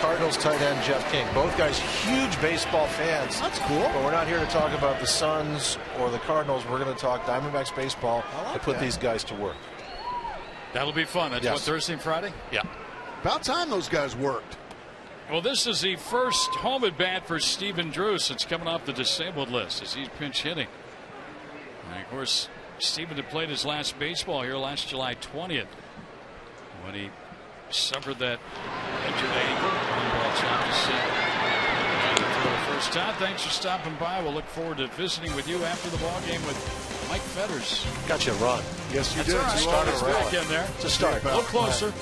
S7: Cardinals tight end Jeff King. Both guys huge baseball fans.
S2: That's cool.
S7: But we're not here to talk about the Suns or the Cardinals. We're going to talk Diamondbacks baseball and put these guys to work.
S1: That'll be fun. That's what, Thursday and Friday?
S7: Yeah.
S2: About time those guys worked.
S1: Well, this is the first home at bat for Stephen Drews. It's coming off the disabled list as he's pinch hitting. And of course, Stephen had played his last baseball here last July 20th when he suffered that injured ankle. First time. Thanks for stopping by. We'll look forward to visiting with you after the ball game with Mike Fetters.
S7: Got you a run.
S2: Yes, you
S1: That's
S2: did.
S1: all right.
S2: You started
S1: Back
S2: right.
S1: in there.
S7: It's a start.
S1: A little closer.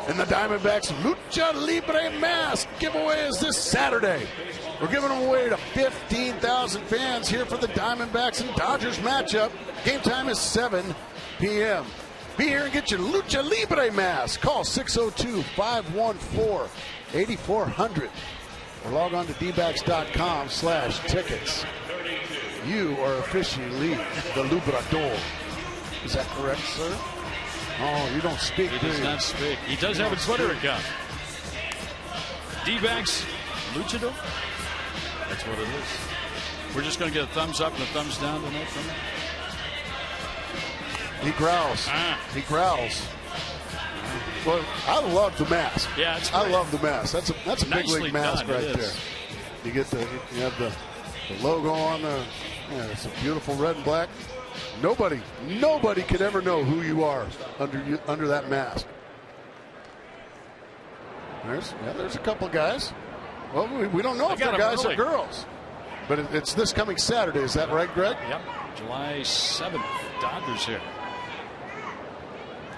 S2: And the Diamondbacks Lucha Libre mask giveaway is this Saturday. We're giving them away to 15,000 fans here for the Diamondbacks and Dodgers matchup. Game time is 7 p.m. Be here and get your Lucha Libre mask. Call 602-514-8400 or log on to dbacks.com/tickets. You are officially the Lubrador. Is that correct, sir? Oh, you don't speak,
S1: He does not speak. He does have a Twitter account. D-backs Luchador? That's what it is. We're just going to get a thumbs up and a thumbs down tonight from him.
S2: He growls. He growls. Well, I love the mask.
S1: Yeah, it's
S2: I
S1: great.
S2: love the mask. That's a big
S1: Nicely
S2: league mask
S1: done,
S2: right
S1: it
S2: there.
S1: is.
S2: You get you have the logo on the. Yeah, it's a beautiful red and black. Nobody could ever know who you are under that mask. There's a couple guys. Well, we don't know if they're guys or girls. But it's this coming Saturday. Is that right, Greg?
S1: Yep. July 7th. Dodgers here.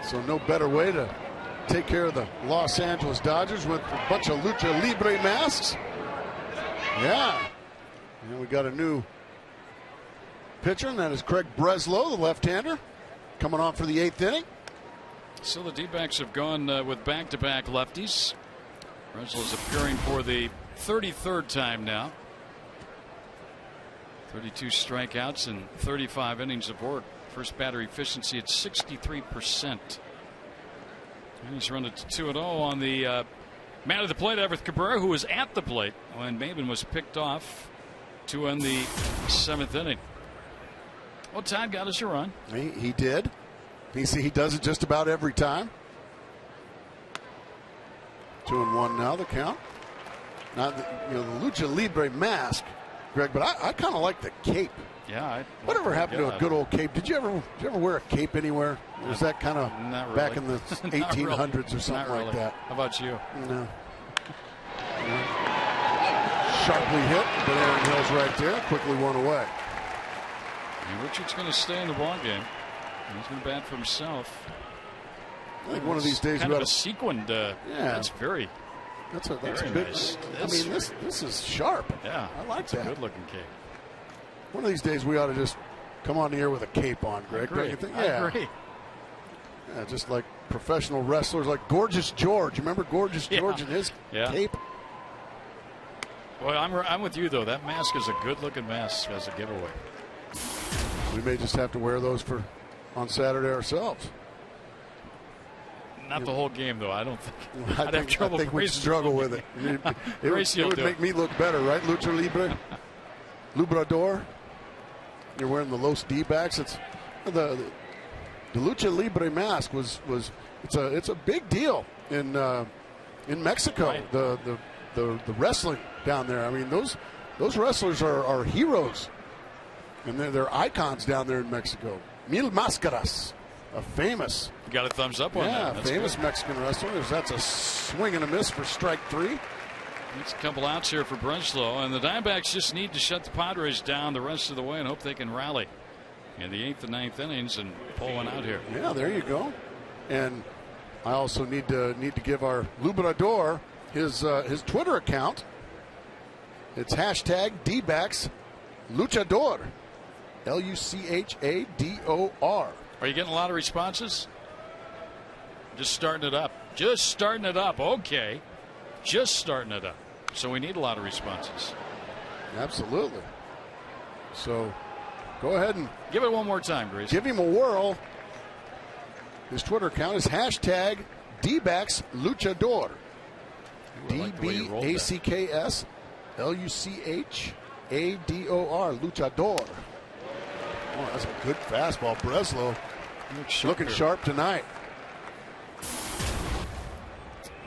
S2: So no better way to take care of the Los Angeles Dodgers with a bunch of Lucha Libre masks. Yeah. And we got a new pitcher, and that is Craig Breslow, the left-hander, coming on for the 8th inning.
S1: So the D-backs have gone with back-to-back lefties. Breslow's appearing for the 33rd time now. 32 strikeouts and 35 innings of work. First batter efficiency at 63%. And he's run it to 2-0 on the man at the plate, Everett Cabrera, who was at the plate when Maben was picked off to end the 7th inning. Well, Todd got us a run.
S2: He did. He does it just about every time. 2-1 now, the count. Now, the Lucha Libre mask, Greg, but I kind of like the cape.
S1: Yeah.
S2: Whatever happened to a good old cape? Did you ever wear a cape anywhere? Or was that kind of back in the 1800s or something like that?
S1: How about you?
S2: No. Sharply hit, but Aaron Hill's right there. Quickly one away.
S1: And Richard's going to stay in the ball game. He's going to bat for himself.
S2: I think one of these days
S1: kind
S2: we
S1: of
S2: got
S1: a sequined. That's very.
S2: That's a
S1: very
S2: big.
S1: nice.
S2: I mean, this is sharp.
S1: Yeah,
S2: I like
S1: it's
S2: that.
S1: a good looking cape.
S2: One of these days we ought to just come on the air with a cape on, Greg. Don't you think?
S1: I agree.
S2: Yeah, just like professional wrestlers, like Gorgeous George. Remember Gorgeous George and his cape?
S1: Well, I'm with you, though. That mask is a good-looking mask as a giveaway.
S2: We may just have to wear those on Saturday ourselves.
S1: Not the whole game, though. I don't think.
S2: I think we'd struggle with it. It would make me look better, right? Lucha Libre, Lubrador. You're wearing the Los D-backs. It's the Lucha Libre mask it's a big deal in Mexico.
S1: Right.
S2: The wrestling down there. I mean, those wrestlers are heroes, and they're icons down there in Mexico. Mil Máscaras, a famous.
S1: You got a thumbs up on that. That's
S2: famous
S1: good.
S2: Mexican wrestler. That's a swing and a miss for strike 3.
S1: It's a couple outs here for Breslow, and the Diamondbacks just need to shut the Padres down the rest of the way and hope they can rally in the 8th and 9th innings and pull one out here.
S2: Yeah, there you go. And I also need to give our Lubrador his Twitter account. It's hashtag D-backs Luchador, Luchador.
S1: Are you getting a lot of responses? Just starting it up. Just starting it up. Okay. Just starting it up. So we need a lot of responses.
S2: Absolutely. So go ahead and
S1: give it one more time, Grace.
S2: Give him a whirl. His Twitter account is hashtag D-backs Luchador. D-B-A-C-K-S L-U-C-H-A-D-O-R, Luchador. Oh, that's a good fastball. Breslow looking sharp tonight.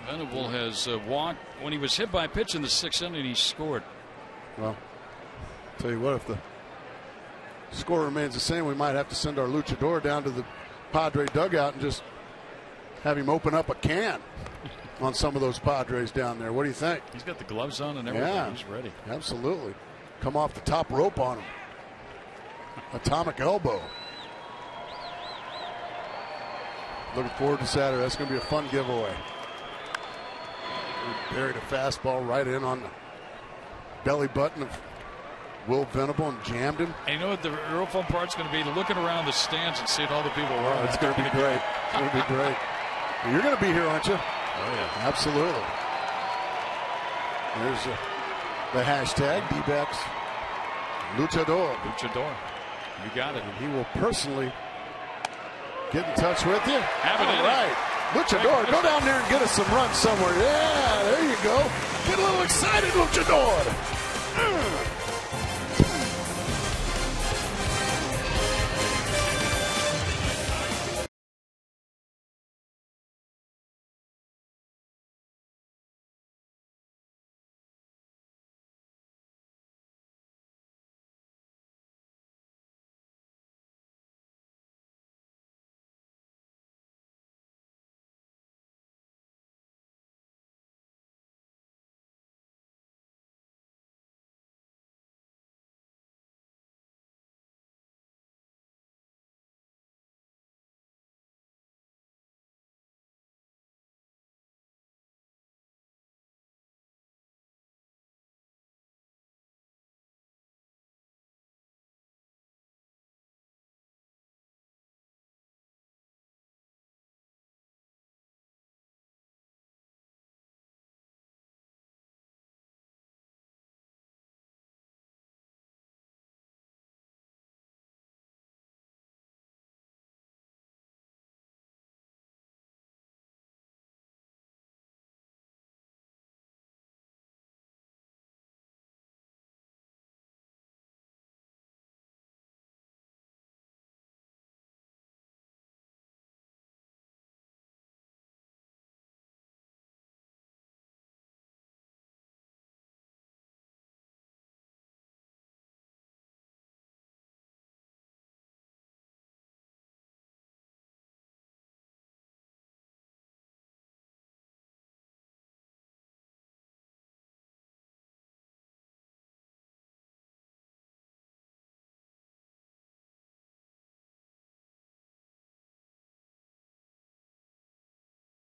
S1: Venable has walked. When he was hit by a pitch in the 6th inning, he scored.
S2: Well, tell you what, if the score remains the same, we might have to send our Luchador down to the Padre dugout and just have him open up a can on some of those Padres down there. What do you think?
S1: He's got the gloves on and everything.
S2: Yeah,
S1: he's ready.
S2: Absolutely. Come off the top rope on him. Atomic elbow. Looking forward to Saturday. That's going to be a fun giveaway. We buried a fastball right in on the belly button of Will Venable and jammed him.
S1: And you know what the real fun part's going to be? Looking around the stands and seeing all the people around.
S2: It's going to be great. It's going to be great. You're going to be here, aren't you?
S1: Oh, yeah.
S2: Absolutely. There's the hashtag D-backs Luchador.
S1: Luchador. You got it.
S2: And he will personally get in touch with you.
S1: All
S2: right. Luchador, go down there and get us some runs somewhere. Yeah, there you go. Get a little excited, Luchador.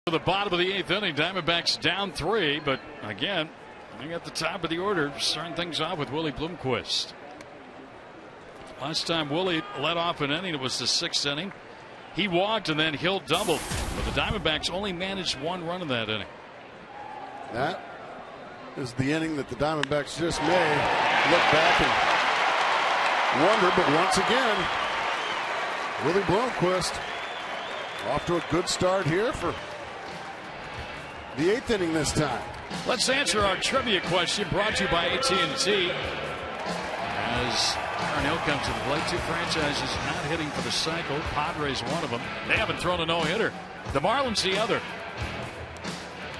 S1: The bottom of the 8th inning, Diamondbacks down 3, but again, I got the top of the order, starting things off with Willie Bloomquist. Last time Willie led off an inning, it was the 6th inning. He walked and then Hill doubled. But the Diamondbacks only managed 1 run in that inning.
S2: That is the inning that the Diamondbacks just may look back and wonder. But once again, Willie Bloomquist off to a good start here for the 8th inning this time.
S1: Let's answer our trivia question brought to you by AT&T. As Aaron Hill comes to the plate, 2 franchises not hitting for the cycle. Padres one of them. They haven't thrown a no-hitter. The Marlins the other.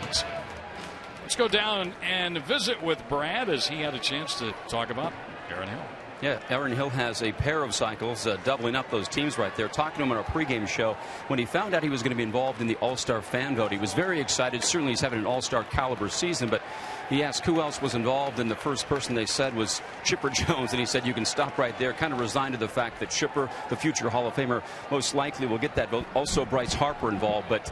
S1: Let's go down and visit with Brad as he had a chance to talk about Aaron Hill.
S3: Yeah, Aaron Hill has a pair of cycles, doubling up those teams right there. Talking to him on our pregame show, when he found out he was going to be involved in the All-Star fan vote, he was very excited. Certainly he's having an All-Star caliber season, but he asked who else was involved, and the first person they said was Chipper Jones, and he said you can stop right there. Kind of resigned to the fact that Chipper, the future Hall of Famer, most likely will get that vote. Also Bryce Harper involved, but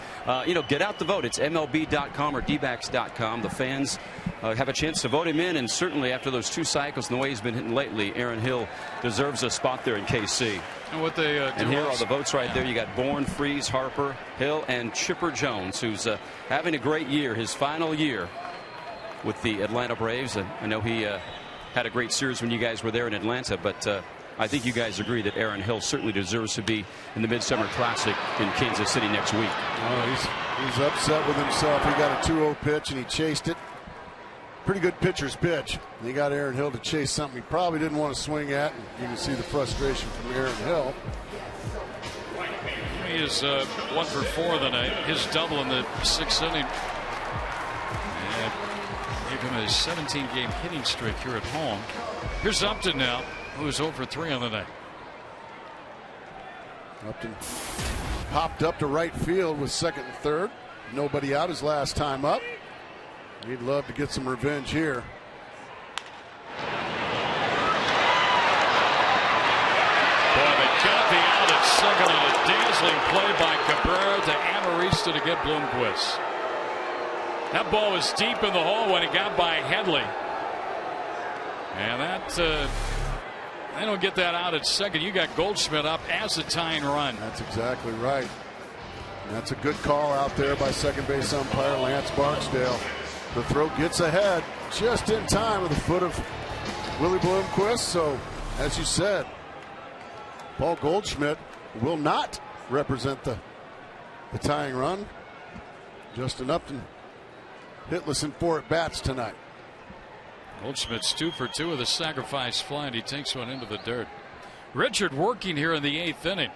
S3: get out the vote. It's MLB.com or DBACS.com. The fans have a chance to vote him in, and certainly after those 2 cycles and the way he's been hitting lately, Aaron Hill deserves a spot there in KC.
S1: And what they
S3: and here are the votes right there. You got Bourne, Freese, Harper, Hill, and Chipper Jones, who's having a great year, his final year with the Atlanta Braves. And I know he had a great series when you guys were there in Atlanta, but I think you guys agree that Aaron Hill certainly deserves to be in the Midsummer Classic in Kansas City next week.
S2: Oh, he's upset with himself. He got a 2-0 pitch and he chased it. Pretty good pitcher's pitch. And he got Aaron Hill to chase something he probably didn't want to swing at. And you can see the frustration from Aaron Hill.
S1: He is 1 for 4 tonight. His double in the 6th inning gave him a 17-game hitting streak here at home. Here's Upton now, who's 0 for 3 on the night.
S2: Upton popped up to right field with 2nd and 3rd. Nobody out his last time up. He'd love to get some revenge here.
S1: Boy, they got the out at second on a dazzling play by Cabrera to Amarista to get Bloomquist. That ball was deep in the hole when it got by Headley. And that, they don't get that out at second. You got Goldschmidt up as a tying run.
S2: That's exactly right. And that's a good call out there by second base umpire Lance Barksdale. The throw gets ahead just in time with the foot of Willie Bloomquist. So, as you said, Paul Goldschmidt will not represent the tying run. Justin Upton hitless in 4 at-bats tonight.
S1: Goldschmidt's 2 for 2 with a sacrifice fly, and he takes one into the dirt. Richard working here in the 8th inning.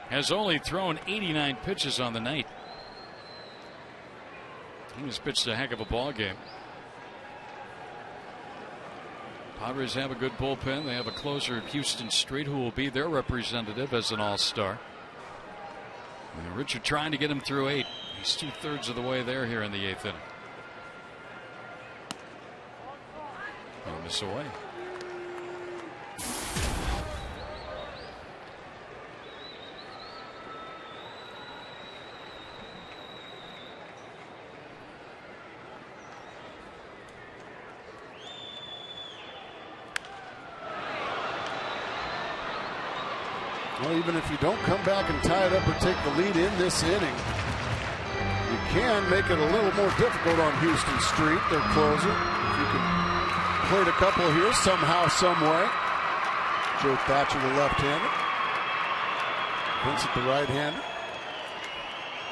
S1: Has only thrown 89 pitches on the night. He has pitched a heck of a ball game. Padres have a good bullpen. They have a closer, Houston Street, who will be their representative as an all-star. Richard trying to get him through 8. He's 2/3 of the way there here in the 8th inning. On this away.
S2: Well, even if you don't come back and tie it up or take the lead in this inning, you can make it a little more difficult on Houston Street, their closer. If you can plate a couple here somehow, some way. Joe Thatcher, the left-hander. Vincent, the right-hander.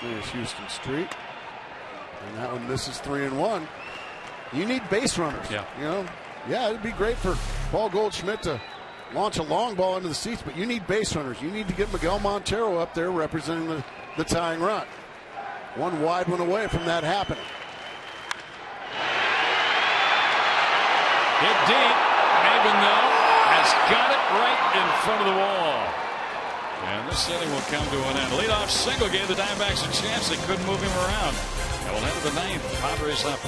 S2: There's Houston Street. And that one misses 3-1. You need base runners.
S1: Yeah.
S2: You know, yeah, it'd be great for Paul Goldschmidt to launch a long ball into the seats, but you need base runners. You need to get Miguel Montero up there representing the tying run. One wide one away from that happening.
S1: Hit deep. Mavenell has got it right in front of the wall. And this inning will come to an end. Leadoff single gave the Diamondbacks a chance. They couldn't move him around. And we'll head to the 9th. Padres up.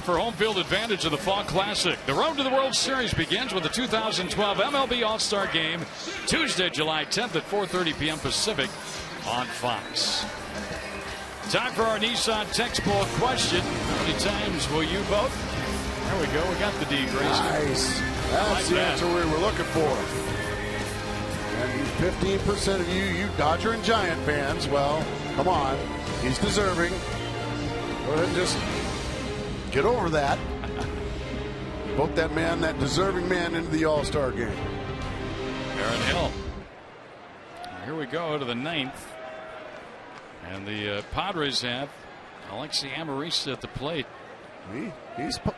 S1: for home field advantage of the Fall Classic. The road to the World Series begins with the 2012 MLB All-Star Game, Tuesday, July 10th at 4:30 p.m. Pacific on Fox. Time for our Nissan textbook question. How many times will you vote? There we go. We got the D, Grace.
S2: Nice. That's the answer we were looking for. And 15% of you Dodger and Giant fans, well, come on. He's deserving. Go ahead and just get over that. Vote that man, that deserving man, into the All-Star game.
S1: Aaron Hill. Here we go to the 9th. And the Padres have Alexi Amarista at the plate.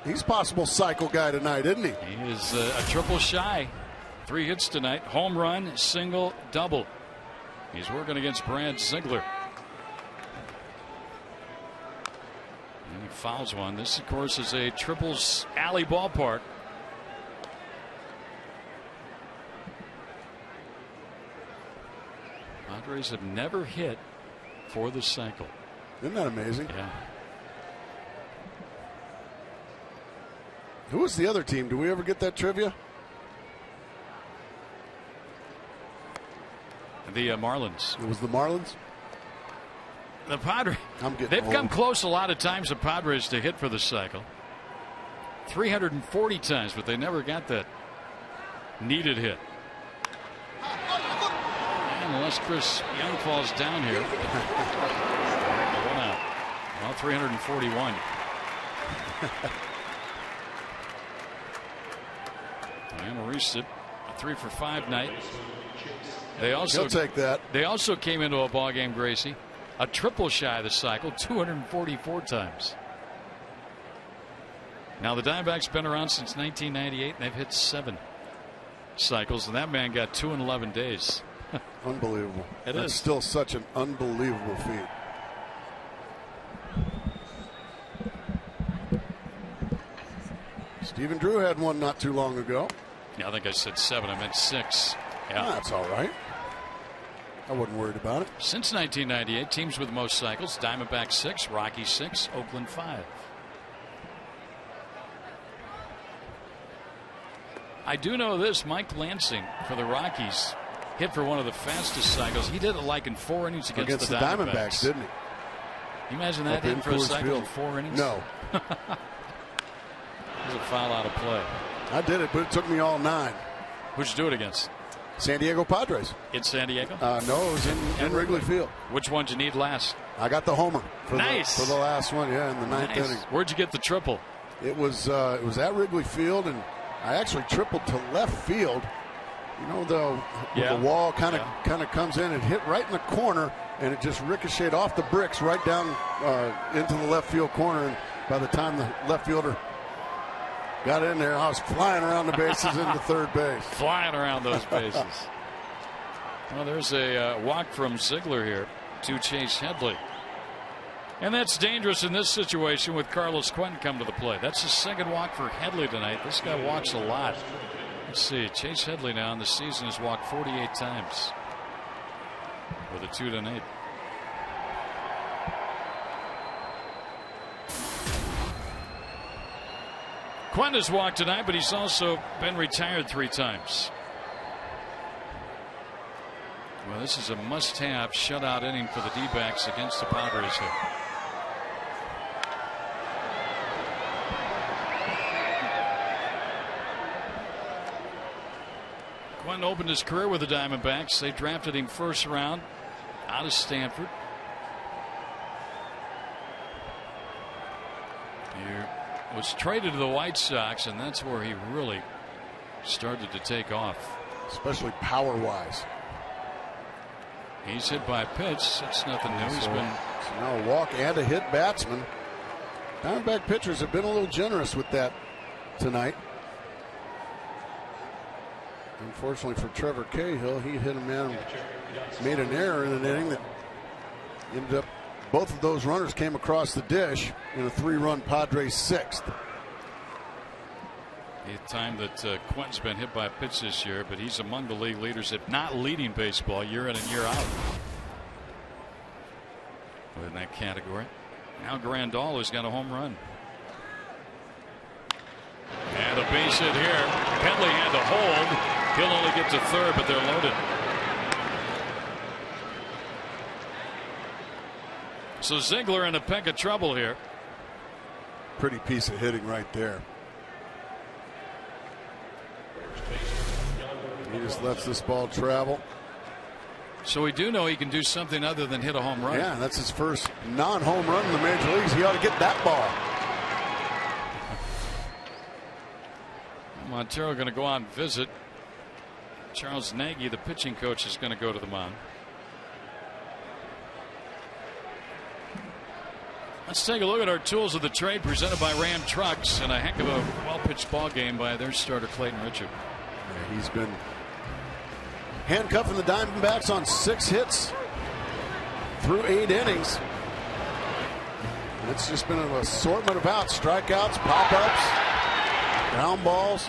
S2: He's possible cycle guy tonight, isn't he?
S1: He is a triple shy. 3 hits tonight. Home run, single, double. He's working against Brad Ziegler. And he fouls one. This, of course, is a triples alley ballpark. Padres have never hit for the cycle.
S2: Isn't that amazing?
S1: Yeah.
S2: Who was the other team? Do we ever get that trivia?
S1: The Marlins.
S2: It was the Marlins?
S1: The Padres. They've come close a lot of times, the Padres, to hit for the cycle. 340 times, but they never got that needed hit. And unless Chris Young falls down here. 1 out. Well, 341. Amarista, a 3 for 5 night. He'll
S2: take that.
S1: They also came into a ball game, Gracie, a triple shy of the cycle, 244 times. Now the Diamondbacks been around since 1998, and they've hit 7 cycles, and that man got 2 in 11 days.
S2: Unbelievable. That's
S1: is
S2: still such an unbelievable feat. Stephen Drew had one not too long ago.
S1: Yeah, I think I said 7. I meant 6. Yeah,
S2: that's all right. I wasn't worried about it.
S1: Since 1998, teams with most cycles: Diamondbacks 6, Rockies 6, Oakland 5. I do know this: Mike Lansing for the Rockies hit for one of the fastest cycles. He did it like in 4 innings against the Diamondbacks,
S2: didn't he?
S1: Can you imagine that hitting for a cycle in 4 innings?
S2: No.
S1: It was a foul out of play.
S2: I did it, but it took me all 9.
S1: Who'd you do it against?
S2: San Diego Padres.
S1: In San Diego?
S2: No, it was in Wrigley Field.
S1: Which one did you need last?
S2: I got the homer for
S1: nice.
S2: For the last one, yeah, in the 9th inning.
S1: Where'd you get the triple?
S2: It was at Wrigley Field, and I actually tripled to left field. You know, the wall kind of comes in and hit right in the corner, and it just ricocheted off the bricks right down into the left field corner. And by the time the left fielder got in there, I was flying around the bases into third base.
S1: Flying around those bases. Well, there's a walk from Ziegler here to Chase Headley. And that's dangerous in this situation with Carlos Quentin come to the plate. That's the second walk for Headley tonight. This guy walks a lot. Let's see. Chase Headley now in the season has walked 48 times with a 2-8. Quentin has walked tonight, but he's also been retired 3 times. Well, this is a must-have shutout inning for the D-backs against the Padres here. Quentin opened his career with the Diamondbacks. They drafted him first round out of Stanford. He was traded to the White Sox, and that's where he really started to take off.
S2: Especially power-wise.
S1: He's hit by a pitch. That's nothing new. He's been
S2: now a walk and a hit batsman. Diamondback pitchers have been a little generous with that tonight. Unfortunately for Trevor Cahill, he hit a man, made an error in an inning that ended up. Both of those runners came across the dish in a 3-run Padres 6th.
S1: The time that Quentin's been hit by a pitch this year, but he's among the league leaders, if not leading baseball, year in and year out in that category. Now Grandal has got a home run. And a base hit here. Penley had to hold. He'll only get to third, but they're loaded. So Ziegler in a peck of trouble here.
S2: Pretty piece of hitting right there. He just lets this ball travel.
S1: So we do know he can do something other than hit a home run.
S2: Yeah, that's his first non-home run in the major leagues. He ought to get that ball.
S1: Montero going to go on visit. Charles Nagy, the pitching coach, is going to go to the mound. Let's take a look at our tools of the trade presented by Ram Trucks, and a heck of a well-pitched ball game by their starter Clayton Richard.
S2: Yeah, he's been handcuffing the Diamondbacks on 6 hits through 8 innings. It's just been an assortment of outs, strikeouts, pop-ups, ground balls.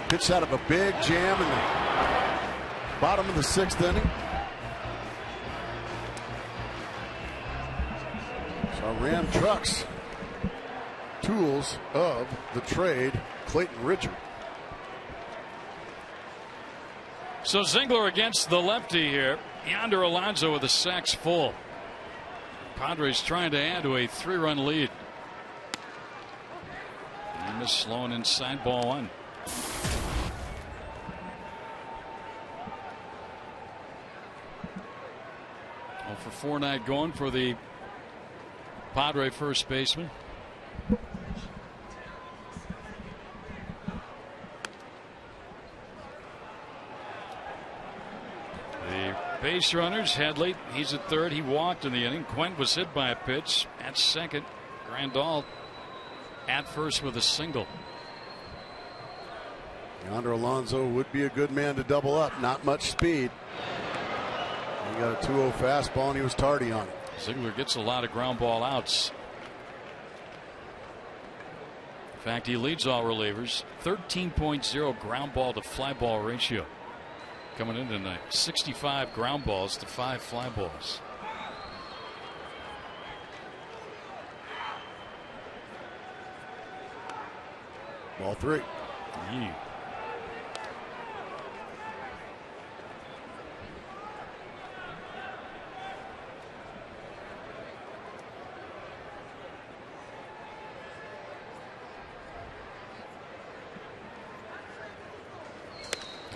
S2: Pitched out of a big jam in the bottom of the 6th inning. So Ram Trucks, tools of the trade, Clayton Richard.
S1: So Ziegler against the lefty here. Yonder Alonso with the sacks full. Padres trying to add to a 3-run lead. And this Sloan inside, ball 1. Well, for 4 night going for the Padre first baseman. The base runners, Headley, he's at third. He walked in the inning. Quint was hit by a pitch at second. Grandal at first with a single.
S2: Yonder Alonso would be a good man to double up. Not much speed. He got a 2-0 fastball and he was tardy on it.
S1: Ziegler gets a lot of ground ball outs. In fact, he leads all relievers. 13.0 ground ball to fly ball ratio. Coming in tonight, 65 ground balls to 5 fly balls.
S2: Ball 3.
S1: Yeah.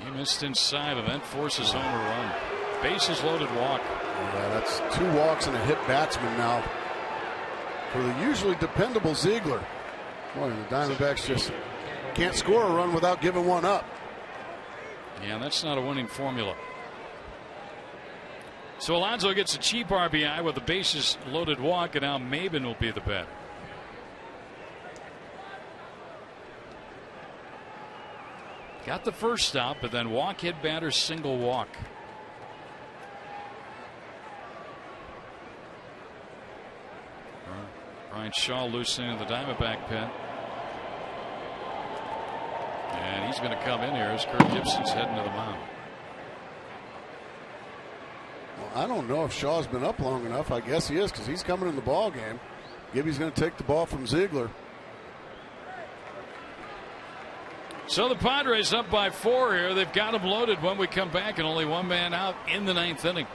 S1: He missed inside, and that forces home a run. Bases loaded walk.
S2: Yeah, that's 2 walks and a hit batsman now for the usually dependable Ziegler. Boy, the Diamondbacks just can't score a run without giving one up.
S1: Yeah, that's not a winning formula. So Alonso gets a cheap RBI with the bases loaded walk, and now Maben will be the bet. Got the first stop, but then walk, hit batter, single walk. Brian Shaw loosening the Diamondback pen. And he's going to come in here as Kirk Gibson's heading to the mound.
S2: Well, I don't know if Shaw's been up long enough. I guess he is, because he's coming in the ball game. Gibby's going to take the ball from Ziegler.
S1: So the Padres up by 4 here. They've got them loaded when we come back, and only 1 man out in the 9th inning.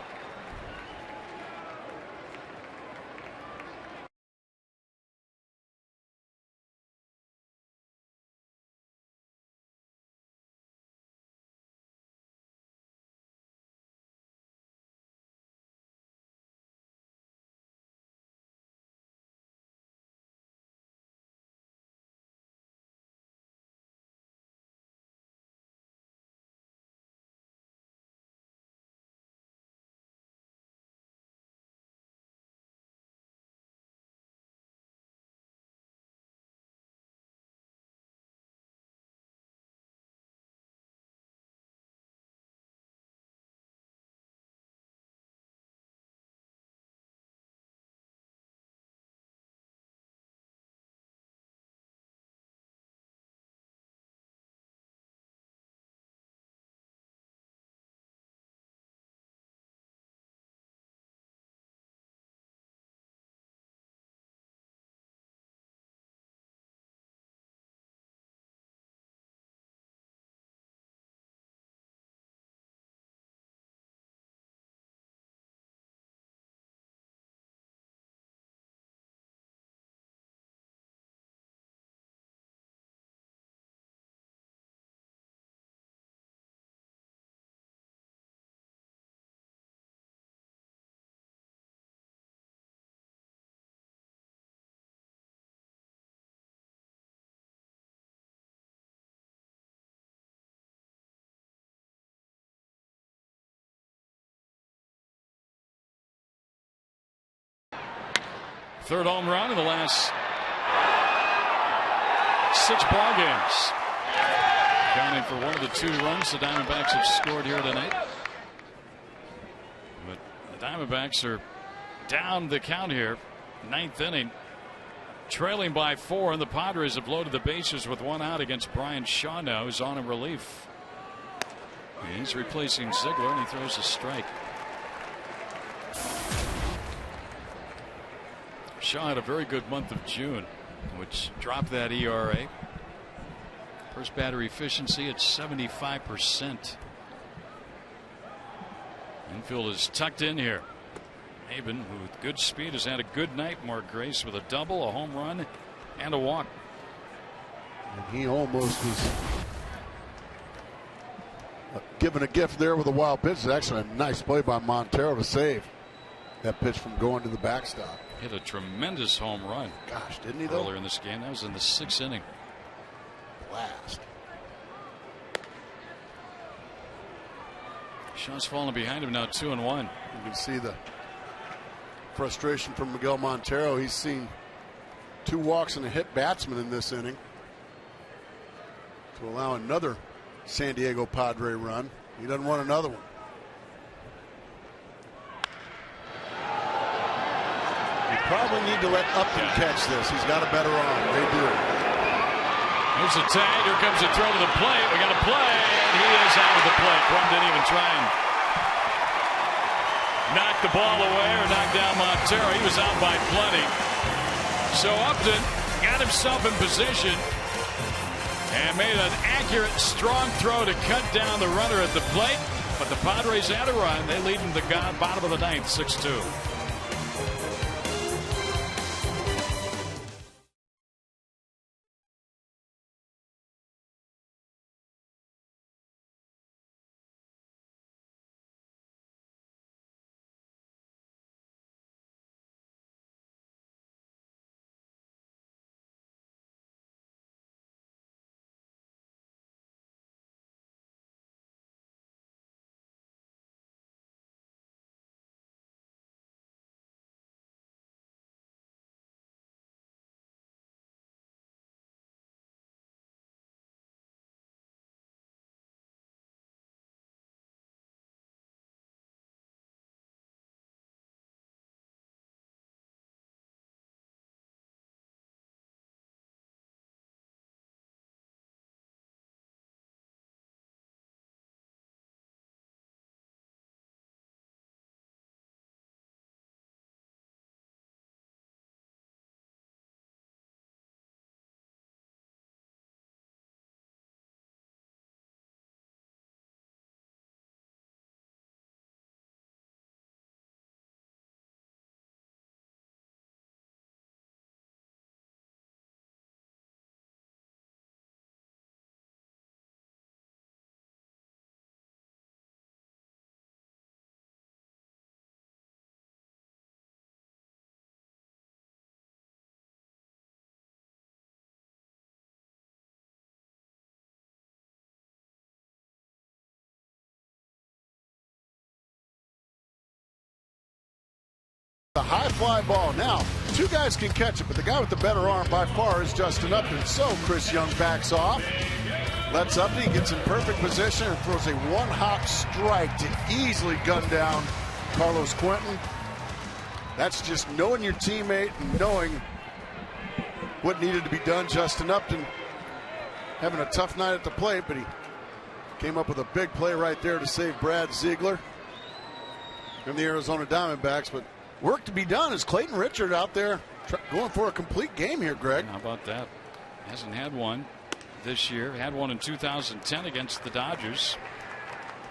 S1: Third home run in the last 6 ball games. Counting for one of the 2 runs the Diamondbacks have scored here tonight. But the Diamondbacks are down the count here. 9th inning. Trailing by 4, and the Padres have loaded the bases with 1 out against Brian Shaw now, who's on in relief. And he's replacing Ziegler, and he throws a strike. Shaw had a very good month of June, which dropped that ERA. First batter efficiency at 75%. Infield is tucked in here. Haben, who with good speed, has had a good night. Mark Grace with a double, a home run, and a walk.
S2: And he almost was given a gift there with a wild pitch. It's actually a nice play by Montero to save that pitch from going to the backstop.
S1: Hit a tremendous home run.
S2: Gosh, didn't he though?
S1: Earlier in this game. That was in the 6th inning.
S2: Blast.
S1: Shaw's falling behind him now, 2-1.
S2: You can see the frustration from Miguel Montero. He's seen 2 walks and a hit batsman in this inning to allow another San Diego Padre run. He doesn't want another one. You probably need to let Upton catch this. He's got a better arm. They do.
S1: Here's a tag. Here comes a throw to the plate. We got a play, and he is out of the plate. Crum didn't even try and knock the ball away or knock down Montero. He was out by plenty. So Upton got himself in position and made an accurate, strong throw to cut down the runner at the plate. But the Padres had a run. They lead in the bottom of the 9th, 6-2.
S2: The high fly ball. Now, 2 guys can catch it, but the guy with the better arm by far is Justin Upton. So Chris Young backs off. Lets Upton, he gets in perfect position and throws a one-hop strike to easily gun down Carlos Quentin. That's just knowing your teammate and knowing what needed to be done. Justin Upton having a tough night at the plate, but he came up with a big play right there to save Brad Ziegler and the Arizona Diamondbacks. But work to be done. Is Clayton Richard out there going for a complete game here, Greg?
S1: How about that? Hasn't had one this year. Had one in 2010 against the Dodgers.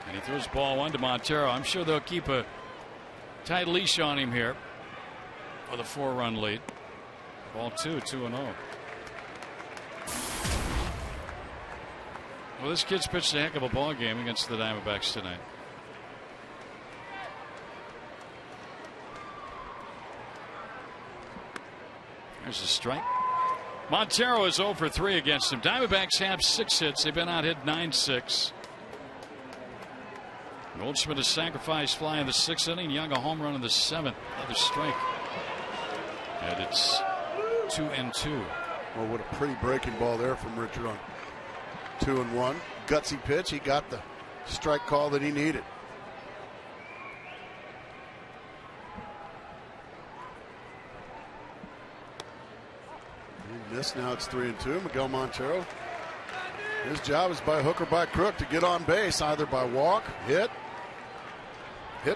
S1: And he throws ball 1 to Montero. I'm sure they'll keep a tight leash on him here with a 4-run lead. Ball 2, 2-0. Well, this kid's pitched a heck of a ball game against the Diamondbacks tonight. There's a strike. Montero is 0 for 3 against him. Diamondbacks have 6 hits. They've been out hit 9-6. Goldschmidt a sacrifice fly in the 6th inning. Young a home run in the 7th. Another strike. And it's 2-2.
S2: Well, what a pretty breaking ball there from Richard on 2-1. Gutsy pitch. He got the strike call that he needed. He missed. Now it's 3-2. Miguel Montero. His job is by hook or by crook to get on base, either by walk, hit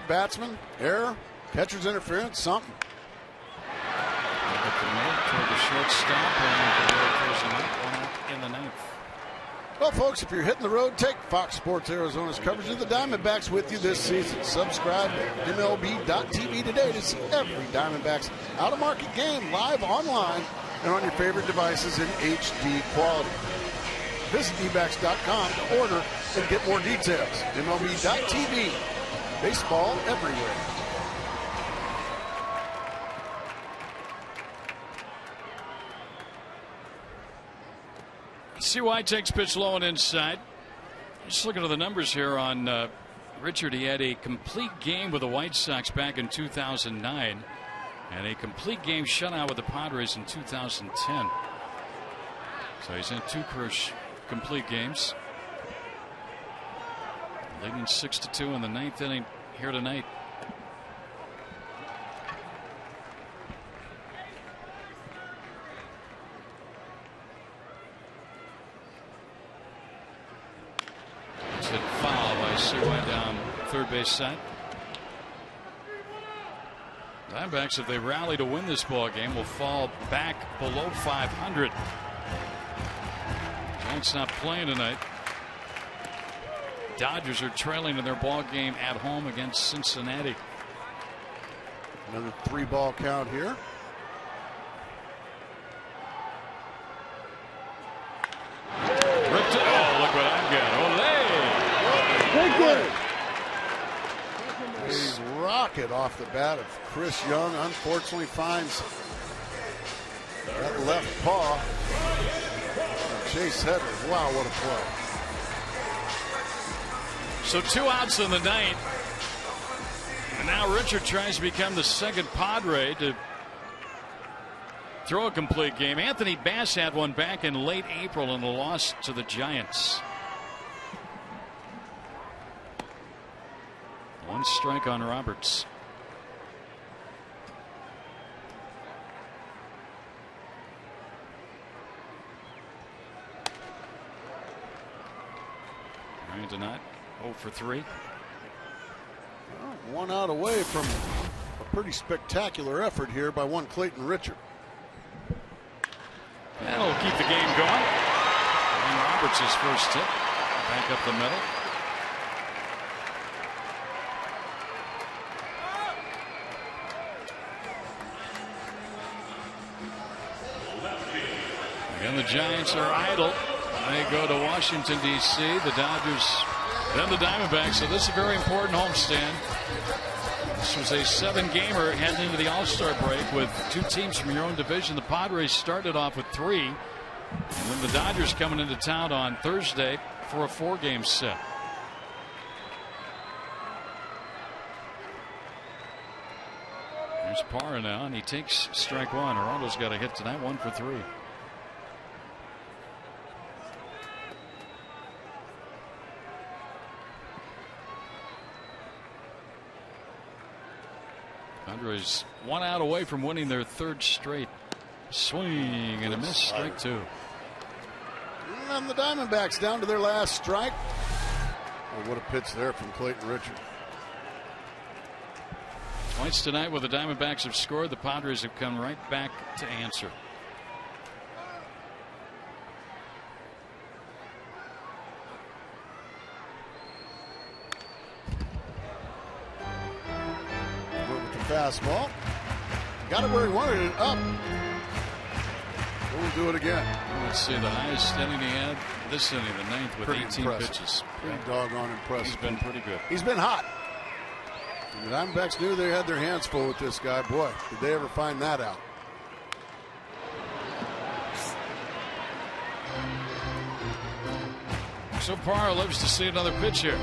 S2: batsman, error, catcher's interference, something.
S1: Toward the shortstop, and in the ninth.
S2: Well, folks, if you're hitting the road, take Fox Sports Arizona's coverage of the Diamondbacks with you this season. Subscribe to MLB.tv today to see every Diamondbacks out-of-market game live online and on your favorite devices in HD quality. Visit dbacks.com to order and get more details. MLB.tv. Baseball everywhere.
S1: CY takes pitch low and inside. Just looking at the numbers here on Richard. He had a complete game with the White Sox back in 2009 and a complete game shutout with the Padres in 2010. So he's in 2 complete games. Leading 6-2 in the 9th inning here tonight. It's hit foul by CY down third base side. Diamondbacks, if they rally to win this ball game, will fall back below 500. Giants not playing tonight. Dodgers are trailing in their ball game at home against Cincinnati.
S2: Another 3-ball count here.
S1: Ripped it. Oh, look what I've got. Olé!
S2: A rocket off the bat of Chris Young. Unfortunately finds that left paw. Chase Heather. Wow, what a play.
S1: So 2 outs in the 9th. And now Richard tries to become the second Padre to throw a complete game. Anthony Bass had one back in late April in the loss to the Giants. 1 strike on Roberts. Ryan Donat 0 for 3.
S2: Well, 1 out away from a pretty spectacular effort here by one Clayton Richard.
S1: That'll keep the game going. And Roberts' first hit. Back up the middle. And the Giants are idle. They go to Washington, D.C. The Dodgers, then the Diamondbacks. So this is a very important homestand. This was a 7-gamer heading into the All-Star break with 2 teams from your own division. The Padres started off with 3. And then the Dodgers coming into town on Thursday for a 4-game set. There's Parra now, and he takes strike 1. Araldo's got a hit tonight, 1 for 3. Padres 1 out away from winning their 3rd straight. Swing and a miss, strike 2.
S2: And the Diamondbacks down to their last strike. Oh, what a pitch there from Clayton Richard.
S1: Twice tonight where the Diamondbacks have scored, the Padres have come right back to answer.
S2: Fastball. Got it where he wanted it, up. We'll do it again.
S1: Let's see, the highest inning he had this inning, the 9th, with
S2: pretty
S1: 18
S2: impressive.
S1: pitches.
S2: Pretty doggone impressive.
S1: He's been pretty good.
S2: He's been hot. The Diamondbacks knew they had their hands full with this guy. Boy, did they ever find that out.
S1: So Parra lives to see another pitch here.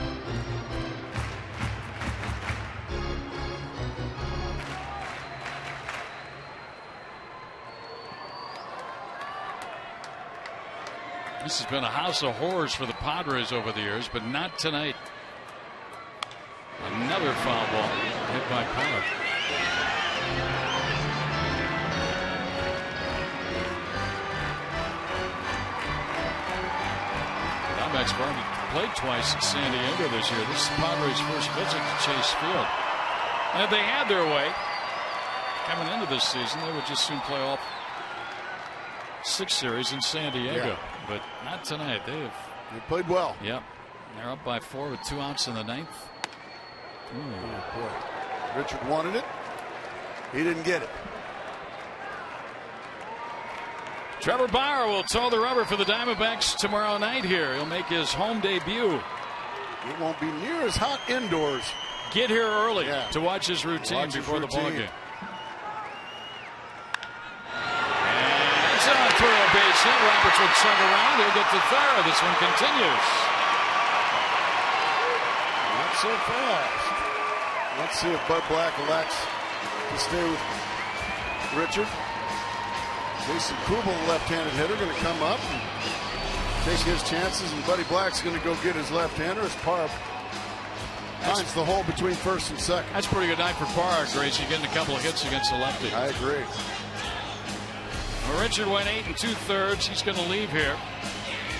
S1: This has been a house of horrors for the Padres over the years, but not tonight. Another foul ball hit by Parra. Diamondbacks have already played twice at San Diego this year. This is Padres' first visit to Chase Field. And if they had their way, coming into this season, they would just soon play all 6 series in San Diego.
S2: Yeah.
S1: But not tonight. They
S2: played well.
S1: Yep. They're up by 4 with 2 outs in the 9th.
S2: Oh, boy. Richard wanted it. He didn't get it.
S1: Trevor Bauer will toe the rubber for the Diamondbacks tomorrow night here. He'll make his home debut.
S2: It won't be near as hot indoors.
S1: Get here early to watch his routine before the ballgame. And it's on through a base hit. Roberts will chug around. He'll get to third. This one continues.
S2: Not so fast. Let's see if Bud Black elects to stay with Richard. Jason Kubel, left-handed hitter, going to come up and take his chances, and Buddy Black's going to go get his left-hander as Parra finds the hole between first and second.
S1: That's a pretty good night for Parra, Gracie, getting a couple of hits against the lefty.
S2: I agree.
S1: Well, Richard went 8 2/3. He's going to leave here.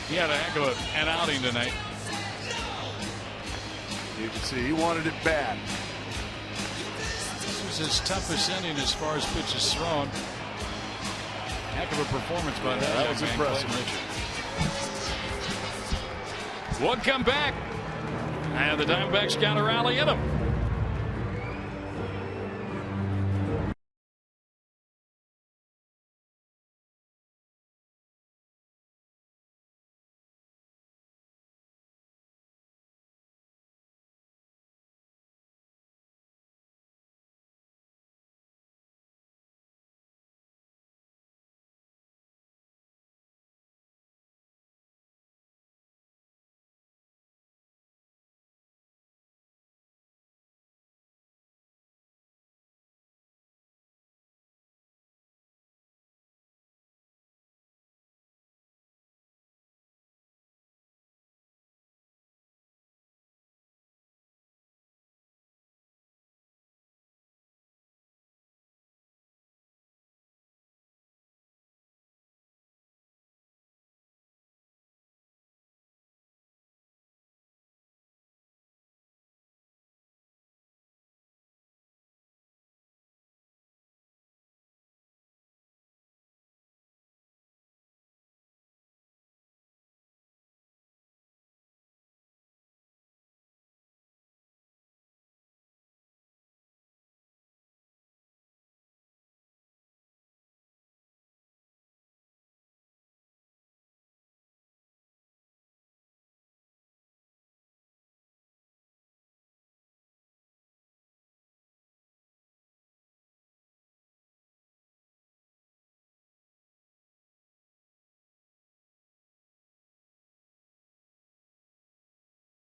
S1: He had a heck of an outing tonight.
S2: You can see he wanted it bad.
S1: This was his toughest inning as far as pitches thrown. Heck of a performance by that
S2: was
S1: man,
S2: impressive.
S1: Richard. We'll come back. And the Diamondbacks got a rally in them.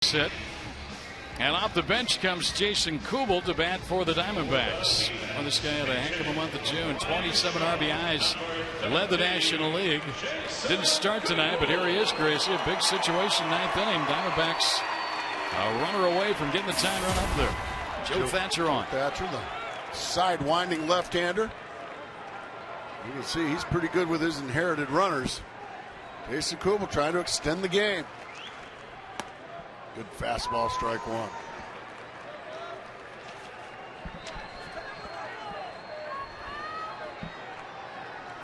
S1: Hit. And off the bench comes Jason Kubel to bat for the Diamondbacks. Well, this guy had a heck of a month of June. 27 RBIs. Led the National League. Didn't start tonight, but here he is, Gracie. A big situation, 9th inning. Diamondbacks a runner away from getting the tying run up there. Joe Thatcher on.
S2: Thatcher, the side-winding left-hander. You can see he's pretty good with his inherited runners. Jason Kubel trying to extend the game. Good fastball, strike one.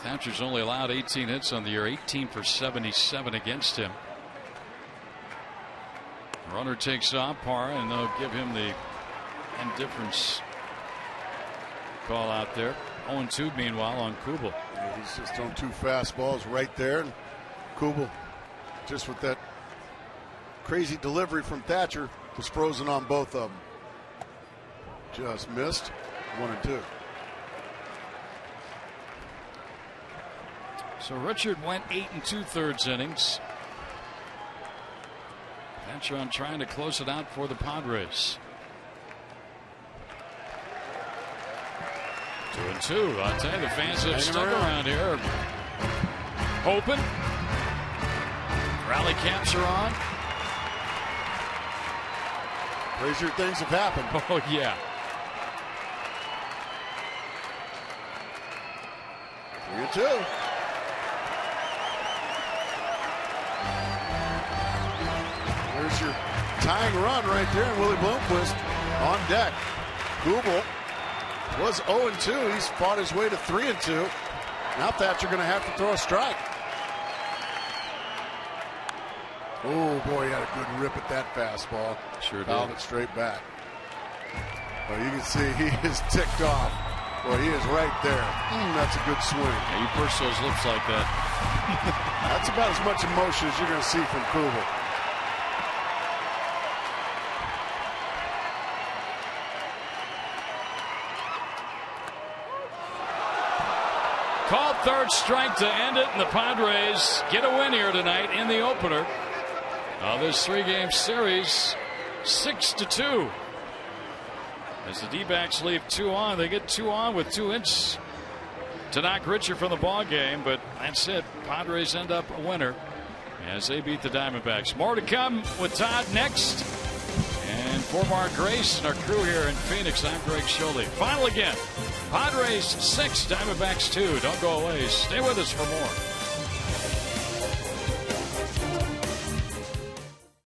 S1: Thatcher's only allowed 18 hits on the year, 18 for 77 against him. Runner takes off, Parra, and they'll give him the indifference call out there. 0-2 meanwhile on Kubel.
S2: Yeah, he's just thrown 2 fastballs right there, and Kubel just with that crazy delivery from Thatcher was frozen on both of them. Just missed 1 and 2.
S1: So Richard went 8 2/3 innings. Thatcher on trying to close it out for the Padres. 2-2. I'll tell you, the fans have stuck around here, hoping. Rally caps are on.
S2: Crazier things have happened.
S1: Oh, yeah.
S2: 3-2. There's your tying run right there, and Willie Bloomquist on deck. Kubel was 0-2. He's fought his way to 3-2. Now Thatcher going to have to throw a strike. Oh, boy, he had a good rip at that fastball.
S1: Sure did.
S2: Fouled it straight back. Well, you can see he is ticked off. Well, he is right there. That's a good swing.
S1: Yeah, you purse those lips like that.
S2: That's about as much emotion as you're going to see from Kubel.
S1: Called third strike to end it, and the Padres get a win here tonight in the opener of this 3-game series, 6-2. As the D-backs leave 2 on, they get 2 on with 2 hits to knock Richard from the ball game, but that's it. Padres end up a winner as they beat the Diamondbacks. More to come with Todd next. And for Mark Grace and our crew here in Phoenix, I'm Greg Sholey. Final again. Padres 6, Diamondbacks 2. Don't go away. Stay with us for more.